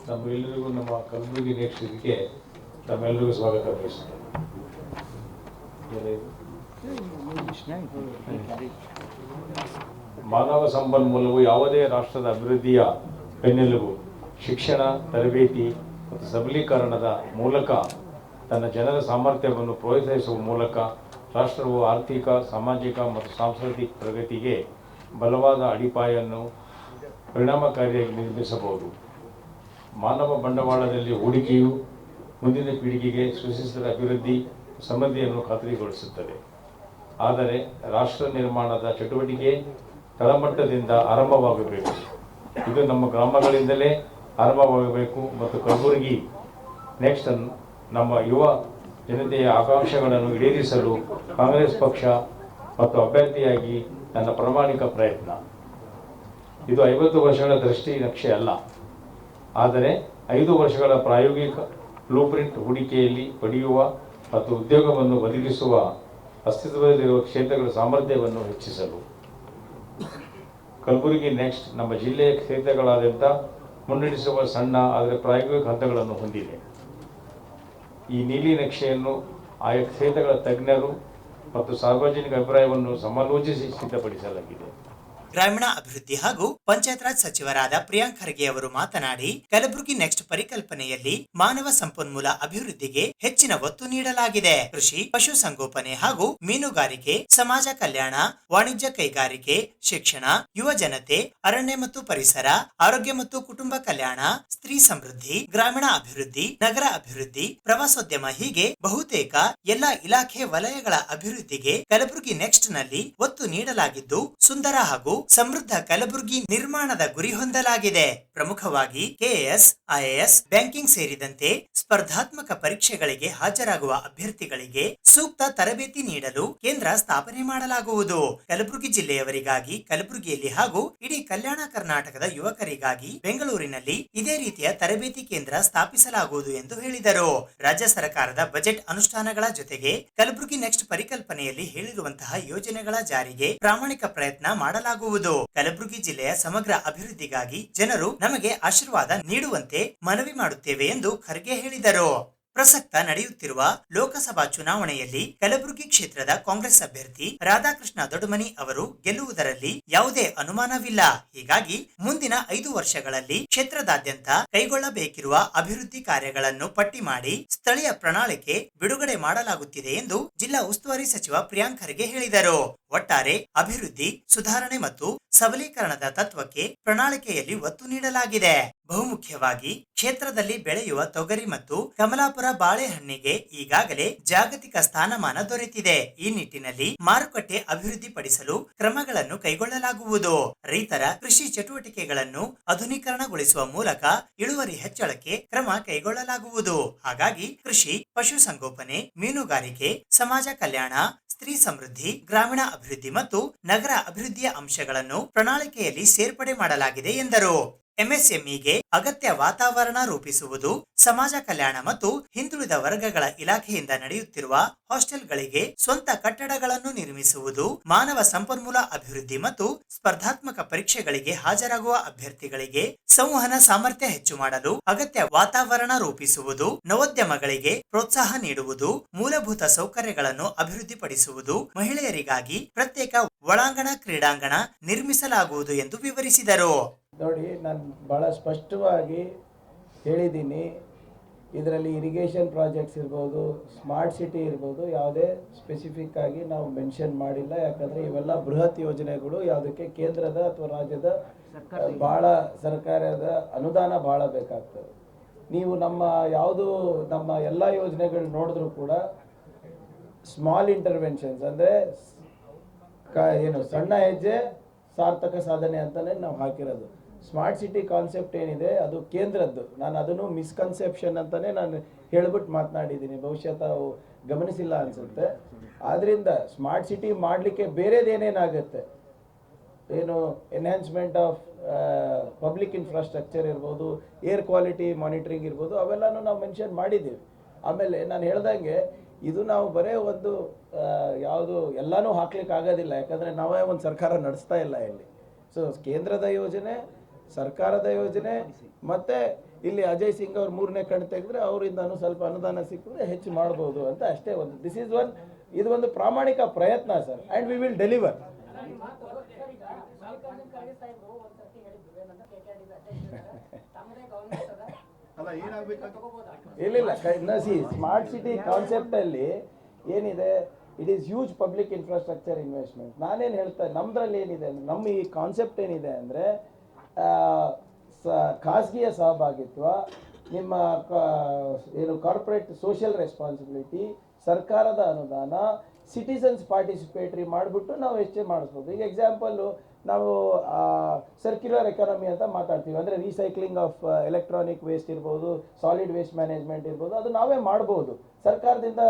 ನಮ್ಮೆಲ್ಲರಿಗೂ ನಮ್ಮ ಕಲಬುರಗಿ ನೆಕ್ಸ್ಟ್ ಇದಕ್ಕೆ ತಮ್ಮೆಲ್ಲರಿಗೂ ಸ್ವಾಗತ ಬಯಸುತ್ತೇನೆ. ಮಾನವ ಸಂಪನ್ಮೂಲವು ಯಾವುದೇ ರಾಷ್ಟ್ರದ ಅಭಿವೃದ್ಧಿಯ ಬೆನ್ನೆಲುಬು. ಶಿಕ್ಷಣ, ತರಬೇತಿ ಮತ್ತು ಸಬಲೀಕರಣದ ಮೂಲಕ ತನ್ನ ಜನರ ಸಾಮರ್ಥ್ಯವನ್ನು ಪ್ರೋತ್ಸಾಹಿಸುವ ಮೂಲಕ ರಾಷ್ಟ್ರವು ಆರ್ಥಿಕ, ಸಾಮಾಜಿಕ ಮತ್ತು ಸಾಂಸ್ಕೃತಿಕ ಪ್ರಗತಿಗೆ ಬಲವಾದ ಅಡಿಪಾಯನ್ನು ಪರಿಣಾಮಕಾರಿಯಾಗಿ ನಿರ್ಮಿಸಬಹುದು. ಮಾನವ ಬಂಡವಾಳದಲ್ಲಿ ಹೂಡಿಕೆಯು ಮುಂದಿನ ಪೀಳಿಗೆಗೆ ಸುಸ್ಥಿರ ಅಭಿವೃದ್ಧಿ ಸಮೃದ್ಧಿಯನ್ನು ಖಾತ್ರಿಗೊಳಿಸುತ್ತದೆ. ಆದರೆ ರಾಷ್ಟ್ರ ನಿರ್ಮಾಣದ ಚಟುವಟಿಕೆ ತಳಮಟ್ಟದಿಂದ ಆರಂಭವಾಗಬೇಕು. ಇದು ನಮ್ಮ ಗ್ರಾಮಗಳಿಂದಲೇ ಆರಂಭವಾಗಬೇಕು ಮತ್ತು ಕಲಬುರಗಿ ನೆಕ್ಸ್ಟ್ ನಮ್ಮ ಯುವ ಜನತೆಯ ಆಕಾಂಕ್ಷೆಗಳನ್ನು ಈಡೇರಿಸಲು ಕಾಂಗ್ರೆಸ್ ಪಕ್ಷ ಮತ್ತು ಅಭ್ಯರ್ಥಿಯಾಗಿ ನನ್ನ ಪ್ರಾಮಾಣಿಕ ಪ್ರಯತ್ನ. ಇದು 50 ವರ್ಷಗಳ ದೃಷ್ಟಿ ನಕ್ಷೆ ಅಲ್ಲ, ಆದರೆ 5 ವರ್ಷಗಳ ಪ್ರಾಯೋಗಿಕ ಬ್ಲೂಪ್ರಿಂಟ್. ಹೂಡಿಕೆಯಲ್ಲಿ ಪಡೆಯುವ ಮತ್ತು ಉದ್ಯೋಗವನ್ನು ಒದಗಿಸುವ ಅಸ್ತಿತ್ವದಲ್ಲಿರುವ ಕ್ಷೇತ್ರಗಳ ಸಾಮರ್ಥ್ಯವನ್ನು ಹೆಚ್ಚಿಸಲು. ಕಲಬುರಗಿ ನೆಕ್ಸ್ಟ್ ನಮ್ಮ ಜಿಲ್ಲೆಯ ಕ್ಷೇತ್ರಗಳಾದ್ಯಂತ ಮುನ್ನಡೆಸುವ ಸಣ್ಣ ಆದರೆ ಪ್ರಾಯೋಗಿಕ ಹಂತಗಳನ್ನು ಹೊಂದಿದೆ. ಈ ನೀಲಿ ನಕ್ಷೆಯನ್ನು ಆಯಾ ಕ್ಷೇತ್ರಗಳ ತಜ್ಞರು ಮತ್ತು ಸಾರ್ವಜನಿಕ ಅಭಿಪ್ರಾಯವನ್ನು ಸಮಾಲೋಚಿಸಿ ಸಿದ್ಧಪಡಿಸಲಾಗಿದೆ. ಗ್ರಾಮೀಣ ಅಭಿವೃದ್ಧಿ ಹಾಗೂ ಪಂಚಾಯತ್ ರಾಜ್ ಸಚಿವರಾದ ಪ್ರಿಯಾಂಕ್ ಖರ್ಗೆ ಅವರು ಮಾತನಾಡಿ, ಕಲಬುರಗಿ ನೆಕ್ಸ್ಟ್ ಪರಿಕಲ್ಪನೆಯಲ್ಲಿ ಮಾನವ ಸಂಪನ್ಮೂಲ ಅಭಿವೃದ್ಧಿಗೆ ಹೆಚ್ಚಿನ ಒತ್ತು ನೀಡಲಾಗಿದೆ. ಕೃಷಿ, ಪಶುಸಂಗೋಪನೆ ಹಾಗೂ ಮೀನುಗಾರಿಕೆ, ಸಮಾಜ ಕಲ್ಯಾಣ, ವಾಣಿಜ್ಯ ಕೈಗಾರಿಕೆ, ಶಿಕ್ಷಣ, ಯುವ ಜನತೆ, ಅರಣ್ಯ ಮತ್ತು ಪರಿಸರ, ಆರೋಗ್ಯ ಮತ್ತು ಕುಟುಂಬ ಕಲ್ಯಾಣ, ಸ್ತ್ರೀ ಸಮೃದ್ಧಿ, ಗ್ರಾಮೀಣ ಅಭಿವೃದ್ಧಿ, ನಗರ ಅಭಿವೃದ್ಧಿ, ಪ್ರವಾಸೋದ್ಯಮ ಹೀಗೆ ಬಹುತೇಕ ಎಲ್ಲಾ ಇಲಾಖೆ ವಲಯಗಳ ಅಭಿವೃದ್ಧಿಗೆ ಕಲಬುರಗಿ ನೆಕ್ಸ್ಟ್ ನಲ್ಲಿ ಒತ್ತು ನೀಡಲಾಗಿದ್ದು ಸುಂದರ ಹಾಗೂ ಸಮೃದ್ಧ ಕಲಬುರಗಿ ನಿರ್ಮಾಣದ ಗುರಿ ಹೊಂದಲಾಗಿದೆ. ಪ್ರಮುಖವಾಗಿ ಕೆಎಎಸ್, ಐಎಎಸ್, ಬ್ಯಾಂಕಿಂಗ್ ಸೇರಿದಂತೆ ಸ್ಪರ್ಧಾತ್ಮಕ ಪರೀಕ್ಷೆಗಳಿಗೆ ಹಾಜರಾಗುವ ಅಭ್ಯರ್ಥಿಗಳಿಗೆ ಸೂಕ್ತ ತರಬೇತಿ ನೀಡಲು ಕೇಂದ್ರ ಸ್ಥಾಪನೆ ಮಾಡಲಾಗುವುದು. ಕಲಬುರಗಿ ಜಿಲ್ಲೆಯವರಿಗಾಗಿ ಕಲಬುರಗಿಯಲ್ಲಿ ಹಾಗೂ ಇಡೀ ಕಲ್ಯಾಣ ಕರ್ನಾಟಕದ ಯುವಕರಿಗಾಗಿ ಬೆಂಗಳೂರಿನಲ್ಲಿ ಇದೇ ರೀತಿಯ ತರಬೇತಿ ಕೇಂದ್ರ ಸ್ಥಾಪಿಸಲಾಗುವುದು ಎಂದು ಹೇಳಿದರು. ರಾಜ್ಯ ಸರ್ಕಾರದ ಬಜೆಟ್ ಅನುಷ್ಠಾನಗಳ ಜೊತೆಗೆ ಕಲಬುರಗಿ ನೆಕ್ಸ್ಟ್ ಪರಿಕಲ್ಪನೆಯಲ್ಲಿ ಹೇಳಿರುವಂತಹ ಯೋಜನೆಗಳ ಜಾರಿಗೆ ಪ್ರಾಮಾಣಿಕ ಪ್ರಯತ್ನ ಮಾಡಲಾಗುವುದು. ಕಲಬುರಗಿ ಜಿಲ್ಲೆಯ ಸಮಗ್ರ ಅಭಿವೃದ್ಧಿಗಾಗಿ ಜನರು ನಮಗೆ ಆಶೀರ್ವಾದ ನೀಡುವಂತೆ ಮನವಿ ಮಾಡುತ್ತೇವೆ ಎಂದು ಖರ್ಗೆ ಹೇಳಿದರು. ಪ್ರಸಕ್ತ ನಡೆಯುತ್ತಿರುವ ಲೋಕಸಭಾ ಚುನಾವಣೆಯಲ್ಲಿ ಕಲಬುರಗಿ ಕ್ಷೇತ್ರದ ಕಾಂಗ್ರೆಸ್ ಅಭ್ಯರ್ಥಿ ರಾಧಾಕೃಷ್ಣ ದೊಡ್ಮನಿ ಅವರು ಗೆಲ್ಲುವುದರಲ್ಲಿ ಯಾವುದೇ ಅನುಮಾನವಿಲ್ಲ. ಹೀಗಾಗಿ ಮುಂದಿನ 5 ವರ್ಷಗಳಲ್ಲಿ ಕ್ಷೇತ್ರದಾದ್ಯಂತ ಕೈಗೊಳ್ಳಬೇಕಿರುವ ಅಭಿವೃದ್ಧಿ ಕಾರ್ಯಗಳನ್ನು ಪಟ್ಟಿ ಮಾಡಿ ಸ್ಥಳೀಯ ಪ್ರಣಾಳಿಕೆ ಬಿಡುಗಡೆ ಮಾಡಲಾಗುತ್ತಿದೆ ಎಂದು ಜಿಲ್ಲಾ ಉಸ್ತುವಾರಿ ಸಚಿವ ಪ್ರಿಯಾಂಕ್ ಖರ್ಗೆ ಹೇಳಿದರು. ಒಟ್ಟಾರೆ ಅಭಿವೃದ್ಧಿ, ಸುಧಾರಣೆ ಮತ್ತು ಸಬಲೀಕರಣದ ತತ್ವಕ್ಕೆ ಪ್ರಣಾಳಿಕೆಯಲ್ಲಿ ಒತ್ತು ನೀಡಲಾಗಿದೆ. ಬಹುಮುಖ್ಯವಾಗಿ ಕ್ಷೇತ್ರದಲ್ಲಿ ಬೆಳೆಯುವ ತೊಗರಿ ಮತ್ತು ಕಮಲಾಪುರ ಬಾಳೆಹಣ್ಣಿಗೆ ಈಗಾಗಲೇ ಜಾಗತಿಕ ಸ್ಥಾನಮಾನ ದೊರೆತಿದೆ. ಈ ನಿಟ್ಟಿನಲ್ಲಿ ಮಾರುಕಟ್ಟೆ ಅಭಿವೃದ್ಧಿಪಡಿಸಲು ಕ್ರಮಗಳನ್ನು ಕೈಗೊಳ್ಳಲಾಗುವುದು. ರೈತರ ಕೃಷಿ ಚಟುವಟಿಕೆಗಳನ್ನು ಆಧುನೀಕರಣಗೊಳಿಸುವ ಮೂಲಕ ಇಳುವರಿ ಹೆಚ್ಚಳಕ್ಕೆ ಕ್ರಮ ಕೈಗೊಳ್ಳಲಾಗುವುದು. ಹಾಗಾಗಿ ಕೃಷಿ, ಪಶುಸಂಗೋಪನೆ, ಮೀನುಗಾರಿಕೆ, ಸಮಾಜ ಕಲ್ಯಾಣ, ಸ್ತ್ರೀ ಸಮೃದ್ಧಿ, ಗ್ರಾಮೀಣ ಅಭಿವೃದ್ಧಿ ಮತ್ತು ನಗರ ಅಭಿವೃದ್ಧಿಯ ಅಂಶಗಳನ್ನು ಪ್ರಣಾಳಿಕೆಯಲ್ಲಿ ಸೇರ್ಪಡೆ ಮಾಡಲಾಗಿದೆ ಎಂದರು. ಎಂಎಸ್ಎಂಇಗೆ ಅಗತ್ಯ ವಾತಾವರಣ ರೂಪಿಸುವುದು, ಸಮಾಜ ಕಲ್ಯಾಣ ಮತ್ತು ಹಿಂದುಳಿದ ವರ್ಗಗಳ ಇಲಾಖೆಯಿಂದ ನಡೆಯುತ್ತಿರುವ ಹಾಸ್ಟೆಲ್ಗಳಿಗೆ ಸ್ವಂತ ಕಟ್ಟಡಗಳನ್ನು ನಿರ್ಮಿಸುವುದು, ಮಾನವ ಸಂಪನ್ಮೂಲ ಅಭಿವೃದ್ಧಿ ಮತ್ತು ಸ್ಪರ್ಧಾತ್ಮಕ ಪರೀಕ್ಷೆಗಳಿಗೆ ಹಾಜರಾಗುವ ಅಭ್ಯರ್ಥಿಗಳಿಗೆ ಸಂವಹನ ಸಾಮರ್ಥ್ಯ ಹೆಚ್ಚು ಮಾಡಲು ಅಗತ್ಯ ವಾತಾವರಣ ರೂಪಿಸುವುದು, ನವೋದ್ಯಮಗಳಿಗೆ ಪ್ರೋತ್ಸಾಹ ನೀಡುವುದು, ಮೂಲಭೂತ ಸೌಕರ್ಯಗಳನ್ನು ಅಭಿವೃದ್ಧಿಪಡಿಸುವುದು, ಮಹಿಳೆಯರಿಗಾಗಿ ಪ್ರತ್ಯೇಕ ಒಳಾಂಗಣ ಕ್ರೀಡಾಂಗಣ ನಿರ್ಮಿಸಲಾಗುವುದು ಎಂದು ವಿವರಿಸಿದರು. ನೋಡಿ, ನಾನು ಭಾಳ ಸ್ಪಷ್ಟವಾಗಿ ಹೇಳಿದ್ದೀನಿ. ಇದರಲ್ಲಿ ಇರಿಗೇಷನ್ ಪ್ರಾಜೆಕ್ಟ್ಸ್ ಇರ್ಬೋದು, ಸ್ಮಾರ್ಟ್ ಸಿಟಿ ಇರ್ಬೋದು, ಯಾವುದೇ ಸ್ಪೆಸಿಫಿಕ್ ಆಗಿ ನಾವು ಮೆನ್ಷನ್ ಮಾಡಿಲ್ಲ. ಯಾಕಂದರೆ ಇವೆಲ್ಲ ಬೃಹತ್ ಯೋಜನೆಗಳು, ಯಾವುದಕ್ಕೆ ಕೇಂದ್ರದ ಅಥವಾ ರಾಜ್ಯದ ಭಾಳ ಸರ್ಕಾರದ ಅನುದಾನ ಭಾಳ ಬೇಕಾಗ್ತದೆ. ನೀವು ನಮ್ಮ ಎಲ್ಲ ಯೋಜನೆಗಳು ನೋಡಿದ್ರೂ ಕೂಡ ಸ್ಮಾಲ್ ಇಂಟರ್ವೆನ್ಷನ್ಸ್ ಅಂದರೆ ಸಣ್ಣ ಹೆಜ್ಜೆ ಸಾರ್ಥಕ ಸಾಧನೆ ಅಂತಲೇ ನಾವು ಹಾಕಿರೋದು. ಸ್ಮಾರ್ಟ್ ಸಿಟಿ ಕಾನ್ಸೆಪ್ಟ್ ಏನಿದೆ ಅದು ಕೇಂದ್ರದ್ದು. ನಾನು ಅದನ್ನು ಮಿಸ್ಕನ್ಸೆಪ್ಷನ್ ಅಂತಲೇ ನಾನು ಹೇಳ್ಬಿಟ್ಟು ಮಾತನಾಡಿದ್ದೀನಿ. ಬಹುಶಃ ತಾವು ಗಮನಿಸಿಲ್ಲ ಅನಿಸುತ್ತೆ. ಆದ್ದರಿಂದ ಸ್ಮಾರ್ಟ್ ಸಿಟಿ ಮಾಡಲಿಕ್ಕೆ ಬೇರೆದೇನೇನಾಗುತ್ತೆ, ಎನ್ಹ್ಯಾನ್ಸ್ಮೆಂಟ್ ಆಫ್ ಪಬ್ಲಿಕ್ ಇನ್ಫ್ರಾಸ್ಟ್ರಕ್ಚರ್ ಇರ್ಬೋದು, ಏರ್ ಕ್ವಾಲಿಟಿ ಮಾನಿಟರಿಂಗ್ ಇರ್ಬೋದು, ಅವೆಲ್ಲನೂ ನಾವು ಮೆನ್ಷನ್ ಮಾಡಿದ್ದೀವಿ. ಆಮೇಲೆ ನಾನು ಹೇಳ್ದಂಗೆ ಇದು ನಾವು ಬರೇ ಒಂದು ಯಾವುದು ಎಲ್ಲನೂ ಹಾಕ್ಲಿಕ್ಕೆ ಆಗೋದಿಲ್ಲ. ಯಾಕಂದರೆ ನಾವೇ ಒಂದು ಸರ್ಕಾರ ನಡೆಸ್ತಾ ಇಲ್ಲ ಇಲ್ಲಿ. ಸೊ ಕೇಂದ್ರದ ಯೋಜನೆ, ಸರ್ಕಾರದ ಯೋಜನೆ, ಮತ್ತು ಇಲ್ಲಿ ಅಜಯ್ ಸಿಂಗ್ ಅವ್ರು 3ನೇ ಕಣ್ಣು ತೆಗೆದ್ರೆ ಅವರಿಂದನೂ ಸ್ವಲ್ಪ ಅನುದಾನ ಸಿಕ್ಕಿದ್ರೆ ಹೆಚ್ಚು ಮಾಡ್ಬೋದು ಅಂತ ಅಷ್ಟೇ. ಇದು ಒಂದು ಪ್ರಾಮಾಣಿಕ ಪ್ರಯತ್ನ sir, and we will deliver. ಇಲ್ಲ ಸ್ಮಾರ್ಟ್ ಸಿಟಿ ಕಾನ್ಸೆಪ್ಟಲ್ಲಿ ಏನಿದೆ, it is huge public infrastructure investment. ನಾನೇನು ಹೇಳ್ತಾ ನಮ್ಮದ್ರಲ್ಲಿ ಏನಿದೆ, ನಮ್ಮ ಈ ಕಾನ್ಸೆಪ್ಟ್ ಏನಿದೆ ಅಂದರೆ ಖಾಸಗಿಯ ಸಹಭಾಗಿತ್ವ, ನಿಮ್ಮ ಕಾರ್ಪೊರೇಟ್ ಸೋಷಿಯಲ್ ರೆಸ್ಪಾನ್ಸಿಬಿಲಿಟಿ, ಸರ್ಕಾರದ ಅನುದಾನ, ಸಿಟಿಸನ್ಸ್ ಪಾರ್ಟಿಸಿಪೇಟ್ರಿ ಮಾಡಿಬಿಟ್ಟು ನಾವು ಎಷ್ಟೇ ಮಾಡಿಸ್ಬೋದು. ಈಗ ಎಕ್ಸಾಂಪಲ್ಲು ನಾವು ಸರ್ಕ್ಯುಲರ್ ಎಕಾನಮಿ ಅಂತ ಮಾತಾಡ್ತೀವಿ. ಅಂದರೆ ರೀಸೈಕ್ಲಿಂಗ್ ಆಫ್ ಎಲೆಕ್ಟ್ರಾನಿಕ್ ವೇಸ್ಟ್ ಇರ್ಬೋದು, ಸಾಲಿಡ್ ವೇಸ್ಟ್ ಮ್ಯಾನೇಜ್ಮೆಂಟ್ ಇರ್ಬೋದು, ಅದು ನಾವೇ ಮಾಡ್ಬೋದು. ಸರ್ಕಾರದಿಂದ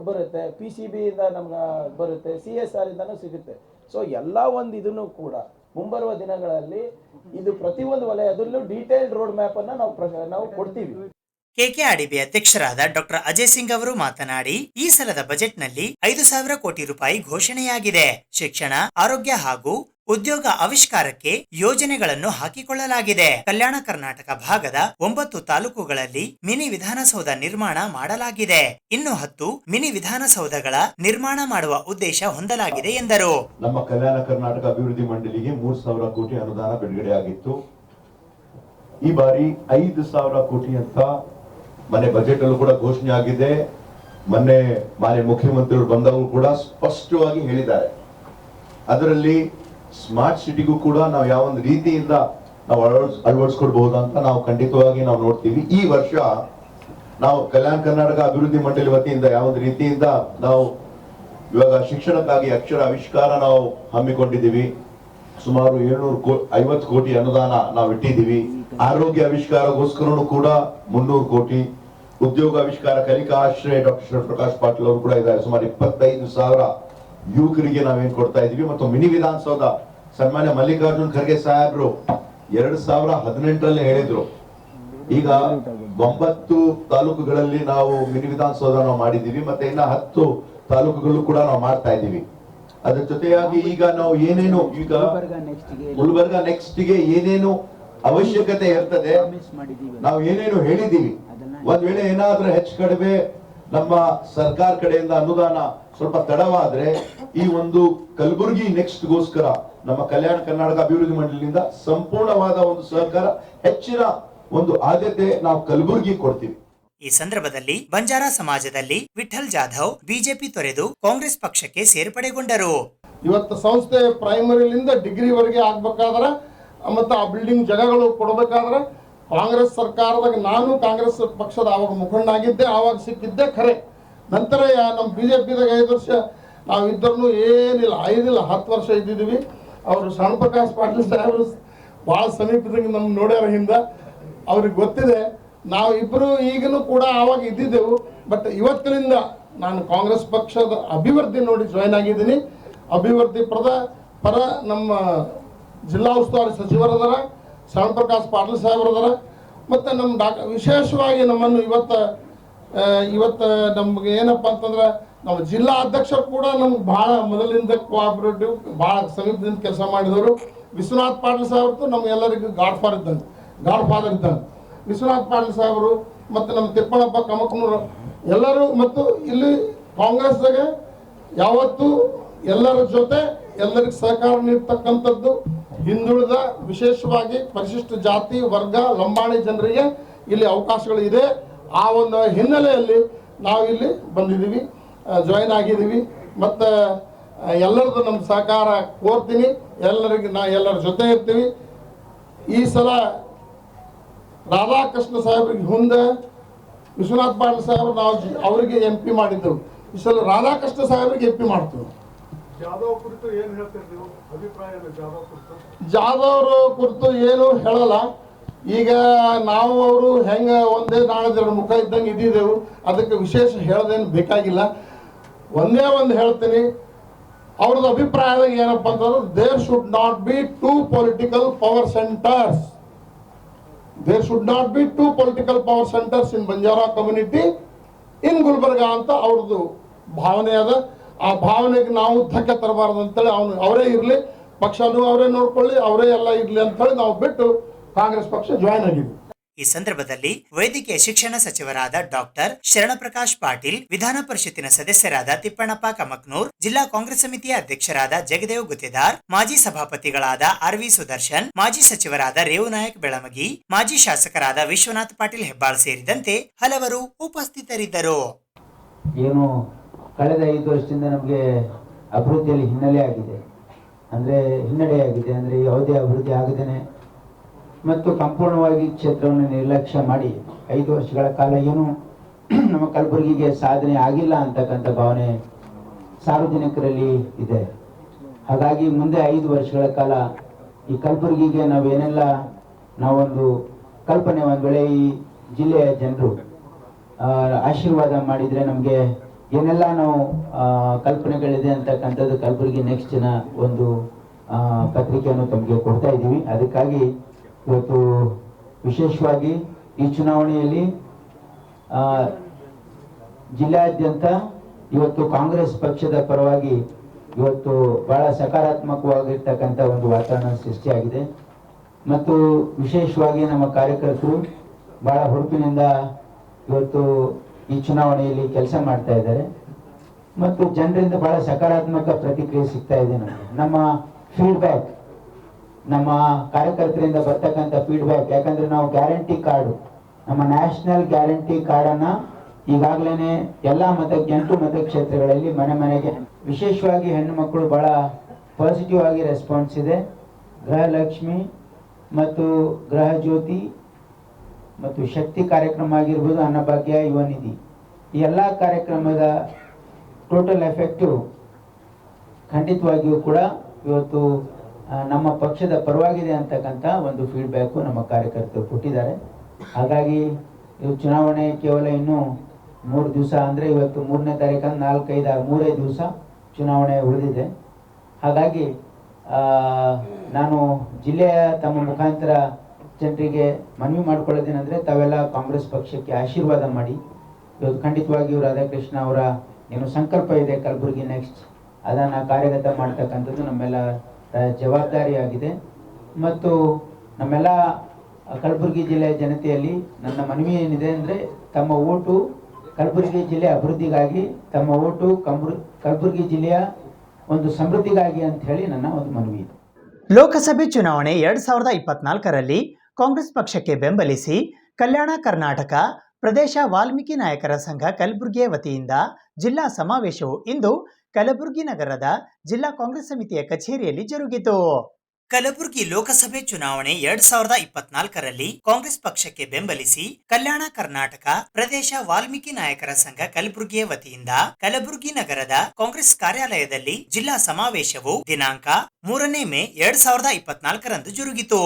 ಬರುತ್ತೆ, PCBಯಿಂದ ನಮ್ಗೆ ಬರುತ್ತೆ, CSR ಇಂದನೂ ಸಿಗುತ್ತೆ. ಸೊ ಎಲ್ಲ ಒಂದು ಇದನ್ನು ಕೂಡ ಮುಂಬರುವ ದಿನಗಳಲ್ಲಿ ಇದು ಪ್ರತಿಯೊಂದು ವಲಯದಲ್ಲೂ ಡೀಟೇಲ್ಡ್ ರೋಡ್ ಮ್ಯಾಪ್ ಅನ್ನು ನಾವು ಕೊಡ್ತೀವಿ. ಕೆಕೆಆರ್ಡಿಬಿ ಅಧ್ಯಕ್ಷರಾದ ಡಾಕ್ಟರ್ ಅಜಯ್ ಸಿಂಗ್ ಅವರು ಮಾತನಾಡಿ, ಈ ಸಲದ ಬಜೆಟ್ನಲ್ಲಿ 5,000 ಕೋಟಿ ರೂಪಾಯಿ ಘೋಷಣೆಯಾಗಿದೆ. ಶಿಕ್ಷಣ, ಆರೋಗ್ಯ ಹಾಗೂ ಉದ್ಯೋಗ ಆವಿಷ್ಕಾರಕ್ಕೆ ಯೋಜನೆಗಳನ್ನು ಹಾಕಿಕೊಳ್ಳಲಾಗಿದೆ. ಕಲ್ಯಾಣ ಕರ್ನಾಟಕ ಭಾಗದ 9 ತಾಲೂಕುಗಳಲ್ಲಿ ಮಿನಿ ವಿಧಾನಸೌಧ ನಿರ್ಮಾಣ ಮಾಡಲಾಗಿದೆ. ಇನ್ನು 10 ಮಿನಿ ವಿಧಾನಸೌಧಗಳ ನಿರ್ಮಾಣ ಮಾಡುವ ಉದ್ದೇಶ ಹೊಂದಲಾಗಿದೆ ಎಂದರು. ನಮ್ಮ ಕಲ್ಯಾಣ ಕರ್ನಾಟಕ ಅಭಿವೃದ್ಧಿ ಮಂಡಳಿಗೆ 3,000 ಕೋಟಿ ಅನುದಾನ ಬಿಡುಗಡೆ ಆಗಿತ್ತು. ಈ ಬಾರಿ 5,000 ಕೋಟಿ ಅಂತ ಮನೆ ಬಜೆಟ್ ಅಲ್ಲೂ ಕೂಡ ಘೋಷಣೆ ಆಗಿದೆ. ಮೊನ್ನೆ ಮಾನ್ಯ ಮುಖ್ಯಮಂತ್ರಿಗಳು ಬಂದವರು ಕೂಡ ಸ್ಪಷ್ಟವಾಗಿ ಹೇಳಿದ್ದಾರೆ. ಅದರಲ್ಲಿ ಸ್ಮಾರ್ಟ್ ಸಿಟಿಗೂ ಕೂಡ ನಾವು ಯಾವ ಒಂದು ರೀತಿಯಿಂದ ನಾವು ಅಳವಡಿಸ್ಕೊಡ್ಬಹುದು ಅಂತ ನಾವು ಖಂಡಿತವಾಗಿ ನಾವು ನೋಡ್ತೀವಿ. ಈ ವರ್ಷ ನಾವು ಕಲ್ಯಾಣ ಕರ್ನಾಟಕ ಅಭಿವೃದ್ಧಿ ಮಂಡಳಿ ವತಿಯಿಂದ ಯಾವ ಒಂದು ರೀತಿಯಿಂದ ನಾವು ಇವಾಗ ಶಿಕ್ಷಣಕ್ಕಾಗಿ ಅಕ್ಷರ ಆವಿಷ್ಕಾರ ನಾವು ಹಮ್ಮಿಕೊಂಡಿದ್ದೀವಿ. ಸುಮಾರು 750 ಕೋಟಿ ಅನುದಾನ ನಾವು ಇಟ್ಟಿದ್ದೀವಿ. ಆರೋಗ್ಯ ಆವಿಷ್ಕಾರಗೋಸ್ಕರನು ಕೂಡ 300 ಕೋಟಿ, ಉದ್ಯೋಗ ಆವಿಷ್ಕಾರ ಕಲಿಕಾ ಆಶ್ರಯ ಡಾಕ್ಟರ್ ಶಿವಪ್ರಕಾಶ್ ಪಾಟೀಲ್ ಅವರು ಕೂಡ ಇದ್ದಾರೆ. ಸುಮಾರು 25,000 ಯುವಕರಿಗೆ ನಾವೇನ್ ಕೊಡ್ತಾ ಇದೀವಿ. ಮತ್ತು ಮಿನಿ ವಿಧಾನಸೌಧ ಸನ್ಮಾನ್ಯ ಮಲ್ಲಿಕಾರ್ಜುನ್ ಖರ್ಗೆ ಸಾಹೇಬ್ರು 2018ರಲ್ಲಿ ಹೇಳಿದ್ರು. ಈಗ 9 ತಾಲೂಕುಗಳಲ್ಲಿ ನಾವು ಮಿನಿ ವಿಧಾನಸೌಧ ನಾವು ಮಾಡಿದೀವಿ. ಮತ್ತೆ ಇನ್ನ 10 ತಾಲೂಕುಗಳು ಕೂಡ ನಾವು ಮಾಡ್ತಾ ಇದೀವಿ. ಅದ್ರ ಜೊತೆಯಾಗಿ ಈಗ ನಾವು ಏನೇನು ಈಗ ಗುಲ್ಬರ್ಗ ನೆಕ್ಸ್ಟ್ ಗೆ ಏನೇನು ಅವಶ್ಯಕತೆ ಇರ್ತದೆ, ನಾವು ಏನೇನು ಹೇಳಿದೀವಿ, ಒಂದ್ ವೇಳೆ ಏನಾದ್ರೂ ಹೆಚ್ಚು ಕಡಿಮೆ ನಮ್ಮ ಸರ್ಕಾರ ಕಡೆಯಿಂದ ಅನುದಾನ ಸ್ವಲ್ಪ ತಡವಾದ್ರೆ ಈ ಒಂದು ಕಲಬುರಗಿ ನೆಕ್ಸ್ಟ್ ಗೋಸ್ಕರ ನಮ್ಮ ಕಲ್ಯಾಣ ಕರ್ನಾಟಕ ಅಭಿವೃದ್ಧಿ ಮಂಡಳಿಯಿಂದ ಸಂಪೂರ್ಣವಾದ ಒಂದು ಸಹಕಾರ, ಹೆಚ್ಚಿನ ಒಂದು ಆದ್ಯತೆ ನಾವು ಕಲಬುರಗಿ ಕೊಡ್ತೀವಿ. ಈ ಸಂದರ್ಭದಲ್ಲಿ ಬಂಜಾರ ಸಮಾಜದಲ್ಲಿ ವಿಠಲ್ ಜಾಧವ್ ಬಿಜೆಪಿ ತೊರೆದು ಕಾಂಗ್ರೆಸ್ ಪಕ್ಷಕ್ಕೆ ಸೇರ್ಪಡೆಗೊಂಡರು. ಇವತ್ತು ಸಂಸ್ಥೆ ಪ್ರೈಮರಿಲಿಂದ ಡಿಗ್ರಿವರೆಗೆ ಆಗ್ಬೇಕಾದ್ರೆ ಮತ್ತು ಆ ಬಿಲ್ಡಿಂಗ್ ಜಾಗಗಳು ಕೊಡಬೇಕಾದ್ರೆ ಕಾಂಗ್ರೆಸ್ ಸರ್ಕಾರದಾಗ ನಾನು ಕಾಂಗ್ರೆಸ್ ಪಕ್ಷದ ಆವಾಗ ಮುಖಂಡನಾಗಿದ್ದೆ, ಆವಾಗ ಸಿಕ್ಕಿದ್ದೆ ಖರೆ. ನಂತರ ನಮ್ಮ BJPದಾಗ 5 ವರ್ಷ ನಾವು ಇದ್ರೂ ಏನಿಲ್ಲ, 5 ಇಲ್ಲ 10 ವರ್ಷ ಇದ್ದಿದ್ದೀವಿ. ಅವರು ಶರಣ ಪ್ರಕಾಶ್ ಪಾಟೀಲ್ ಸಾಹೇಬರು ಭಾಳ ಸಮೀಪದಾಗ ನಮ್ಗೆ ನೋಡ್ಯಾರ ಹಿಂದೆ, ಅವ್ರಿಗೆ ಗೊತ್ತಿದೆ. ನಾವು ಇಬ್ಬರು ಈಗಲೂ ಕೂಡ ಆವಾಗ ಇದ್ದಿದ್ದೆವು. ಬಟ್ ಇವತ್ತಿನಿಂದ ನಾನು ಕಾಂಗ್ರೆಸ್ ಪಕ್ಷದ ಅಭಿವೃದ್ಧಿ ನೋಡಿ ಜಾಯ್ನ್ ಆಗಿದ್ದೀನಿ. ಅಭಿವೃದ್ಧಿ ಪರ ನಮ್ಮ ಜಿಲ್ಲಾ ಉಸ್ತುವಾರಿ ಸಚಿವರದಾರ, ಶರಣ ಪ್ರಕಾಶ್ ಪಾಟೀಲ್ ಸಾಹೇಬರದಾರ, ಮತ್ತು ನಮ್ಮ ವಿಶೇಷವಾಗಿ ನಮ್ಮನ್ನು ಇವತ್ತು ನಮ್ಗೆ ಏನಪ್ಪ ಅಂತಂದ್ರೆ ನಮ್ಮ ಜಿಲ್ಲಾ ಅಧ್ಯಕ್ಷರು ಕೂಡ ನಮ್ಗೆ ಭಾಳ ಮೊದಲಿಂದ ಕೋಆಪರೇಟಿವ್, ಭಾಳ ಸಮೀಪದಿಂದ ಕೆಲಸ ಮಾಡಿದವರು. ವಿಶ್ವನಾಥ್ ಪಾಟೀಲ್ ಸಾಹೇಬ್ರು ನಮಗೆಲ್ಲರಿಗೂ ಗಾಡ್ ಫಾದರ್ ಇದ್ದಂಗೆ ವಿಶ್ವನಾಥ್ ಪಾಟೀಲ್ ಸಾಹೇಬರು ಮತ್ತು ನಮ್ಮ ತಿಪ್ಪಣ್ಣಪ್ಪ ಕಮಕನೂರು ಎಲ್ಲರೂ, ಮತ್ತು ಇಲ್ಲಿ ಕಾಂಗ್ರೆಸ್ದಾಗ ಯಾವತ್ತೂ ಎಲ್ಲರ ಜೊತೆ ಎಲ್ಲರಿಗೆ ಸಹಕಾರ ನೀಡ್ತಕ್ಕಂಥದ್ದು. ಹಿಂದುಳಿದ, ವಿಶೇಷವಾಗಿ ಪರಿಶಿಷ್ಟ ಜಾತಿ ವರ್ಗ ಲಂಬಾಣಿ ಜನರಿಗೆ ಇಲ್ಲಿ ಅವಕಾಶಗಳು ಇದೆ. ಆ ಒಂದು ಹಿನ್ನೆಲೆಯಲ್ಲಿ ನಾವು ಇಲ್ಲಿ ಬಂದಿದ್ದೀವಿ, ಜಾಯ್ನ್ ಆಗಿದ್ದೀವಿ. ಮತ್ತು ಎಲ್ಲರದ್ದು ನಮ್ಮ ಸಹಕಾರ ಕೋರ್ತೀನಿ. ಎಲ್ಲರ ಜೊತೆ ಇರ್ತೀವಿ. ಈ ಸಲ ರಾಧಾಕೃಷ್ಣ ಸಾಹೇಬ್ರಿಗೆ ಮುಂದೆ ವಿಶ್ವನಾಥ್ ಪಾಟೀಲ್ ಸಾಹೇಬ್ರು ನಾವು ಅವರಿಗೆ MP ಮಾಡಿದ್ದೆವು. ಈ ಸಲ ರಾಧಾಕೃಷ್ಣ ಸಾಹೇಬ್ರಿಗೆ MP ಮಾಡ್ತೀವಿ. ಜಾಧವ್ ಕುರಿತು ಏನು ಹೇಳ್ತೀರಿ ನೀವು? ಅಭಿಪ್ರಾಯ ಜಾಧವ್ ಕುರಿತು ಏನು ಹೇಳಲ್ಲ. ಈಗ ನಾವು ಅವರು ಹೆಂಗೆ ಒಂದೇ ನಾಳೆದೆರಡು ಮುಖ ಇದ್ದಂಗೆ ಇದ್ದಿದ್ದೆವು. ಅದಕ್ಕೆ ವಿಶೇಷ ಹೇಳೋದೇನು ಬೇಕಾಗಿಲ್ಲ. ಒಂದೇ ಒಂದು ಹೇಳ್ತೀನಿ, ಅವ್ರದ್ದು ಅಭಿಪ್ರಾಯದಾಗ ಏನಪ್ಪ ಅಂತಂದ್ರೆ there should not be 2 political power centres. There should not be 2 political power centres in Banjara community in Gulbarga ಅಂತ ಅವ್ರದ್ದು ಭಾವನೆ ಅದ. ಆ ಭಾವನೆಗೆ ನಾವು ಧಕ್ಕೆ ತರಬಾರ್ದು ಅಂತೇಳಿ ಅವರೇ ಇರಲಿ, ಪಕ್ಷನೂ ಅವರೇ ನೋಡ್ಕೊಳ್ಳಿ, ಅವರೇ ಎಲ್ಲ ಇರಲಿ ಅಂತೇಳಿ ನಾವು ಬಿಟ್ಟು ಕಾಂಗ್ರೆಸ್ ಪಕ್ಷ ಜಾಯ್ನ್ ಆಗಿದ್ವಿ. ಈ ಸಂದರ್ಭದಲ್ಲಿ ವೈದ್ಯಕೀಯ ಶಿಕ್ಷಣ ಸಚಿವರಾದ ಡಾಕ್ಟರ್ ಶರಣಪ್ರಕಾಶ್ ಪಾಟೀಲ್, ವಿಧಾನ ಪರಿಷತ್ತಿನ ಸದಸ್ಯರಾದ ತಿಪ್ಪಣ್ಣಪ್ಪ ಕಮಕ್ನೂರ್, ಜಿಲ್ಲಾ ಕಾಂಗ್ರೆಸ್ ಸಮಿತಿಯ ಅಧ್ಯಕ್ಷರಾದ ಜಗದೇವ್ ಗುತ್ತೇದಾರ್, ಮಾಜಿ ಸಭಾಪತಿಗಳಾದ RV ಸುದರ್ಶನ್, ಮಾಜಿ ಸಚಿವರಾದ ರೇವುನಾಯಕ್ ಬೆಳಮಗಿ, ಮಾಜಿ ಶಾಸಕರಾದ ವಿಶ್ವನಾಥ್ ಪಾಟೀಲ್ ಹೆಬ್ಬಾಳ್ ಸೇರಿದಂತೆ ಹಲವರು ಉಪಸ್ಥಿತರಿದ್ದರು. ಏನು ಕಳೆದ 5 ವರ್ಷದಿಂದ ನಮಗೆ ಅಭಿವೃದ್ಧಿಯಲ್ಲಿ ಹಿನ್ನಡೆಯಾಗಿದೆ ಅಂದರೆ ಯಾವುದೇ ಅಭಿವೃದ್ಧಿ ಆಗದೇನೆ ಮತ್ತು ಸಂಪೂರ್ಣವಾಗಿ ಕ್ಷೇತ್ರವನ್ನು ನಿರ್ಲಕ್ಷ್ಯ ಮಾಡಿ 5 ವರ್ಷಗಳ ಕಾಲ ಏನು ನಮ್ಮ ಕಲಬುರಗಿಗೆ ಸಾಧನೆ ಆಗಿಲ್ಲ ಅಂತಕ್ಕಂಥ ಭಾವನೆ ಸಾರ್ವಜನಿಕರಲ್ಲಿ ಇದೆ. ಹಾಗಾಗಿ ಮುಂದೆ 5 ವರ್ಷಗಳ ಕಾಲ ಈ ಕಲಬುರಗಿಗೆ ನಾವೊಂದು ಕಲ್ಪನೆ, ಒಂದು ವೇಳೆ ಈ ಜಿಲ್ಲೆಯ ಜನರು ಆಶೀರ್ವಾದ ಮಾಡಿದರೆ ನಮಗೆ ಏನೆಲ್ಲ ನಾವು ಕಲ್ಪನೆಗಳಿದೆ ಅಂತಕ್ಕಂಥದ್ದು ಕಲಬುರಗಿ ನೆಕ್ಸ್ಟ್ನ ಒಂದು ಪತ್ರಿಕೆಯನ್ನು ತಮಗೆ ಕೊಡ್ತಾ ಇದ್ದೀವಿ. ಅದಕ್ಕಾಗಿ ಇವತ್ತು ವಿಶೇಷವಾಗಿ ಈ ಚುನಾವಣೆಯಲ್ಲಿ ಜಿಲ್ಲೆಯಾದ್ಯಂತ ಇವತ್ತು ಕಾಂಗ್ರೆಸ್ ಪಕ್ಷದ ಪರವಾಗಿ ಇವತ್ತು ಬಹಳ ಸಕಾರಾತ್ಮಕವಾಗಿರ್ತಕ್ಕಂಥ ಒಂದು ವಾತಾವರಣ ಸೃಷ್ಟಿಯಾಗಿದೆ. ಮತ್ತು ವಿಶೇಷವಾಗಿ ನಮ್ಮ ಕಾರ್ಯಕರ್ತರು ಬಹಳ ಹುರುಪಿನಿಂದ ಇವತ್ತು ಈ ಚುನಾವಣೆಯಲ್ಲಿ ಕೆಲಸ ಮಾಡ್ತಾ ಇದ್ದಾರೆ ಮತ್ತು ಜನರಿಂದ ಬಹಳ ಸಕಾರಾತ್ಮಕ ಪ್ರತಿಕ್ರಿಯೆ ಸಿಗ್ತಾ ಇದೆ. ನಮ್ಮ ಫೀಡ್ಬ್ಯಾಕ್, ನಮ್ಮ ಕಾರ್ಯಕರ್ತರಿಂದ ಬರ್ತಕ್ಕಂಥ ಫೀಡ್ಬ್ಯಾಕ್, ಯಾಕಂದ್ರೆ ನಾವು ಗ್ಯಾರಂಟಿ ಕಾರ್ಡು, ನಮ್ಮ ನ್ಯಾಷನಲ್ ಗ್ಯಾರಂಟಿ ಕಾರ್ಡನ್ನು ಈಗಾಗಲೇ ಎಲ್ಲ 8 ಮತಕ್ಷೇತ್ರಗಳಲ್ಲಿ ಮನೆಗೆ, ವಿಶೇಷವಾಗಿ ಹೆಣ್ಣು ಮಕ್ಕಳು ಬಹಳ ಪಾಸಿಟಿವ್ ಆಗಿ ರೆಸ್ಪಾನ್ಸ್ ಇದೆ. ಗೃಹಲಕ್ಷ್ಮಿ ಮತ್ತು ಗೃಹ ಜ್ಯೋತಿ ಮತ್ತು ಶಕ್ತಿ ಕಾರ್ಯಕ್ರಮ ಆಗಿರ್ಬೋದು, ಅನ್ನಭಾಗ್ಯ, ಯುವ ನಿಧಿ, ಈ ಎಲ್ಲ ಕಾರ್ಯಕ್ರಮದ ಟೋಟಲ್ ಎಫೆಕ್ಟಿವ್ ಖಂಡಿತವಾಗಿಯೂ ಕೂಡ ಇವತ್ತು ನಮ್ಮ ಪಕ್ಷದ ಪರವಾಗಿದೆ ಅಂತಕ್ಕಂಥ ಒಂದು ಫೀಡ್ಬ್ಯಾಕು ನಮ್ಮ ಕಾರ್ಯಕರ್ತರು ಕೊಟ್ಟಿದ್ದಾರೆ. ಹಾಗಾಗಿ ಇವು ಚುನಾವಣೆ ಕೇವಲ ಇನ್ನೂ 3 ದಿವಸ, ಅಂದರೆ ಇವತ್ತು 3ನೇ ತಾರೀಕು, 4, 5, 6, 3 ದಿವಸ ಚುನಾವಣೆ ಉಳಿದಿದೆ. ಹಾಗಾಗಿ ನಾನು ಜಿಲ್ಲೆಯ ತಮ್ಮ ಮುಖಾಂತರ ಜನರಿಗೆ ಮನವಿ ಮಾಡ್ಕೊಳ್ಳೋದೇನೆಂದರೆ, ತಾವೆಲ್ಲ ಕಾಂಗ್ರೆಸ್ ಪಕ್ಷಕ್ಕೆ ಆಶೀರ್ವಾದ ಮಾಡಿ. ಇವತ್ತು ಖಂಡಿತವಾಗಿಯೂ ರಾಧಾಕೃಷ್ಣ ಅವರ ಏನು ಸಂಕಲ್ಪ ಇದೆ ಕಲಬುರಗಿ ನೆಕ್ಸ್ಟ್, ಅದನ್ನು ಕಾರ್ಯಗತ ಮಾಡ್ತಕ್ಕಂಥದ್ದು ನಮ್ಮೆಲ್ಲ ಜವಾಬ್ದಾರಿಯಾಗಿದೆ. ಮತ್ತು ನಮ್ಮೆಲ್ಲ ಕಲಬುರಗಿ ಜಿಲ್ಲೆಯ ಜನತೆಯಲ್ಲಿ ನನ್ನ ಮನವಿ ಏನಿದೆ ಅಂದರೆ, ತಮ್ಮ ಓಟು ಕಲಬುರಗಿ ಜಿಲ್ಲೆ ಅಭಿವೃದ್ಧಿಗಾಗಿ, ತಮ್ಮ ಓಟು ಕಲಬುರಗಿ ಜಿಲ್ಲೆಯ ಒಂದು ಸಮೃದ್ಧಿಗಾಗಿ ಅಂತ ಹೇಳಿ ನನ್ನ ಒಂದು ಮನವಿ ಇದೆ. ಲೋಕಸಭೆ ಚುನಾವಣೆ 2024ರಲ್ಲಿ ಕಾಂಗ್ರೆಸ್ ಪಕ್ಷಕ್ಕೆ ಬೆಂಬಲಿಸಿ ಕಲ್ಯಾಣ ಕರ್ನಾಟಕ ಪ್ರದೇಶ ವಾಲ್ಮೀಕಿ ನಾಯಕರ ಸಂಘ ಕಲಬುರಗಿಯ ವತಿಯಿಂದ ಜಿಲ್ಲಾ ಸಮಾವೇಶವು ಇಂದು ಕಲಬುರಗಿ ನಗರದ ಜಿಲ್ಲಾ ಕಾಂಗ್ರೆಸ್ ಸಮಿತಿಯ ಕಚೇರಿಯಲ್ಲಿ ಜರುಗಿತು. ಕಲಬುರಗಿ ಲೋಕಸಭೆ ಚುನಾವಣೆ 2024ರಲ್ಲಿ ಕಾಂಗ್ರೆಸ್ ಪಕ್ಷಕ್ಕೆ ಬೆಂಬಲಿಸಿ ಕಲ್ಯಾಣ ಕರ್ನಾಟಕ ಪ್ರದೇಶ ವಾಲ್ಮೀಕಿ ನಾಯಕರ ಸಂಘ ಕಲಬುರಗಿಯ ವತಿಯಿಂದ ಕಲಬುರಗಿ ನಗರದ ಕಾಂಗ್ರೆಸ್ ಕಾರ್ಯಾಲಯದಲ್ಲಿ ಜಿಲ್ಲಾ ಸಮಾವೇಶವು ದಿನಾಂಕ 3ನೇ ಮೇ 2024ರಂದು ಜರುಗಿತು.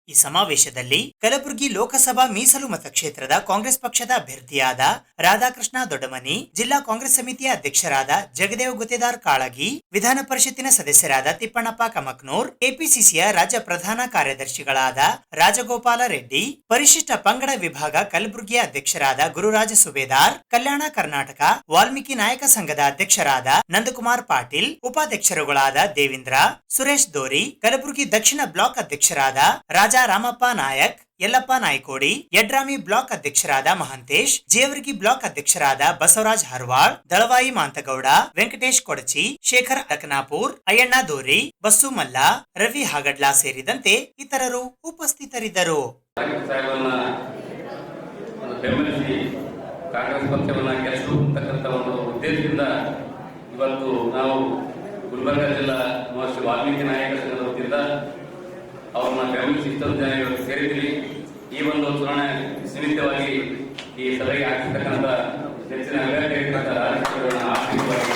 ಈ ಸಮಾವೇಶದಲ್ಲಿ ಕಲಬುರಗಿ ಲೋಕಸಭಾ ಮೀಸಲು ಮತಕ್ಷೇತ್ರದ ಕಾಂಗ್ರೆಸ್ ಪಕ್ಷದ ಅಭ್ಯರ್ಥಿಯಾದ ರಾಧಾಕೃಷ್ಣ ದೊಡ್ಡಮನಿ, ಜಿಲ್ಲಾ ಕಾಂಗ್ರೆಸ್ ಸಮಿತಿಯ ಅಧ್ಯಕ್ಷರಾದ ಜಗದೇವ್ ಗುತ್ತೇದಾರ್ ಕಾಳಗಿ, ವಿಧಾನ ಪರಿಷತ್ತಿನ ಸದಸ್ಯರಾದ ತಿಪ್ಪಣ್ಣಪ್ಪ ಕಮಕ್ನೂರ್, ಕೆಪಿಸಿಸಿಯ ರಾಜ್ಯ ಪ್ರಧಾನ ಕಾರ್ಯದರ್ಶಿಗಳಾದ ರಾಜಗೋಪಾಲ ರೆಡ್ಡಿ, ಪರಿಶಿಷ್ಟ ಪಂಗಡ ವಿಭಾಗ ಕಲಬುರಗಿಯ ಅಧ್ಯಕ್ಷರಾದ ಗುರುರಾಜ ಸುಬೇದಾರ್, ಕಲ್ಯಾಣ ಕರ್ನಾಟಕ ವಾಲ್ಮೀಕಿ ನಾಯಕ ಸಂಘದ ಅಧ್ಯಕ್ಷರಾದ ನಂದಕುಮಾರ್ ಪಾಟೀಲ್, ಉಪಾಧ್ಯಕ್ಷರುಗಳಾದ ದೇವೇಂದ್ರ, ಸುರೇಶ್ ದೋರಿ, ಕಲಬುರಗಿ ದಕ್ಷಿಣ ಬ್ಲಾಕ್ ಅಧ್ಯಕ್ಷರಾದ ರಾಜಾ ರಾಮಪ್ಪ ನಾಯಕ್, ಯಲ್ಲಪ್ಪ ನಾಯ್ಕೋಡಿ, ಯಡ್ರಾಮಿ ಬ್ಲಾಕ್ ಅಧ್ಯಕ್ಷರಾದ ಮಹಂತೇಶ್, ಜೇವರ್ಗಿ ಬ್ಲಾಕ್ ಅಧ್ಯಕ್ಷರಾದ ಬಸವರಾಜ್ ಹರ್ವಾಳ್, ದಳವಾಯಿ ಮಾಂತಗೌಡ, ವೆಂಕಟೇಶ್ ಕೊಡಚಿ, ಶೇಖರ್ ಅಕನಾಪುರ್, ಅಯ್ಯಣ್ಣ ದೋರಿ, ಬಸ್ಸು ಮಲ್ಲ, ರವಿ ಹಾಗಡ್ಲಾ ಸೇರಿದಂತೆ ಇತರರು ಉಪಸ್ಥಿತರಿದ್ದರು. ಬೆಂಬಲಿಸಿ ಕಾಂಗ್ರೆಸ್ ಪಕ್ಷವನ್ನು ಗೆಲ್ಲಿಸುವಂತಕ್ಕಂಥ ಒಂದು ಉದ್ದೇಶದಿಂದ ಇವತ್ತು ನಾವು ಗುಲ್ಬರ್ಗ ಜಿಲ್ಲಾ ಮಹರ್ಷಿ ವಾಲ್ಮೀಕಿ ನಾಯಕ ಸಂಘದ ವತಿಯಿಂದ ಅವ್ರನ್ನ ಬೆಂಬಲಿಸಿ ಇಷ್ಟೊಂದು ಜನ ಇವತ್ತು ಸೇರಿದ್ದೀವಿ. ಈ ಒಂದು ಚುನಾವಣೆ ನಿಮಿತ್ತವಾಗಿ ಈ ಸಭೆಗೆ ಆಗ್ತಿರ್ತಕ್ಕಂಥ ಹೆಚ್ಚಿನ ಅಭ್ಯರ್ಥಿಗಳಿರ್ತಕ್ಕಂಥ ರಾಜಕೀಯಗಳನ್ನ ಆರ್ಥಿಕವಾಗಿ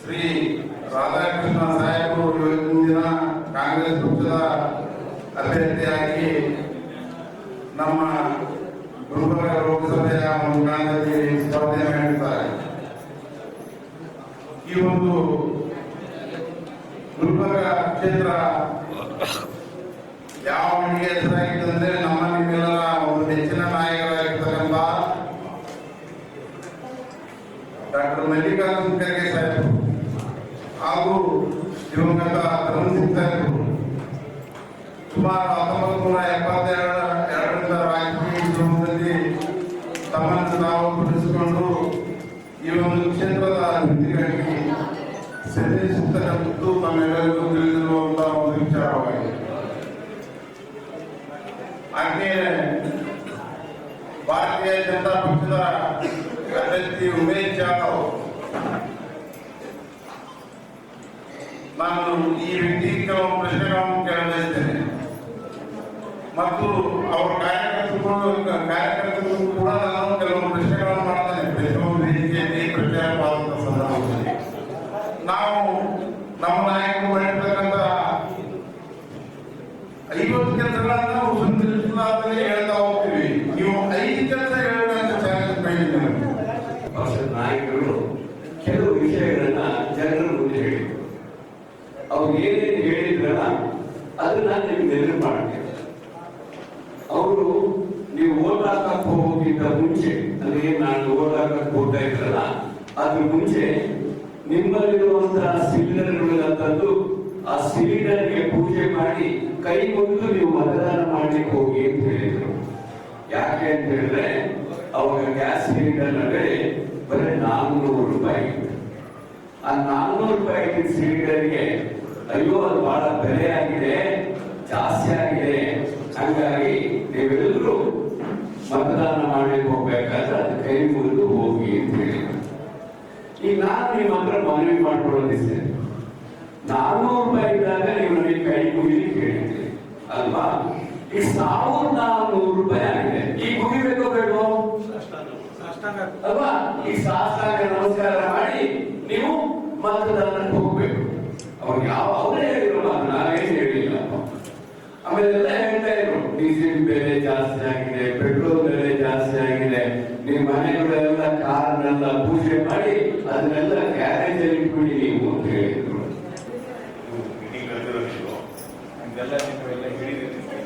ಶ್ರೀ ರಾಧಾಕೃಷ್ಣ ಸಾಹೇಬರು ಇವತ್ತಿನ ದಿನ ಕಾಂಗ್ರೆಸ್ ಪಕ್ಷದ ಅಭ್ಯರ್ಥಿಯಾಗಿ ನಮ್ಮ ಗುಲ್ಬರ್ಗ ಲೋಕಸಭೆಯ ಮುಖಾಂತರದಲ್ಲಿ ಸ್ಪರ್ಧೆ ಮಾಡಿದ್ದಾರೆ. ಈ ಒಂದು ಗುಲ್ಬರ್ಗ ಕ್ಷೇತ್ರ ಯಾವ ಮಟ್ಟಿಗೆ ಹೆಸರಾಗಿತ್ತಂದ್ರೆ ನಮ್ಮ ನಿಮ್ಮೆಲ್ಲರ ಒಂದು ನೆಚ್ಚಿನ ನಾಯಕರಾಗಿರ್ತಕ್ಕಂಥ ಡಾಕ್ಟರ್ ಮಲ್ಲಿಕಾರ್ಜುನ ಖರ್ಗೆ ಸಾಹೇಬರು ಹಾಗೂ ದಿವಂಗತ ಧರ್ಮಸಿಂಗ್ ಸಾಹೇಬರು ಸುಮಾರು 1972ರಿಂದ ರಾಜಕೀಯ ಜೀವನದಲ್ಲಿ ತಮ್ಮನ್ನು ನಾವು ಗುರುತಿಸಿಕೊಂಡು ಈ ಒಂದು ಕ್ಷೇತ್ರದ ಅಭಿವೃದ್ಧಿಗಾಗಿ ಶ್ರಮಿಸುತ್ತಕ್ಕಂಥದ್ದು ನಮ್ಮೆಲ್ಲರಿಗೂ ತಿಳಿದಿರುವಂತಹ ಒಂದು ವಿಚಾರವಾಗಿದೆ. ಹಾಗೆಯೇ ಭಾರತೀಯ ಜನತಾ ಪಕ್ಷದ ಅಭ್ಯರ್ಥಿ ಉಮೇಶ್ ಜಾಧವ್, ನಾನು ಈ ವ್ಯಕ್ತಿ ಕೆಲವು ಪ್ರಶ್ನೆಗಳನ್ನು ಕೇಳಲಿದ್ದೇನೆ ಮತ್ತು ಅವರ ಕಾರ್ಯಕರ್ತರು ಕೂಡ ನಾನು ಕೆಲವು ಪ್ರಶ್ನೆಗಳನ್ನು ಮಾಡ್ತೇನೆ. ಪ್ರತಿಯೊಂದು ವೇದಿಕೆಯಲ್ಲಿ ಪ್ರಚಾರವಾದಂತಹ ಸಂದರ್ಭದಲ್ಲಿ ನಾವು ನಮ್ಮ ನಾಯಕರು ಮಾಡಿರ್ತಕ್ಕಂಥ 50 ಕೆಲಸಗಳನ್ನ ಸುಂದರವಾಗಿ ಹೇಳ್ತಾ ಹೋಗ್ತೀವಿ. ನೀವು 5 ಕೆಲಸ ಹೇಳೋದಂತ ಚಾಲೆಂಜ್ ಮಾಡಿದ್ದೀವಿ. ಪಕ್ಷದ ನಾಯಕರು ಕೆಲವು ವಿಷಯಗಳನ್ನ ಜನರ ಮುಂದೆ ಹೇಳಿದ್ರು. ಅವ್ರು ಏನೇನು ಹೇಳಿದ್ರಲ್ಲ ಅದನ್ನ ನಿಮ್ಗೆ ನೆನಪು ಮಾಡ್ತೇವೆ. ಅವರು ನೀವು ಓಟ್ ಹಾಕಕ್ಕೆ ಹೋಗೋಕ್ಕಿಂತ ಮುಂಚೆ, ಅಂದ್ರೆ ನಾನು ಓಟ್ ಹಾಕಕ್ಕೆ ಹೋಗ್ತಾ ಇದ್ರಲ್ಲ ಅದ್ರ ಮುಂಚೆ ನಿಮ್ಮಲ್ಲಿರುವಂತಹ ಸಿಲಿಂಡರ್ಗಳನ್ನ ತಂದು ಆ ಸಿಲಿಂಡರ್ಗೆ ಪೂಜೆ ಮಾಡಿ ಕೈ ಮುಗಿದು ನೀವು ಮತದಾನ ಮಾಡ್ಲಿಕ್ಕೆ ಹೋಗಿ ಅಂತ ಹೇಳಿದ್ರು. ಯಾಕೆ ಅಂತ ಹೇಳಿದ್ರೆ ಅವಾಗ ಗ್ಯಾಸ್ ಸಿಲಿಂಡರ್ ಬೆಲೆ ಬರೀ 400 ರೂಪಾಯಿ. ಆ 400 ರೂಪಾಯಿ ಸಿಲಿಂಡರ್ಗೆ ಅಯ್ಯೋ ಅದು ಬಹಳ ಬೆಲೆ ಆಗಿದೆ, ಜಾಸ್ತಿ ಆಗಿದೆ, ಹಂಗಾಗಿ ನೀವೆಲ್ಲರೂ ಮತದಾನ ಮಾಡ್ಲಿಕ್ಕೆ ಹೋಗ್ಬೇಕಾದ್ರೆ ಅದು ಕೈ ಮುಗಿದು ಹೋಗಿ ಅಂತ ಹೇಳಿ. ಈಗ ನಾನು ನಿಮ್ಮ ಹತ್ರ ಮನವಿ ಮಾಡ್ಕೊಳ್ಳೋದಿಷ್ಟೇ, 400 ರೂಪಾಯಿ ಇದ್ದಾಗ ನೀವು ನನಗೆ ಕೈ ಮುಗಿಲಿಕ್ಕೆ ಹೇಳಿದ್ರಿ ಅಲ್ವಾ? ಈಗ 1400 ರೂಪಾಯಿ ಆಗಿದೆ. ಈಗ ಮುಗಿಬೇಕೋ ಬೇಡೋ ಅಲ್ವಾ? ಈಗ ಸಾಷ್ಟಾಂಗ ನಮಸ್ಕಾರ ಮಾಡಿ ನೀವು ಮತದಾನಕ್ಕೆ ಹೋಗ್ಬೇಕು. ಅವ್ರು ಅವರೇ ಹೇಳಿದ್ರು, ನಾವೇನು ಹೇಳಿಲ್ಲ. ಆಮೇಲೆ ಎಲ್ಲ ಹೇಳ್ತಾ ಇದ್ರು, ಡೀಸೆಲ್ ಬೆಲೆ ಜಾಸ್ತಿ ಆಗಿದೆ, ಪೆಟ್ರೋಲ್ ಬೆಲೆ ಜಾಸ್ತಿ ಆಗಿದೆ, ನಿಮ್ಮ ಮನೆಗಳೆಲ್ಲ ಕಾರ್ನೆಲ್ಲ ಪೂಜೆ ಮಾಡಿ ಅದನ್ನೆಲ್ಲ ಗ್ಯಾರೇಜ್ ಅಲ್ಲಿ ಇಟ್ಬಿಡಿ ನೀವು ಅಂತ ಹೇಳಿದ್ರು. ಇದೆಲ್ಲ ನೀವೆಲ್ಲ ಹೇಳಿದ್ದಕ್ಕೆ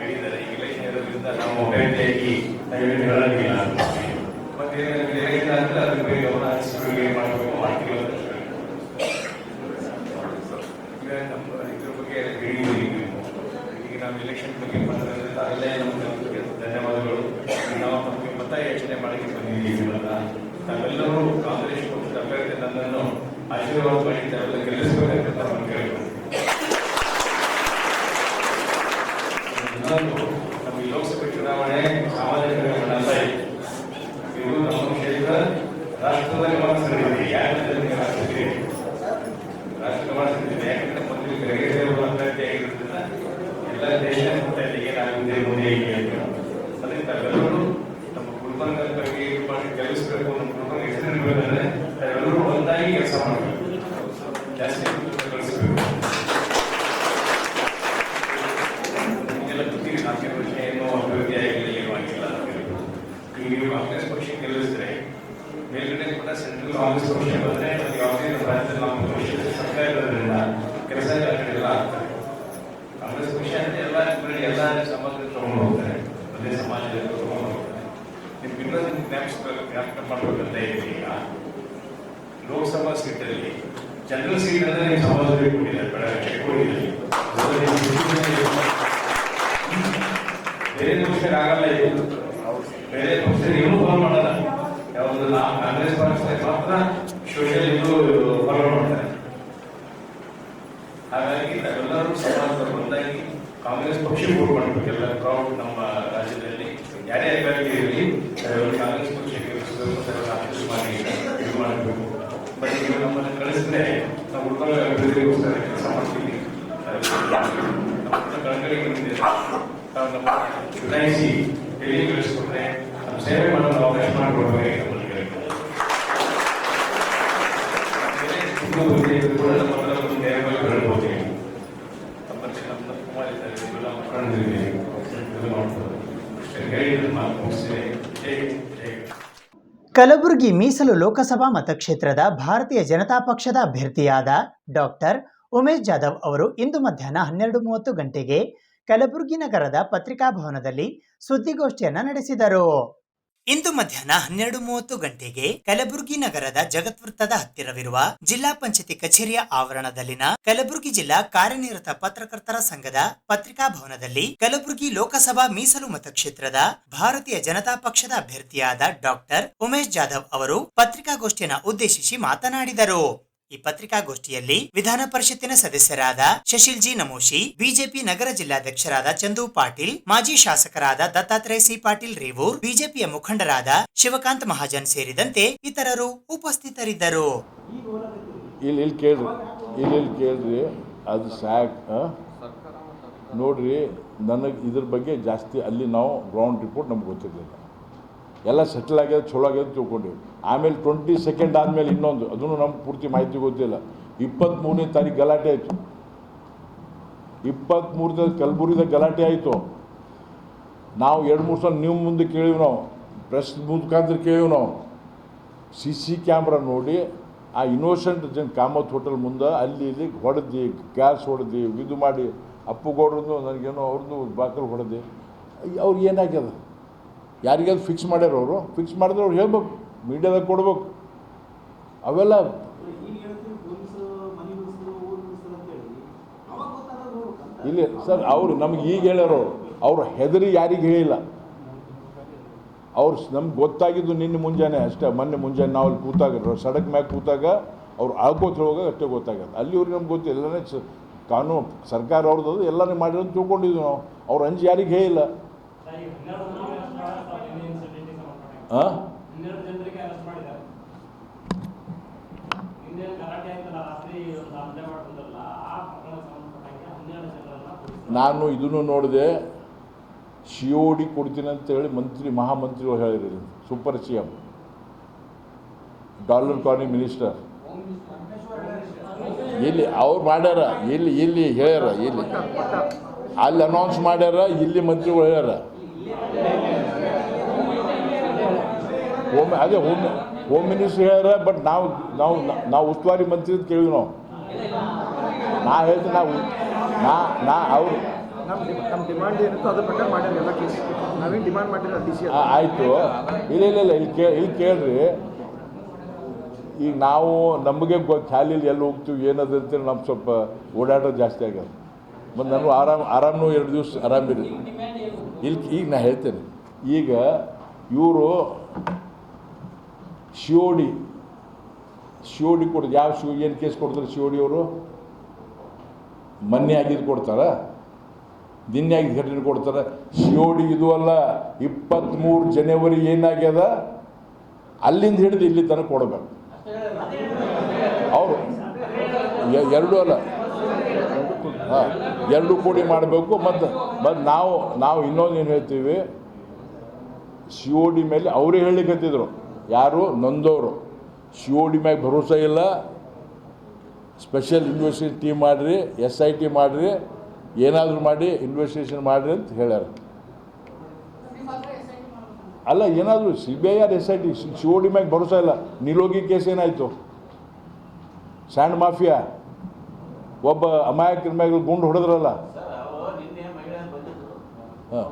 ಹೇಳಿದ್ದಾರೆ. ಈಗ ಇಲೆಕ್ಷನ್ ಇರೋದ್ರಿಂದ ನಾವು ಭೇಟಿಯಾಗಿ ಹೇಳೋದಿಲ್ಲ. ಮತ್ತೆ ಹೇಳಿಲ್ಲ ಅಂದ್ರೆ ಅದ್ರ ಬಗ್ಗೆ ಗಮನ ಹರಿಸಿ ಮಾಡಬೇಕು ಮಾಡ್ತೀವಿ ಅಂತ ಈಗ ನಮ್ಮ ಇದ್ರ ಬಗ್ಗೆ ಹೇಳಿದ್ದೀವಿ. ಈಗ ನಾವು ಇಲೆಕ್ಷನ್ ಬಗ್ಗೆ ಮಾಡೋದ್ರಿಂದ ಅಲ್ಲೇ ನಮಗೆ ಧನ್ಯವಾದಗಳು. ನಾವು ನಮಗೆ ಮತ ಯೋಚನೆ ಮಾಡಕ್ಕೆ ಬಂದಿದ್ದೀವಿ. ನಾವೆಲ್ಲರೂ ಕಾಂಗ್ರೆಸ್ ಕರೆದು ನನ್ನನ್ನು ಆಶೀರ್ವಾದ ಮಾಡಿ ಗೆಲ್ಲಿಸಬೇಕಂತ ನಾನು ಕೇಳ್ತೀನಿ. ಇನ್ನೊಂದು ನಮ್ಮ ಈ ಲೋಕಸಭೆ ಚುನಾವಣೆ ಸಾಮಾಜಿಕ ಅಲ್ಲ, ಇದು ನಮ್ಮ ಕ್ಷೇತ್ರ ರಾಷ್ಟ್ರದ ಗಮನ ಸೆಳೆದಿದೆ. ಯಾಕಂದ್ರೆ ರಾಷ್ಟ್ರ ಗಮನ ಸೆಳೆದಿದೆ. ಯಾಕಂದ್ರೆ ಮೊದಲು ಆಗಿರೋದ್ರಿಂದ ಎಲ್ಲ ದೇಶ ಏನಾಗಿದೆ ಮುಂದೆ ಹೇಗೆ ಅದಕ್ಕೆ ತಾವೆಲ್ಲರೂ ನಮ್ಮ ಗುಲ್ಬರ್ಗ ಬಗ್ಗೆ ಗೆಲ್ಲಿಸಬೇಕು, ನಮ್ಮ ಗುಲ್ಬರ್ಗ ಹೆಸರಿಡಬೇಕಂದ್ರೆ ತಾವೆಲ್ಲರೂ ಒಂದಾಗಿ ಕೆಲಸ ಮಾಡಬೇಕು, ಜಾಸ್ತಿ ಕಳಿಸಬೇಕು. ಇದೆಲ್ಲ ಗೊತ್ತಿದೆ, 4 ವರ್ಷ ಏನೋ ಅಭಿವೃದ್ಧಿ ಆಗಿಲ್ಲ, ಏನೂ ಆಗಿಲ್ಲ. ಈಗ ನೀವು ಕಾಂಗ್ರೆಸ್ ಪಕ್ಷ ಗೆಲ್ಲಿಸಿದ್ರೆ ಮೇಲ್ಗಡೆ ಕೂಡ ಸೆಂಟ್ರಲ್ ಕಾಂಗ್ರೆಸ್ ಪಕ್ಷ ಬಂದರೆ ಯಾವುದೇ ರಾಜ್ಯದಲ್ಲಿ ನಾವು ಸರ್ಕಾರ ಇರೋದ್ರಿಂದ ಕೆಲಸ ಕಾರ್ಯಗಳೆಲ್ಲ ಆಗ್ತದೆ. ಕಾಂಗ್ರೆಸ್ ಪಕ್ಷ ಅಂದರೆ ಎಲ್ಲ ಸಮಾಜದಲ್ಲಿ ತಗೊಂಡು ಹೋಗ್ತಾರೆ, ಒಂದೇ ಸಮಾಜದಲ್ಲಿ ತಗೊಂಡು ಹೋಗ್ತಾರೆ. ನಿಮ್ಗೆ ಇನ್ನೊಂದು ಜ್ಞಾಪಕ ಮಾಡಬೇಕಂತ ಇದೆ. ಈಗ ಲೋಕಸಭಾ ಸೀಟಲ್ಲಿ ಜನರಲ್ ಸೀಟ್ ಅಂದರೆ ನೀವು ಸಮಾಜದಲ್ಲಿ ಕೊಟ್ಟಿದ್ದಾರೆ, ಕೊಟ್ಟಿದ್ದಾರೆ. ಬೇರೆ ಪಕ್ಷ ಆಗಲ್ಲ, ಇದು ಬೇರೆ ಪಕ್ಷ ಏನೂ ಫಾಲೋ ಮಾಡಲ್ಲ. ಯಾವುದು ಕಾಂಗ್ರೆಸ್ ಪಕ್ಷ ಮಾತ್ರ ಸೋಷಿಯಲ್ ಇದು ಫಾಲೋ ಮಾಡ್ತಾರೆ. ಹಾಗಾಗಿ ನಾವೆಲ್ಲರೂ ಸಮಾಜದಲ್ಲಿ ಒಂದಾಗಿ ಕಾಂಗ್ರೆಸ್ ಪಕ್ಷ ವೋಟ್ ಮಾಡಬೇಕು. ಎಲ್ಲ ಕ್ರೌಡ್ ನಮ್ಮ ರಾಜ್ಯದಲ್ಲಿ ಯಾರೇ ಇರಲಿ ಕಾಂಗ್ರೆಸ್ ಪಕ್ಷಕ್ಕೆ ಅಭಿವೃದ್ಧಿ ಮಾಡಿ ಇದು ಮಾಡಬೇಕು. ಬಟ್ ನೀವು ನಮ್ಮನ್ನು ಕಳಿಸಿದ್ರೆ ನಾವು ಉತ್ತಮ ಅಭಿವೃದ್ಧಿಗೋಸ್ಕರ ಕೆಲಸ ಮಾಡ್ತೀವಿ. ನಮ್ಮ ಕಳಕಳಿಗೆ ನಾವು ನಮ್ಮ ಚುನಾಯಿಸಿ ಎಲ್ಲಿ ಕಳಿಸ್ಕೊಟ್ರೆ ನಮ್ಮ ಸೇವೆ ಮಾಡೋದು ಅವಕಾಶ ಮಾಡಿಕೊಡ್ಬೇಕು. ಕಲಬುರಗಿ ಮೀಸಲು ಲೋಕಸಭಾ ಮತಕ್ಷೇತ್ರದ ಭಾರತೀಯ ಜನತಾ ಪಕ್ಷದ ಅಭ್ಯರ್ಥಿಯಾದ ಡಾಕ್ಟರ್ ಉಮೇಶ್ ಜಾಧವ್ ಅವರು ಇಂದು ಮಧ್ಯಾಹ್ನ 12:30 ಗಂಟೆಗೆ ಕಲಬುರಗಿ ನಗರದ ಪತ್ರಿಕಾಭವನದಲ್ಲಿ ಸುದ್ದಿಗೋಷ್ಠಿಯನ್ನ ನಡೆಸಿದರು. ಇಂದು ಮಧ್ಯಾಹ್ನ 12:30 ಗಂಟೆಗೆ ಕಲಬುರಗಿ ನಗರದ ಜಗತ್ವೃತ್ತದ ಹತ್ತಿರವಿರುವ ಜಿಲ್ಲಾ ಪಂಚಾಯತಿ ಕಚೇರಿಯ ಆವರಣದಲ್ಲಿನ ಕಲಬುರಗಿ ಜಿಲ್ಲಾ ಕಾರ್ಯನಿರತ ಪತ್ರಕರ್ತರ ಸಂಘದ ಪತ್ರಿಕಾಭವನದಲ್ಲಿ ಕಲಬುರಗಿ ಲೋಕಸಭಾ ಮೀಸಲು ಮತಕ್ಷೇತ್ರದ ಭಾರತೀಯ ಜನತಾ ಪಕ್ಷದ ಅಭ್ಯರ್ಥಿಯಾದ ಡಾಕ್ಟರ್ ಉಮೇಶ್ ಜಾಧವ್ ಅವರು ಪತ್ರಿಕಾಗೋಷ್ಠಿಯನ್ನು ಉದ್ದೇಶಿಸಿ ಮಾತನಾಡಿದರು. ಈ ಪತ್ರಿಕಾಗೋಷ್ಠಿಯಲ್ಲಿ ವಿಧಾನ ಪರಿಷತ್ತಿನ ಸದಸ್ಯರಾದ ಶಶಿಲ್ ಜಿ ನಮೋಶಿ, ಬಿಜೆಪಿ ನಗರ ಜಿಲ್ಲಾಧ್ಯಕ್ಷರಾದ ಚಂದು ಪಾಟೀಲ್, ಮಾಜಿ ಶಾಸಕರಾದ ದತ್ತಾತ್ರೇಯ ಸಿ ಪಾಟೀಲ್ ರೇವೂರ್, ಬಿಜೆಪಿಯ ಮುಖಂಡರಾದ ಶಿವಕಾಂತ್ ಮಹಾಜನ್ ಸೇರಿದಂತೆ ಇತರರು ಉಪಸ್ಥಿತರಿದ್ದರು. ಇಲ್ಲಿ ಕೇಳ್ರಿ, ಅದು ಸ್ಯಾಕ್ ನೋಡ್ರಿ, ನನಗೆ ಇದ್ರ ಬಗ್ಗೆ ಜಾಸ್ತಿ ಅಲ್ಲಿ ನಾವು ಗ್ರೌಂಡ್ ರಿಪೋರ್ಟ್ ನಮ್ಗೆ ಗೊತ್ತಿರಲಿಲ್ಲ. ಎಲ್ಲ ಸೆಟಲ್ ಆಗ್ಯದ, ಚಲೋ ಆಗ್ಯದ ತಿಳ್ಕೊಂಡಿವಿ. ಆಮೇಲೆ 20 ಸೆಕೆಂಡ್ ಆದಮೇಲೆ ಇನ್ನೊಂದು, ಅದನ್ನು ನಮ್ಗೆ ಪೂರ್ತಿ ಮಾಹಿತಿ ಗೊತ್ತಿಲ್ಲ. 23ನೇ ತಾರೀಕು ಗಲಾಟೆ ಆಯಿತು. 23 ಕಲಬುರಗಿದಾಗ ಗಲಾಟೆ ಆಯಿತು. ನಾವು 2-3 ಸಲ ನೀವು ಮುಂದೆ ಕೇಳಿವಿ, ನಾವು ಪ್ರೆಸ್ ಮುಖಾಂತರ ಕೇಳಿವಿ. ನಾವು CC ಕ್ಯಾಮ್ರಾ ನೋಡಿ ಆ ಇನ್ನೋಸೆಂಟ್ ಕಾಮತ್ ಹೋಟೆಲ್ ಮುಂದೆ ಅಲ್ಲಿ ಇಲ್ಲಿ ಹೊಡೆದು, ಗ್ಯಾಸ್ ಹೊಡೆದು, ಇದು ಮಾಡಿ, ಅಪ್ಪುಗೌಡ್ರದ್ದು ನನಗೇನೋ ಅವ್ರದ್ದು ಬಾಕಲ್ ಹೊಡೆದು. ಅವ್ರು ಏನಾಗ್ಯದ, ಯಾರಿಗಾದ್ರು ಫಿಕ್ಸ್ ಮಾಡ್ಯಾರ? ಅವರು ಫಿಕ್ಸ್ ಮಾಡಿದ್ರೆ ಅವ್ರು ಹೇಳ್ಬೇಕು, ಮೀಡಿಯಾದಾಗ ಕೊಡ್ಬೇಕು. ಅವೆಲ್ಲ ಇಲ್ಲಿ ಸರ್ ಅವರು ನಮ್ಗೆ ಈಗ ಹೇಳ್ಯಾರ, ಅವ್ರು ಹೆದರಿ ಯಾರಿಗೆ ಹೇಳಿಲ್ಲ. ಅವ್ರು ನಮ್ಗೆ ಗೊತ್ತಾಗಿದ್ದು ನಿನ್ನೆ ಮುಂಜಾನೆ ಅಷ್ಟೇ. ಮೊನ್ನೆ ಮುಂಜಾನೆ ನಾವು ಅಲ್ಲಿ ಕೂತಾಗ ಸಡಕ್ ಮ್ಯಾಗ ಕೂತಾಗ ಅವ್ರು ಆಳ್ಕೋತ ಹೋಗಾಗ ಅಷ್ಟೇ ಗೊತ್ತಾಗದು. ಅಲ್ಲಿವ್ರಿಗೆ ನಮ್ಗೆ ಗೊತ್ತಿಲ್ಲ, ಎಲ್ಲನೇ ಕಾನೂನು ಸರ್ಕಾರ ಅವ್ರದ್ದು ಎಲ್ಲನೇ ಮಾಡಿರೋದು ತಿಳ್ಕೊಂಡಿದ್ವಿ ನಾವು. ಅವ್ರು ಅಂಜಿ ಯಾರಿಗೆ ಹೇಳಿಲ್ಲ. ನಾನು ಇದನ್ನು ನೋಡಿದೆ. COD ಕೊಡ್ತೀನಿ ಅಂತೇಳಿ ಮಹಾಮಂತ್ರಿಗಳು ಹೇಳಿದ್ರು, super CM, dollar colony minister. ಇಲ್ಲಿ ಅವ್ರು ಮಾಡ್ಯಾರ, ಇಲ್ಲಿ ಹೇಳ್ಯಾರ, ಇಲ್ಲಿ ಅಲ್ಲಿ ಅನೌನ್ಸ್ ಮಾಡ್ಯಾರ, ಇಲ್ಲಿ ಮಂತ್ರಿಗಳು ಹೇಳ್ಯಾರ. ಅದೇ ಹೋಮ್ ಮಿನಿಸ್ಟರ್ ಹೇಳ್ಯಾರ. ಬಟ್ ನಾವು ಉಸ್ತುವಾರಿ ಮಂತ್ರಿ ಅಂತ ಕೇಳಿವಿ. ನಾ ಹೇಳ್ತೀನಿ, ಅವ್ರು ನಮ್ಮ ಡಿಮಾಂಡ್ ಏನಿತ್ತು ಅದ್ರ ಪ್ರಕಾರ ಮಾಡ್ಯಾರ ಎಲ್ಲ ಕೇಸ್. ನಾವೇನು ಡಿಮಾಂಡ್ ಮಾಡಿಲ್ಲ DC. ಆಯಿತು, ಇಲ್ಲ ಇಲ್ಲಿ ಕೇಳ್ರಿ. ಈಗ ನಾವು ನಮಗೆ ಖಾಲಿಲಿ ಎಲ್ಲಿ ಹೋಗ್ತೀವಿ ಏನದು ಅಂತೇಳಿ ನಮ್ಮ ಸ್ವಲ್ಪ ಓಡಾಡೋದು ಜಾಸ್ತಿ ಆಗ್ಯದ. ಮತ್ತು ನಾನು ಆರಾಮನೂ 2 ದಿವಸ ಆರಾಮಿರಿ. ಈಗ ನಾ ಹೇಳ್ತೇನೆ, ಈಗ ಇವರು COD COD ಕೊಡೋದು ಯಾವ ಏನು ಕೇಸ್ ಕೊಡ್ತಾರೆ COD ಅವರು? ಮೊನ್ನೆ ಆಗಿದ್ದು ಕೊಡ್ತಾರ, ನಿನ್ನೆ ಆಗಿದ್ದು ಘಟನೆ ಕೊಡ್ತಾರೆ. COD ಇದು ಅಲ್ಲ, 23 ಜನವರಿ ಏನಾಗ್ಯದ ಅಲ್ಲಿಂದ ಹಿಡಿದು ಇಲ್ಲಿ ತನಕ ಕೊಡಬೇಕು ಅವರು. ಎರಡೂ ಅಲ್ಲ, ಹಾಂ, 2 ಕೋಟಿ ಮಾಡಬೇಕು. ಮತ್ತು ನಾವು ಇನ್ನೊಂದು ಏನು ಹೇಳ್ತೀವಿ, COD ಮೇಲೆ ಅವರೇ ಹೇಳಿಕತ್ತಿದ್ರು, ಯಾರು ನೊಂದವರು, COD ಮ್ಯಾಗ ಭರೋಸೆ ಇಲ್ಲ, ಸ್ಪೆಷಲ್ ಇನ್ವೆಸ್ಟಿಗೇಷನ್ ಟೀಮ್ ಮಾಡಿರಿ, SIT ಮಾಡಿರಿ, ಏನಾದರೂ ಮಾಡಿ ಇನ್ವೆಸ್ಟಿಗೇಷನ್ ಮಾಡಿರಿ ಅಂತ ಹೇಳ್ಯಾರ. ಅಲ್ಲ, ಏನಾದರೂ CBI ಆರ್ SIT, COD ಮ್ಯಾಗ ಭರೋಸೆ ಇಲ್ಲ. ನಿಲೋಗಿ ಕೇಸ್ ಏನಾಯಿತು? ಸ್ಯಾಂಡ್ ಮಾಫಿಯಾ ಒಬ್ಬ ಅಮಾಯಕರ ಮ್ಯಾಗ ಗುಂಡು ಹೊಡೆದ್ರಲ್ಲ. ಹಾಂ,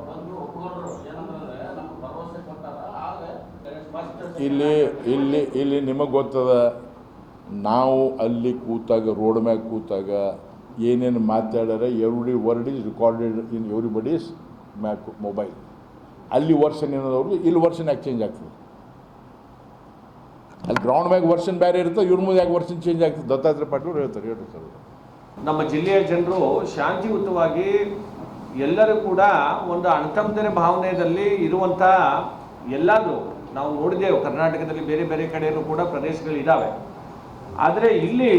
ಇಲ್ಲಿ ನಿಮಗೆ ಗೊತ್ತದ, ನಾವು ಅಲ್ಲಿ ಕೂತಾಗ, ರೋಡ್ ಮ್ಯಾಗ ಕೂತಾಗ ಏನೇನು ಮಾತಾಡ್ಯಾರ, every word is recorded in everybody's ಮ್ಯಾಕ್ ಮೊಬೈಲ್. ಅಲ್ಲಿ ವರ್ಷನ್ ಏನದವ್ರು, ಇಲ್ಲಿ ವರ್ಷನ್ ಯಾಕೆ ಚೇಂಜ್ ಆಗ್ತದೆ? ಅಲ್ಲಿ ಗ್ರೌಂಡ್ ಮ್ಯಾಗ ವರ್ಷನ್ ಬೇರೆ ಇರ್ತದೆ, ಇವ್ರ ಮುಂದೆ ಯಾಕೆ ವರ್ಷನ್ ಚೇಂಜ್ ಆಗ್ತದೆ? ದತ್ತಾತ್ರೇಯ ಪಾಟೀಲ್ ಹೇಳ್ತಾರೆ, ಹೇಳ್ರಿ ಸರ್. ನಮ್ಮ ಜಿಲ್ಲೆಯ ಜನರು ಶಾಂತಿಯುತವಾಗಿ ಎಲ್ಲರೂ ಕೂಡ ಒಂದು ಅಣ್ತಮ್ಮಂದಿರ ಭಾವನೆಯಲ್ಲಿ ಇರುವಂಥ ಎಲ್ಲಾದರೂ ನಾವು ನೋಡಿದೆವು. ಕರ್ನಾಟಕದಲ್ಲಿ ಬೇರೆ ಬೇರೆ ಕಡೆಯೂ ಕೂಡ ಪ್ರದೇಶಗಳಿದ್ದಾವೆ. ಆದರೆ ಇಲ್ಲಿ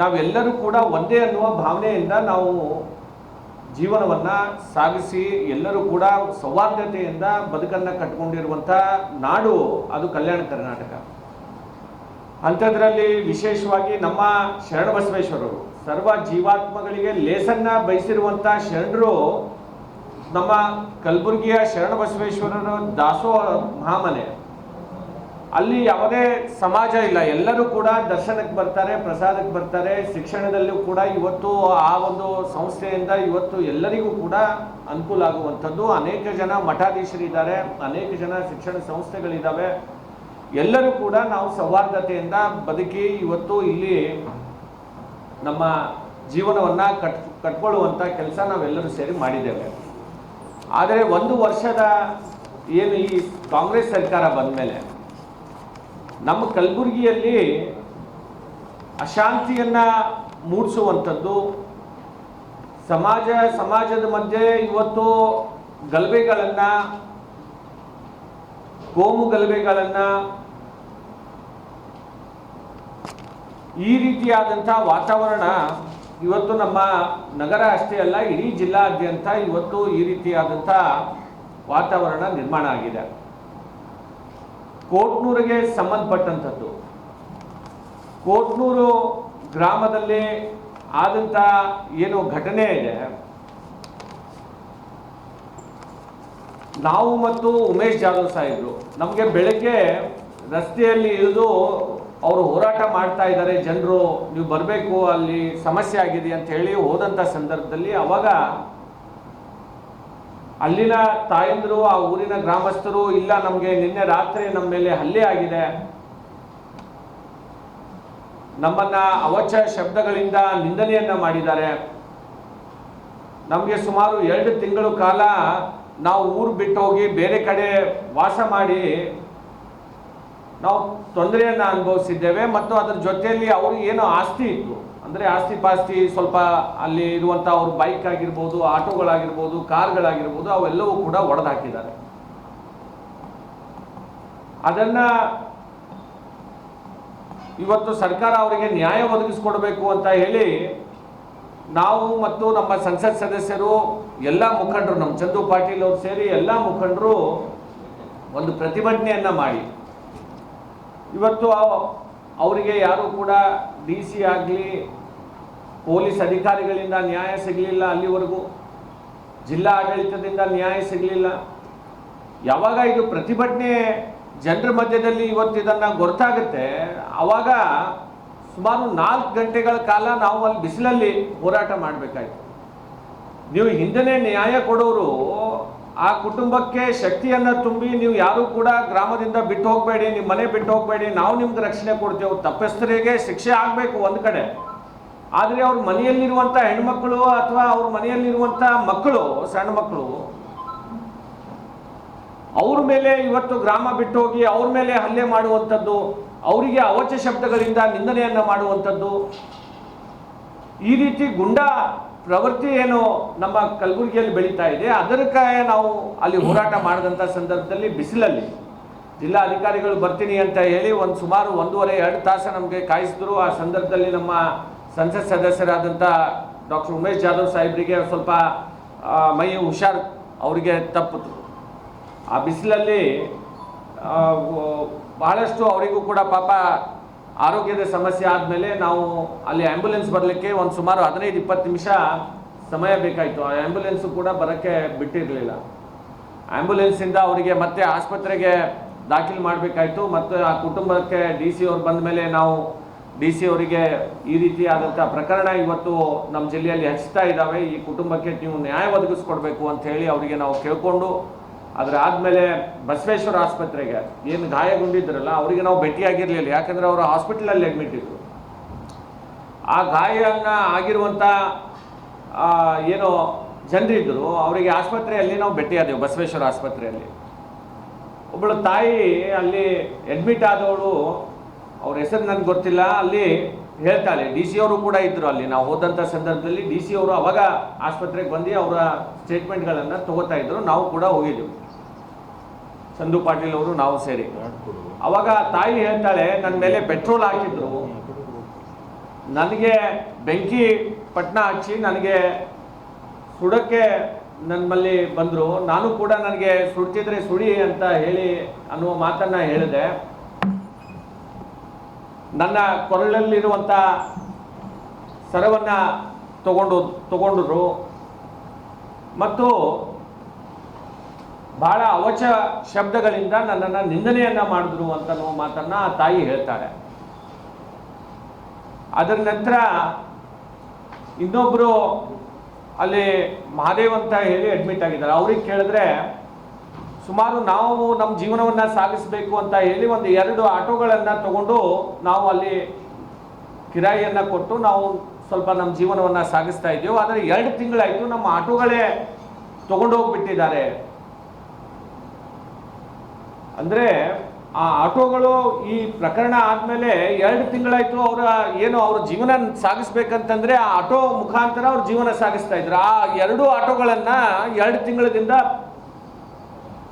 ನಾವೆಲ್ಲರೂ ಕೂಡ ಒಂದೇ ಅನ್ನುವ ಭಾವನೆಯಿಂದ ನಾವು ಜೀವನವನ್ನು ಸಾಗಿಸಿ ಎಲ್ಲರೂ ಕೂಡ ಸೌಹಾರ್ದತೆಯಿಂದ ಬದುಕನ್ನು ಕಟ್ಕೊಂಡಿರುವಂಥ ನಾಡು ಅದು ಕಲ್ಯಾಣ ಕರ್ನಾಟಕ. ಅಂಥದ್ರಲ್ಲಿ ವಿಶೇಷವಾಗಿ ನಮ್ಮ ಶರಣಬಸವೇಶ್ವರರು ಸರ್ವ ಜೀವಾತ್ಮಗಳಿಗೆ ಲೇಸನ್ನ ಬಯಸಿರುವಂಥ ಶರಣರು ನಮ್ಮ ಕಲಬುರಗಿಯ ಶರಣಬಸವೇಶ್ವರರ ದಾಸೋಹ ಮಹಾಮನೆ. ಅಲ್ಲಿ ಯಾವುದೇ ಸಮಾಜ ಇಲ್ಲ, ಎಲ್ಲರೂ ಕೂಡ ದರ್ಶನಕ್ಕೆ ಬರ್ತಾರೆ, ಪ್ರಸಾದಕ್ಕೆ ಬರ್ತಾರೆ. ಶಿಕ್ಷಣದಲ್ಲೂ ಕೂಡ ಇವತ್ತು ಆ ಒಂದು ಸಂಸ್ಥೆಯಿಂದ ಇವತ್ತು ಎಲ್ಲರಿಗೂ ಕೂಡ ಅನುಕೂಲ ಆಗುವಂಥದ್ದು. ಅನೇಕ ಜನ ಮಠಾಧೀಶರಿದ್ದಾರೆ, ಅನೇಕ ಜನ ಶಿಕ್ಷಣ ಸಂಸ್ಥೆಗಳಿದ್ದಾವೆ. ಎಲ್ಲರೂ ಕೂಡ ನಾವು ಸೌಹಾರ್ದತೆಯಿಂದ ಬದುಕಿ ಇವತ್ತು ಇಲ್ಲಿ ನಮ್ಮ ಜೀವನವನ್ನು ಕಟ್ಕೊಳ್ಳುವಂಥ ಕೆಲಸ ನಾವೆಲ್ಲರೂ ಸೇರಿ ಮಾಡಿದ್ದೇವೆ. ಆದರೆ 1 ವರ್ಷದ ಏನು ಈ ಕಾಂಗ್ರೆಸ್ ಸರ್ಕಾರ ಬಂದ ಮೇಲೆ ನಮ್ಮ ಕಲಬುರಗಿಯಲ್ಲಿ ಅಶಾಂತಿಯನ್ನು ಮೂಡಿಸುವಂಥದ್ದು, ಸಮಾಜದ ಮಧ್ಯೆ ಇವತ್ತು ಗಲಭೆಗಳನ್ನು, ಕೋಮು ಗಲಭೆಗಳನ್ನು, ಈ ರೀತಿಯಾದಂಥ ವಾತಾವರಣ ಇವತ್ತು ನಮ್ಮ ನಗರ ಅಷ್ಟೇ ಅಲ್ಲ, ಇಡೀ ಜಿಲ್ಲಾದ್ಯಂತ ಇವತ್ತು ಈ ರೀತಿಯಾದಂಥ ವಾತಾವರಣ ನಿರ್ಮಾಣ ಆಗಿದೆ. ಕೋಟ್ನೂರಿಗೆ ಸಂಬಂಧಪಟ್ಟಂಥದ್ದು, ಕೋಟ್ನೂರು ಗ್ರಾಮದಲ್ಲಿ ಆದಂಥ ಏನು ಘಟನೆ ಇದೆ, ನಾವು ಮತ್ತು ಉಮೇಶ್ ಜಾಧವ್ ಸಾಹೇಬರು ನಮಗೆ ಬೆಳಗ್ಗೆ ರಸ್ತೆಯಲ್ಲಿ ಇಳಿದು ಅವರು ಹೋರಾಟ ಮಾಡ್ತಾ ಇದ್ದಾರೆ, ಜನರು ನೀವು ಬರಬೇಕು, ಅಲ್ಲಿ ಸಮಸ್ಯೆ ಆಗಿದೆ ಅಂತ ಹೇಳಿ ಹೋದಂಥ ಸಂದರ್ಭದಲ್ಲಿ ಅವಾಗ ಅಲ್ಲಿನ ತಾಯಂದರು, ಆ ಊರಿನ ಗ್ರಾಮಸ್ಥರು, ಇಲ್ಲ ನಮಗೆ ನಿನ್ನೆ ರಾತ್ರಿ ನಮ್ಮ ಮೇಲೆ ಹಲ್ಲೆ ಆಗಿದೆ, ನಮ್ಮನ್ನ ಅವಚ ಶಬ್ದಗಳಿಂದ ನಿಂದನೆಯನ್ನ ಮಾಡಿದ್ದಾರೆ, ನಮಗೆ ಸುಮಾರು 2 ತಿಂಗಳ ಕಾಲ ನಾವು ಊರು ಬಿಟ್ಟು ಹೋಗಿ ಬೇರೆ ಕಡೆ ವಾಸ ಮಾಡಿ ನಾವು ತೊಂದರೆಯನ್ನು ಅನುಭವಿಸಿದ್ದೇವೆ. ಮತ್ತು ಅದರ ಜೊತೆಯಲ್ಲಿ ಅವರು ಏನೋ ಆಸ್ತಿ ಇತ್ತು, ಅಂದರೆ ಆಸ್ತಿ ಪಾಸ್ತಿ ಸ್ವಲ್ಪ ಅಲ್ಲಿ ಇರುವಂಥ ಅವ್ರ ಬೈಕ್ ಆಗಿರ್ಬೋದು, ಆಟೋಗಳಾಗಿರ್ಬೋದು, ಕಾರ್ಗಳಾಗಿರ್ಬೋದು, ಅವೆಲ್ಲವೂ ಕೂಡ ಒಡೆದು ಹಾಕಿದ್ದಾರೆ. ಅದನ್ನು ಇವತ್ತು ಸರ್ಕಾರ ಅವರಿಗೆ ನ್ಯಾಯ ಒದಗಿಸ್ಕೊಡ್ಬೇಕು ಅಂತ ಹೇಳಿ ನಾವು ಮತ್ತು ನಮ್ಮ ಸಂಸತ್ ಸದಸ್ಯರು ಎಲ್ಲ ಮುಖಂಡರು, ನಮ್ಮ ಚಂದು ಪಾಟೀಲ್ ಅವರು ಸೇರಿ ಎಲ್ಲ ಮುಖಂಡರು ಒಂದು ಪ್ರತಿಭಟನೆಯನ್ನು ಮಾಡಿ ಇವತ್ತು ಅವರಿಗೆ ಯಾರು ಕೂಡ DC ಆಗಲಿ ಪೊಲೀಸ್ ಅಧಿಕಾರಿಗಳಿಂದ ನ್ಯಾಯ ಸಿಗಲಿಲ್ಲ, ಅಲ್ಲಿವರೆಗೂ ಜಿಲ್ಲಾ ಆಡಳಿತದಿಂದ ನ್ಯಾಯ ಸಿಗಲಿಲ್ಲ. ಯಾವಾಗ ಇದು ಪ್ರತಿಭಟನೆ ಜನರ ಮಧ್ಯದಲ್ಲಿ ಇವತ್ತು ಇದನ್ನು ಗೊತ್ತಾಗುತ್ತೆ, ಆವಾಗ ಸುಮಾರು 4 ಗಂಟೆಗಳ ಕಾಲ ನಾವು ಅಲ್ಲಿ ಬಿಸಿಲಲ್ಲಿ ಹೋರಾಟ ಮಾಡಬೇಕಾಯ್ತು. ನೀವು ಹಿಂದೆನೇ ನ್ಯಾಯ ಕೊಡೋರು ಆ ಕುಟುಂಬಕ್ಕೆ ಶಕ್ತಿಯನ್ನು ತುಂಬಿ, ನೀವು ಯಾರೂ ಕೂಡ ಗ್ರಾಮದಿಂದ ಬಿಟ್ಟು ಹೋಗಬೇಡಿ, ನಿಮ್ಮ ಮನೆ ಬಿಟ್ಟು ಹೋಗಬೇಡಿ, ನಾವು ನಿಮ್ಗೆ ರಕ್ಷಣೆ ಕೊಡ್ತೇವೆ, ತಪ್ಪಿಸ್ಥರಿಗೆ ಶಿಕ್ಷೆ ಆಗಬೇಕು ಒಂದು ಕಡೆ. ಆದರೆ ಅವ್ರ ಮನೆಯಲ್ಲಿರುವಂಥ ಹೆಣ್ಮಕ್ಳು ಅಥವಾ ಅವ್ರ ಮನೆಯಲ್ಲಿರುವಂಥ ಮಕ್ಕಳು, ಸಣ್ಣ ಮಕ್ಕಳು, ಅವ್ರ ಮೇಲೆ ಇವತ್ತು ಗ್ರಾಮ ಬಿಟ್ಟು ಹೋಗಿ ಅವ್ರ ಮೇಲೆ ಹಲ್ಲೆ ಮಾಡುವಂಥದ್ದು, ಅವರಿಗೆ ಅವಾಚ್ಯ ಶಬ್ದಗಳಿಂದ ನಿಂದನೆಯನ್ನು ಮಾಡುವಂಥದ್ದು, ಈ ರೀತಿ ಗುಂಡಾ ಪ್ರವೃತ್ತಿ ಏನು ನಮ್ಮ ಕಲಬುರಗಿಯಲ್ಲಿ ಬೆಳೀತಾ ಇದೆ, ಅದಕ್ಕೆ ನಾವು ಅಲ್ಲಿ ಹೋರಾಟ ಮಾಡಿದಂಥ ಸಂದರ್ಭದಲ್ಲಿ ಬಿಸಿಲಲ್ಲಿ ಜಿಲ್ಲಾ ಅಧಿಕಾರಿಗಳು ಬರ್ತೀನಿ ಅಂತ ಹೇಳಿ ಸುಮಾರು 1.5-2 ತಾಸು ನಮಗೆ ಕಾಯಿಸಿದ್ರು. ಆ ಸಂದರ್ಭದಲ್ಲಿ ನಮ್ಮ ಸಂಸತ್ ಸದಸ್ಯರಾದಂಥ ಡಾಕ್ಟರ್ ಉಮೇಶ್ ಜಾಧವ್ ಸಾಹೇಬರಿಗೆ ಸ್ವಲ್ಪ ಮೈ ಹುಷಾರು ಅವರಿಗೆ ತಪ್ಪಿತು. ಆ ಬಿಸಿಲಲ್ಲಿ ಬಹಳಷ್ಟು ಅವರಿಗೂ ಕೂಡ ಪಾಪ ಆರೋಗ್ಯದ ಸಮಸ್ಯೆ ಆದಮೇಲೆ ನಾವು ಅಲ್ಲಿ ಆ್ಯಂಬುಲೆನ್ಸ್ ಬರಲಿಕ್ಕೆ ಸುಮಾರು 15-20 ನಿಮಿಷ ಸಮಯ ಬೇಕಾಯಿತು. ಆ ಆ್ಯಂಬುಲೆನ್ಸು ಕೂಡ ಬರೋಕ್ಕೆ ಬಿಟ್ಟಿರಲಿಲ್ಲ. ಆ್ಯಂಬುಲೆನ್ಸಿಂದ ಅವರಿಗೆ ಮತ್ತೆ ಆಸ್ಪತ್ರೆಗೆ ದಾಖಲು ಮಾಡಬೇಕಾಯಿತು. ಮತ್ತು ಆ ಕುಟುಂಬಕ್ಕೆ DC ಅವ್ರು ಬಂದ ಮೇಲೆ ನಾವು DC ಅವರಿಗೆ ಈ ರೀತಿಯಾದಂಥ ಪ್ರಕರಣ ಇವತ್ತು ನಮ್ಮ ಜಿಲ್ಲೆಯಲ್ಲಿ ಹೆಚ್ಚುತ್ತಾ ಇದ್ದಾವೆ, ಈ ಕುಟುಂಬಕ್ಕೆ ನೀವು ನ್ಯಾಯ ಒದಗಿಸ್ಕೊಡ್ಬೇಕು ಅಂತ ಹೇಳಿ ಅವರಿಗೆ ನಾವು ಕೇಳಿಕೊಂಡು ಅದರ ಆದಮೇಲೆ ಬಸವೇಶ್ವರ ಆಸ್ಪತ್ರೆಗೆ ಏನು ಗಾಯಗೊಂಡಿದ್ರಲ್ಲ ಅವರಿಗೆ ನಾವು ಭೇಟಿಯಾಗಿರಲಿಲ್ಲ, ಯಾಕಂದರೆ ಅವರು ಹಾಸ್ಪಿಟಲಲ್ಲಿ ಅಡ್ಮಿಟ್ ಇದ್ದರು. ಆ ಗಾಯನ ಆಗಿರುವಂಥ ಏನು ಜನರಿದ್ದರು ಅವರಿಗೆ ಆಸ್ಪತ್ರೆಯಲ್ಲಿ ನಾವು ಭೇಟಿಯಾದೆವು. ಬಸವೇಶ್ವರ ಆಸ್ಪತ್ರೆಯಲ್ಲಿ ಒಬ್ಬಳು ತಾಯಿ ಅಲ್ಲಿ ಅಡ್ಮಿಟ್ ಆದವಳು, ಅವ್ರ ಹೆಸರು ನನಗೆ ಗೊತ್ತಿಲ್ಲ, ಅಲ್ಲಿ ಹೇಳ್ತಾಳೆ. DC ಅವರು ಕೂಡ ಇದ್ದರು ಅಲ್ಲಿ ನಾವು ಹೋದಂಥ ಸಂದರ್ಭದಲ್ಲಿ. DC ಅವರು ಅವಾಗ ಆಸ್ಪತ್ರೆಗೆ ಬಂದು ಅವರ ಸ್ಟೇಟ್ಮೆಂಟ್ಗಳನ್ನು ತಗೋತಾ ಇದ್ರು. ನಾವು ಕೂಡ ಹೋಗಿದ್ದೆವು, ಚಂದು ಪಾಟೀಲ್ ಅವರು ನಾವು ಸೇರಿ. ಅವಾಗ ತಾಯಿ ಹೇಳ್ತಾಳೆ, ನನ್ನ ಮೇಲೆ ಪೆಟ್ರೋಲ್ ಹಾಕಿದ್ರು, ನನಗೆ ಬೆಂಕಿ ಪಟ್ನ ಹಚ್ಚಿ ನನಗೆ ಸುಡಕ್ಕೆ ನಮ್ಮಲ್ಲಿ ಬಂದರು, ನಾನು ಕೂಡ ನನಗೆ ಸುಡ್ತಿದ್ರೆ ಸುಡಿ ಅಂತ ಹೇಳಿ ಅನ್ನುವ ಮಾತನ್ನು ಹೇಳಿದೆ. ನನ್ನ ಕೊರಳಲ್ಲಿರುವಂಥ ಸರವನ್ನು ತಗೊಂಡ್ರು ಮತ್ತು ಬಹಳ ಅವಾಚ್ಯ ಶಬ್ದಗಳಿಂದ ನನ್ನನ್ನು ನಿಂದನೆಯನ್ನು ಮಾಡಿದ್ರು ಅಂತ ಮಾತನ್ನು ಆ ತಾಯಿ ಹೇಳ್ತಾರೆ. ಅದರ ನಂತರ ಇನ್ನೊಬ್ಬರು ಅಲ್ಲಿ ಮಹಾದೇವ್ ಅಂತ ಹೇಳಿ ಅಡ್ಮಿಟ್ ಆಗಿದ್ದಾರೆ. ಅವ್ರಿಗೆ ಕೇಳಿದ್ರೆ ಸುಮಾರು ನಾವು ನಮ್ಮ ಜೀವನವನ್ನು ಸಾಗಿಸಬೇಕು ಅಂತ ಹೇಳಿ 2 ಆಟೋಗಳನ್ನು ತಗೊಂಡು ನಾವು ಅಲ್ಲಿ ಕಿರಾಯಿಯನ್ನು ಕೊಟ್ಟು ನಾವು ಸ್ವಲ್ಪ ನಮ್ಮ ಜೀವನವನ್ನು ಸಾಗಿಸ್ತಾ ಇದ್ದೀವಿ. ಆದರೆ 2 ತಿಂಗಳಾಯಿತು ನಮ್ಮ ಆಟೋಗಳೇ ತಗೊಂಡೋಗ್ಬಿಟ್ಟಿದ್ದಾರೆ. ಅಂದರೆ ಆ ಆಟೋಗಳು ಈ ಪ್ರಕರಣ ಆದಮೇಲೆ 2 ತಿಂಗಳಾಯಿತು ಅವ್ರ ಜೀವನ ಸಾಗಿಸ್ಬೇಕಂತಂದರೆ ಆ ಆಟೋ ಮುಖಾಂತರ ಅವ್ರ ಜೀವನ ಸಾಗಿಸ್ತಾ ಇದ್ರು. ಆ 2 ಆಟೋಗಳನ್ನು 2 ತಿಂಗಳಿಂದ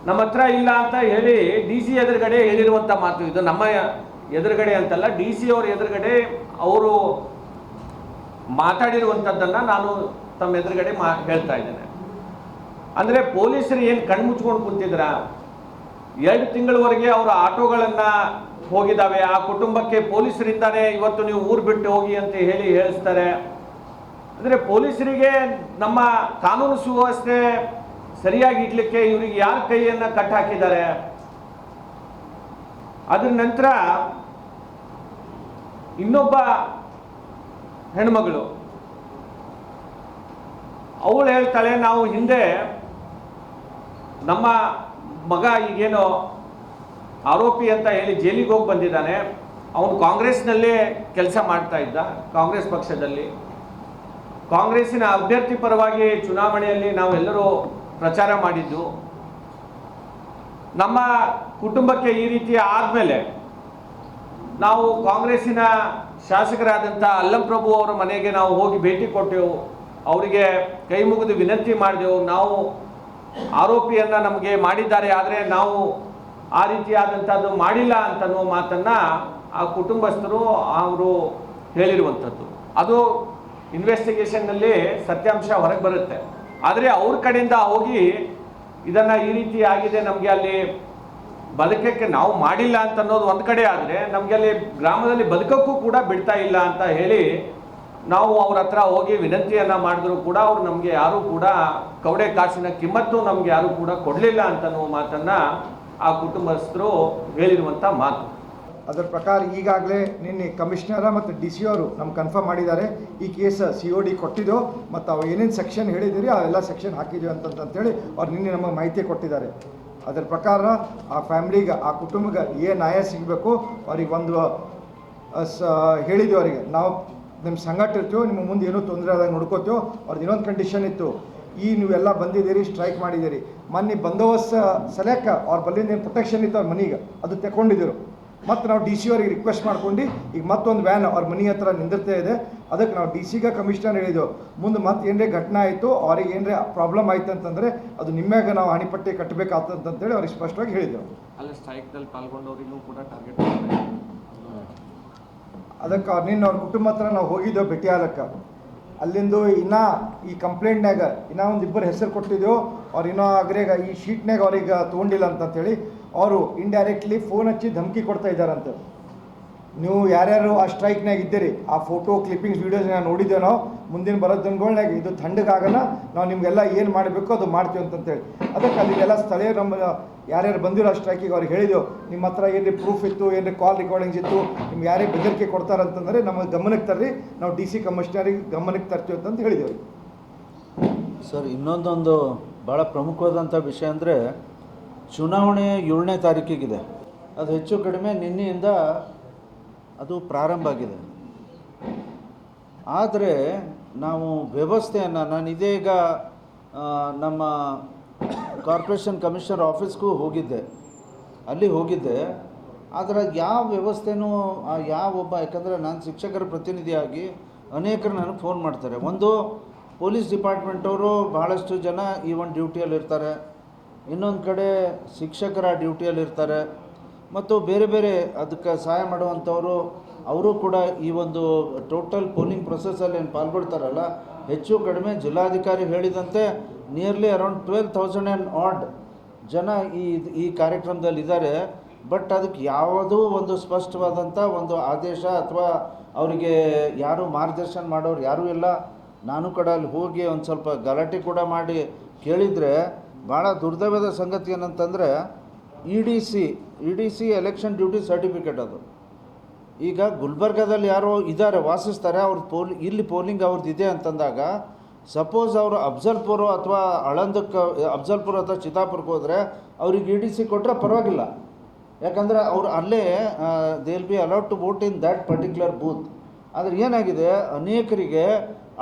ನಮ್ಮ ಹತ್ರ ಇಲ್ಲ ಅಂತ ಹೇಳಿ DC ಎದುರುಗಡೆ ಹೇಳಿರುವಂಥ ಮಾತು ಇದು. ನಮ್ಮ ಎದುರುಗಡೆ ಅಂತಲ್ಲ, DC ಅವ್ರ ಎದುರುಗಡೆ ಅವರು ಮಾತಾಡಿರುವಂಥದ್ದನ್ನು ನಾನು ತಮ್ಮ ಎದುರುಗಡೆ ಹೇಳ್ತಾ ಇದ್ದೇನೆ. ಅಂದರೆ ಪೊಲೀಸರು ಏನು ಕಣ್ಮುಚ್ಕೊಂಡು ಕುಂತಿದ್ರ, 2 ತಿಂಗಳವರೆಗೆ ಅವರ ಆಟೋಗಳನ್ನು ಹೋಗಿದ್ದಾವೆ. ಆ ಕುಟುಂಬಕ್ಕೆ ಪೊಲೀಸರಿಂದಾನೇ ಇವತ್ತು ನೀವು ಊರು ಬಿಟ್ಟು ಹೋಗಿ ಅಂತ ಹೇಳಿ ಹೇಳಿಸ್ತಾರೆ. ಅಂದರೆ ಪೊಲೀಸರಿಗೆ ನಮ್ಮ ಕಾನೂನು ಸುವ್ಯವಸ್ಥೆ ಸರಿಯಾಗಿ ಇಡ್ಲಿಕ್ಕೆ ಇವರಿಗೆ ಯಾರ ಕೈಯನ್ನು ಕಟ್ ಹಾಕಿದ್ದಾರೆ. ಅದರ ನಂತರ ಇನ್ನೊಬ್ಬ ಹೆಣ್ಮಗಳು ಅವಳು ಹೇಳ್ತಾಳೆ, ನಾವು ಹಿಂದೆ ನಮ್ಮ ಮಗ ಈಗೇನೋ ಆರೋಪಿ ಅಂತ ಹೇಳಿ ಜೈಲಿಗೆ ಹೋಗಿ ಬಂದಿದ್ದಾನೆ, ಅವನು ಕಾಂಗ್ರೆಸ್ನಲ್ಲೇ ಕೆಲಸ ಮಾಡ್ತಾ ಇದ್ದ, ಕಾಂಗ್ರೆಸ್ ಪಕ್ಷದಲ್ಲಿ. ಕಾಂಗ್ರೆಸ್ಸಿನ ಅಭ್ಯರ್ಥಿ ಪರವಾಗಿ ಚುನಾವಣೆಯಲ್ಲಿ ನಾವೆಲ್ಲರೂ ಪ್ರಚಾರ ಮಾಡಿದ್ದು. ನಮ್ಮ ಕುಟುಂಬಕ್ಕೆ ಈ ರೀತಿ ಆದಮೇಲೆ ನಾವು ಕಾಂಗ್ರೆಸ್ಸಿನ ಶಾಸಕರಾದಂಥ ಅಲ್ಲಂ ಪ್ರಭು ಅವರ ಮನೆಗೆ ನಾವು ಹೋಗಿ ಭೇಟಿ ಕೊಟ್ಟೆವು, ಅವರಿಗೆ ಕೈ ಮುಗಿದು ವಿನಂತಿ ಮಾಡಿದೆವು. ನಾವು ಆರೋಪಿಯನ್ನು ನಮಗೆ ಮಾಡಿದ್ದಾರೆ, ಆದರೆ ನಾವು ಆ ರೀತಿಯಾದಂಥದ್ದು ಮಾಡಿಲ್ಲ ಅಂತನ್ನುವ ಮಾತನ್ನು ಆ ಕುಟುಂಬಸ್ಥರು ಅವರು ಹೇಳಿರುವಂಥದ್ದು. ಅದು ಇನ್ವೆಸ್ಟಿಗೇಷನ್ನಲ್ಲಿ ಸತ್ಯಾಂಶ ಹೊರಗೆ ಬರುತ್ತೆ. ಆದರೆ ಅವ್ರ ಕಡೆಯಿಂದ ಹೋಗಿ ಇದನ್ನು ಈ ರೀತಿ ಆಗಿದೆ, ನಮಗೆ ಅಲ್ಲಿ ಬದುಕಕ್ಕೆ ನಾವು ಮಾಡಿಲ್ಲ ಅಂತ ಅನ್ನೋದು ಒಂದು ಕಡೆ ಆದರೆ, ನಮಗೆ ಅಲ್ಲಿ ಗ್ರಾಮದಲ್ಲಿ ಬದುಕಕ್ಕೂ ಕೂಡ ಬಿಡ್ತಾ ಇಲ್ಲ ಅಂತ ಹೇಳಿ ನಾವು ಅವ್ರ ಹತ್ರ ಹೋಗಿ ವಿನಂತಿಯನ್ನು ಮಾಡಿದ್ರು ಕೂಡ ಅವರು ನಮಗೆ ಯಾರೂ ಕೂಡ ಕವಡೆ ಕಾಸಿನ ಕಿಮ್ಮತ್ತು ನಮಗೆ ಯಾರೂ ಕೂಡ ಕೊಡಲಿಲ್ಲ ಅಂತನ್ನುವ ಮಾತನ್ನು ಆ ಕುಟುಂಬಸ್ಥರು ಹೇಳಿರುವಂಥ ಮಾತು. ಅದರ ಪ್ರಕಾರ ಈಗಾಗಲೇ ನಿನ್ನೆ ಕಮಿಷನರ ಮತ್ತು DC ಅವರು ನಮ್ಗೆ ಕನ್ಫರ್ಮ್ ಮಾಡಿದ್ದಾರೆ, ಈ ಕೇಸ್ COD ಕೊಟ್ಟಿದ್ದೋ ಮತ್ತು ಅವು ಏನೇನು ಸೆಕ್ಷನ್ ಹೇಳಿದ್ದೀರಿ ಅವೆಲ್ಲ ಸೆಕ್ಷನ್ ಹಾಕಿದ್ದೀವಿ ಅಂತಂತೇಳಿ ಅವ್ರು ನಿನ್ನೆ ನಮಗೆ ಮಾಹಿತಿ ಕೊಟ್ಟಿದ್ದಾರೆ. ಅದರ ಪ್ರಕಾರ ಆ ಫ್ಯಾಮ್ಲಿಗೆ, ಆ ಕುಟುಂಬಕ್ಕೆ ಏನು ನ್ಯಾಯ ಸಿಗಬೇಕು ಅವ್ರಿಗೆ ಹೇಳಿದ್ವಿ. ಅವರಿಗೆ ನಾವು ನಿಮ್ಮ ಸಂಘಟ ಇರ್ತೀವೋ, ನಿಮ್ಮ ಮುಂದೆ ಏನೂ ತೊಂದರೆ ಆದಾಗ ನೋಡ್ಕೋತೀವೋ. ಅವ್ರದ್ದು ಇನ್ನೊಂದು ಕಂಡೀಷನ್ ಇತ್ತು, ನೀವೆಲ್ಲ ಬಂದಿದ್ದೀರಿ, ಸ್ಟ್ರೈಕ್ ಮಾಡಿದ್ದೀರಿ, ಮೊನ್ನೆ ಬಂದೋಬಸ್ತ್ ಸಲಕ್ಕೆ ಅವ್ರ ಬಲ್ಲಿಂದ ಏನು ಪ್ರೊಟೆಕ್ಷನ್ ಇತ್ತು ಅವ್ರ ಮನೆಗೆ ಅದು ತಗೊಂಡಿದ್ದರು. ಮತ್ತು ನಾವು ಡಿ ಸಿ ಅವರಿಗೆ ರಿಕ್ವೆಸ್ಟ್ ಮಾಡ್ಕೊಂಡು ಈಗ ಮತ್ತೊಂದು ವ್ಯಾನ್ ಅವ್ರ ಮನೆ ಹತ್ರ ನಿಂದಿರ್ತಾ ಇದೆ. ಅದಕ್ಕೆ ನಾವು ಡಿ ಸಿಗೆ ಕಮಿಷನರ್ ಹೇಳಿದೆವು, ಮುಂದೆ ಮತ್ತೆ ಏನರೇ ಘಟನೆ ಆಯಿತು, ಅವ್ರಿಗೆ ಏನರೇ ಪ್ರಾಬ್ಲಮ್ ಆಯ್ತು ಅಂತಂದರೆ ಅದು ನಿಮ್ಮ್ಯಾಗ ನಾವು ಹಣಿಪಟ್ಟಿ ಕಟ್ಟಬೇಕಾಗ್ತಂತೇಳಿ ಅವ್ರಿಗೆ ಸ್ಪಷ್ಟವಾಗಿ ಹೇಳಿದೆವು. ಅಲ್ಲಿ ಸ್ಟ್ರೈಕ್ನಲ್ಲಿ ಪಾಲ್ಗೊಂಡವರಿಗೂ ಕೂಡ ಟಾರ್ಗೆಟ್ ಅದಕ್ಕೆ ನಿನ್ನ ಅವ್ರ ಕುಟುಂಬ ಹತ್ರ ನಾವು ಹೋಗಿದ್ದೆವು ಭೇಟಿ ಆಗಕ್ಕೆ. ಅಲ್ಲಿಂದು ಇನ್ನೂ ಈ ಕಂಪ್ಲೇಂಟ್ನಾಗ ಇನ್ನೂ ಒಂದು ಇಬ್ಬರು ಹೆಸರು ಕೊಟ್ಟಿದ್ದೆವು. ಅವ್ರು ಇನ್ನೂ ಆಗ್ರೇಗ ಈ ಶೀಟ್ನಾಗ ಅವ್ರಿಗೆ ತೊಗೊಂಡಿಲ್ಲ ಅಂತಂತೇಳಿ ಅವರು ಇಂಡೈರೆಕ್ಟ್ಲಿ ಫೋನ್ ಹಚ್ಚಿ ಧಮಕಿ ಕೊಡ್ತಾ ಇದ್ದಾರಂತೆ. ನೀವು ಯಾರ್ಯಾರು ಆ ಸ್ಟ್ರೈಕ್ನಾಗ ಇದ್ದೀರಿ, ಆ ಫೋಟೋ ಕ್ಲಿಪ್ಪಿಂಗ್ಸ್ ವೀಡಿಯೋಸ್ನ ನೋಡಿದ್ದೇವೆ ನಾವು. ಮುಂದಿನ ಬರೋ ದಿನಗಳ್ನಾಗ ಇದು ಥಂಡಗಾಗಲ್ಲ, ನಾವು ನಿಮಗೆಲ್ಲ ಏನು ಮಾಡಬೇಕು ಅದು ಮಾಡ್ತೀವಿ ಅಂತಂತೇಳಿ. ಅದಕ್ಕೆ ಅಲ್ಲಿಗೆಲ್ಲ ಸ್ಥಳೀಯ ನಮ್ಮ ಯಾರ್ಯಾರು ಬಂದಿರೋ ಆ ಸ್ಟ್ರೈಕಿಗೆ ಅವ್ರಿಗೆ ಹೇಳಿದೆವು, ನಿಮ್ಮ ಹತ್ರ ಏನ್ರಿ ಪ್ರೂಫ್ ಇತ್ತು, ಏನ್ರಿ ಕಾಲ್ ರೆಕಾರ್ಡಿಂಗ್ಸ್ ಇತ್ತು, ನಿಮ್ಗೆ ಯಾರೇ ಬೆದರಿಕೆ ಕೊಡ್ತಾರಂತಂದರೆ ನಮಗೆ ಗಮನಕ್ಕೆ ತರ್ರಿ, ನಾವು ಡಿ ಸಿ ಕಮಿಷನರಿಗೆ ಗಮನಕ್ಕೆ ತರ್ತೀವಿ ಅಂತಂತ ಹೇಳಿದೆವು. ಸರ್, ಇನ್ನೊಂದೊಂದು ಭಾಳ ಪ್ರಮುಖವಾದಂಥ ವಿಷಯ ಅಂದರೆ ಚುನಾವಣೆ 7ನೇ ತಾರೀಕಿಗಿದೆ. ಅದು ಹೆಚ್ಚು ಕಡಿಮೆ ನಿನ್ನೆಯಿಂದ ಅದು ಪ್ರಾರಂಭ ಆಗಿದೆ. ಆದರೆ ನಾವು ವ್ಯವಸ್ಥೆಯನ್ನು, ನಾನು ಇದೀಗ ನಮ್ಮ ಕಾರ್ಪೊರೇಷನ್ ಕಮಿಷನರ್ ಆಫೀಸ್ಗೂ ಹೋಗಿದ್ದೆ, ಅಲ್ಲಿ ಹೋಗಿದ್ದೆ. ಆದರೆ ಯಾವ ವ್ಯವಸ್ಥೆನೂ ಯಾವ ಒಬ್ಬ, ಯಾಕಂದರೆ ನಾನು ಶಿಕ್ಷಕರ ಪ್ರತಿನಿಧಿಯಾಗಿ ಅನೇಕರು ನನಗೆ ಫೋನ್ ಮಾಡ್ತಾರೆ. ಒಂದು ಪೊಲೀಸ್ ಡಿಪಾರ್ಟ್ಮೆಂಟವರು ಭಾಳಷ್ಟು ಜನ ಈ ಒಂದು ಡ್ಯೂಟಿಯಲ್ಲಿರ್ತಾರೆ, ಇನ್ನೊಂದು ಕಡೆ ಶಿಕ್ಷಕರ ಡ್ಯೂಟಿಯಲ್ಲಿರ್ತಾರೆ, ಮತ್ತು ಬೇರೆ ಬೇರೆ ಅದಕ್ಕೆ ಸಹಾಯ ಮಾಡುವಂಥವರು ಅವರು ಕೂಡ ಈ ಒಂದು ಟೋಟಲ್ ಪೋಲಿಂಗ್ ಪ್ರೊಸೆಸ್ಸಲ್ಲಿ ಏನು ಪಾಲ್ಗೊಳ್ತಾರಲ್ಲ, ಹೆಚ್ಚು ಕಡಿಮೆ ಜಿಲ್ಲಾಧಿಕಾರಿ ಹೇಳಿದಂತೆ ನಿಯರ್ಲಿ ಅರೌಂಡ್ 12,000 ಆ್ಯಂಡ್ ಆಡ್ ಜನ ಈ ಕಾರ್ಯಕ್ರಮದಲ್ಲಿದ್ದಾರೆ. ಬಟ್ ಅದಕ್ಕೆ ಯಾವುದೂ ಒಂದು ಸ್ಪಷ್ಟವಾದಂಥ ಒಂದು ಆದೇಶ ಅಥವಾ ಅವರಿಗೆ ಯಾರು ಮಾರ್ಗದರ್ಶನ ಮಾಡೋರು ಯಾರೂ ಇಲ್ಲ. ನಾನು ಕೂಡ ಅಲ್ಲಿ ಹೋಗಿ ಒಂದು ಸ್ವಲ್ಪ ಗಲಾಟೆ ಕೂಡ ಮಾಡಿ ಕೇಳಿದರೆ ಭಾಳ ದುರ್ದೈವದ ಸಂಗತಿ ಏನಂತಂದರೆ E D C election duty certificate ಅದು. ಈಗ ಗುಲ್ಬರ್ಗಾದಲ್ಲಿ ಯಾರೋ ಇದ್ದಾರೆ, ವಾಸಿಸ್ತಾರೆ, ಅವ್ರ ಇಲ್ಲಿ ಪೋಲಿಂಗ್ ಅವ್ರದ್ದು ಇದೆ ಅಂತಂದಾಗ ಸಪೋಸ್ ಅವರು ಅಫ್ಜಲ್ಪುರ ಅಥವಾ ಅಫ್ಜಲ್ಪುರ ಅಥವಾ ಚಿತ್ತಾಪುರಕ್ಕೆ ಹೋದರೆ ಅವ್ರಿಗೆ ಇ ಡಿ ಸಿ ಕೊಟ್ಟರೆ ಪರವಾಗಿಲ್ಲ, ಯಾಕಂದರೆ ಅವ್ರು ಅಲ್ಲೇ they will be allowed to vote in that particular booth. ಆದರೆ ಏನಾಗಿದೆ, ಅನೇಕರಿಗೆ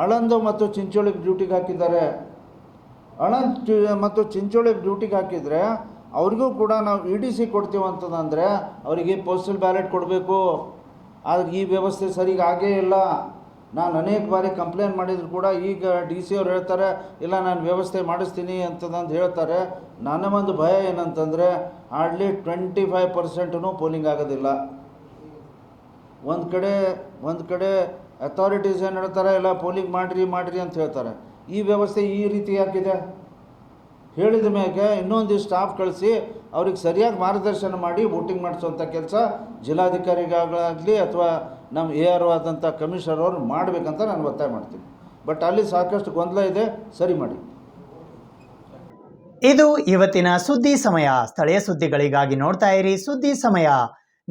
ಆಳಂದ ಮತ್ತು ಚಿಂಚೋಳಿಗೆ ಡ್ಯೂಟಿಗೆ ಹಾಕಿದ್ದಾರೆ. ಆಳಂದ ಮತ್ತು ಚಿಂಚೋಳಿಗೆ ಡ್ಯೂಟಿಗೆ ಹಾಕಿದರೆ ಅವ್ರಿಗೂ ಕೂಡ ನಾವು ಇ ಡಿ ಸಿ ಕೊಡ್ತೀವಿ ಅಂತಂದರೆ ಅವರಿಗೆ ಪೋಸ್ಟಲ್ ಬ್ಯಾಲೆಟ್ ಕೊಡಬೇಕು. ಆದರೆ ಈ ವ್ಯವಸ್ಥೆ ಸರಿಗೆ ಆಗೇ ಇಲ್ಲ. ನಾನು ಅನೇಕ ಬಾರಿ ಕಂಪ್ಲೇಂಟ್ ಮಾಡಿದ್ರು ಕೂಡ ಈಗ ಡಿ ಸಿ ಅವ್ರು ಹೇಳ್ತಾರೆ, ಇಲ್ಲ ನಾನು ವ್ಯವಸ್ಥೆ ಮಾಡಿಸ್ತೀನಿ ಅಂತಂದು ಹೇಳ್ತಾರೆ. ನನ್ನ ಒಂದು ಭಯ ಏನಂತಂದರೆ ಹಾರ್ಡ್ಲಿ 25% ಪೋಲಿಂಗ್ ಆಗೋದಿಲ್ಲ. ಒಂದು ಕಡೆ ಅಥಾರಿಟೀಸ್ ಏನು ಹೇಳ್ತಾರೆ, ಇಲ್ಲ ಪೋಲಿಂಗ್ ಮಾಡಿರಿ ಅಂತ ಹೇಳ್ತಾರೆ. ಈ ವ್ಯವಸ್ಥೆ ಈ ರೀತಿ ಯಾಕಿದೆ? ಹೇಳಿದ ಮೇಲೆ ಇನ್ನೊಂದು ಸ್ಟಾಫ್ ಕಳಿಸಿ ಅವ್ರಿಗೆ ಸರಿಯಾಗಿ ಮಾರ್ಗದರ್ಶನ ಮಾಡಿ ವೋಟಿಂಗ್ ಮಾಡಿಸೋಂಥ ಕೆಲಸ ಜಿಲ್ಲಾಧಿಕಾರಿಗಾಗಲಿ ಅಥವಾ ನಮ್ಮ AR ಆದಂಥ ಕಮಿಷನರ್ ಅವರು ಮಾಡಬೇಕಂತ ನಾನು ಒತ್ತಾಯ ಮಾಡ್ತೀನಿ. ಬಟ್ ಅಲ್ಲಿ ಸಾಕಷ್ಟು ಗೊಂದಲ ಇದೆ, ಸರಿ ಮಾಡಿ. ಇದು ಇವತ್ತಿನ ಸುದ್ದಿ ಸಮಯ. ಸ್ಥಳೀಯ ಸುದ್ದಿಗಳಿಗಾಗಿ ನೋಡ್ತಾ ಇರಿ ಸುದ್ದಿ ಸಮಯ.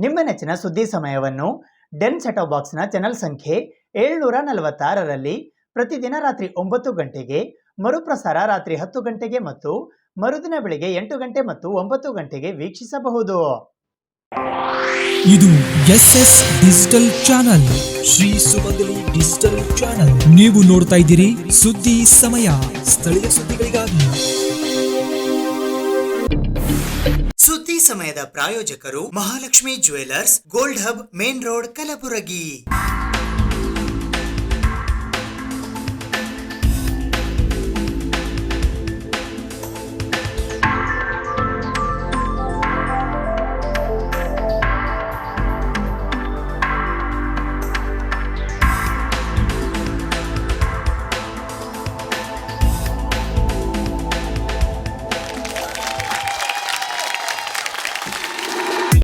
ನಿಮ್ಮ ನೆಚ್ಚಿನ ಸುದ್ದಿ ಸಮಯವನ್ನು ಡೆನ್ ಸೆಟೋ ಬಾಕ್ಸ್ನ ಚಾನೆಲ್ ಸಂಖ್ಯೆ 746ರಲ್ಲಿ ಪ್ರತಿದಿನ ರಾತ್ರಿ 9 ಗಂಟೆಗೆ, ಮರುಪ್ರಸಾರ ರಾತ್ರಿ 10 ಗಂಟೆಗೆ ಮತ್ತು ಮರುದಿನ ಬೆಳಿಗ್ಗೆ 8 ಗಂಟೆ ಮತ್ತು 9 ಗಂಟೆಗೆ ವೀಕ್ಷಿಸಬಹುದು. ಇದು SS ಡಿಜಿಟಲ್ ಚಾನಲ್, ಶ್ರೀ ಸುಮಂಗಲಿ ಡಿಜಿಟಲ್ ಚಾನಲ್. ನೀವು ನೋಡ್ತಾ ಇದ್ದೀರಿ ಸುದ್ದಿ ಸಮಯ, ಸ್ಥಳೀಯ ಸುದ್ದಿಗಳಿಗಾಗಿ. ಸುದ್ದಿ ಸಮಯದ ಪ್ರಾಯೋಜಕರು Mahalakshmi jewellers, gold hub, main road, Kalaburagi.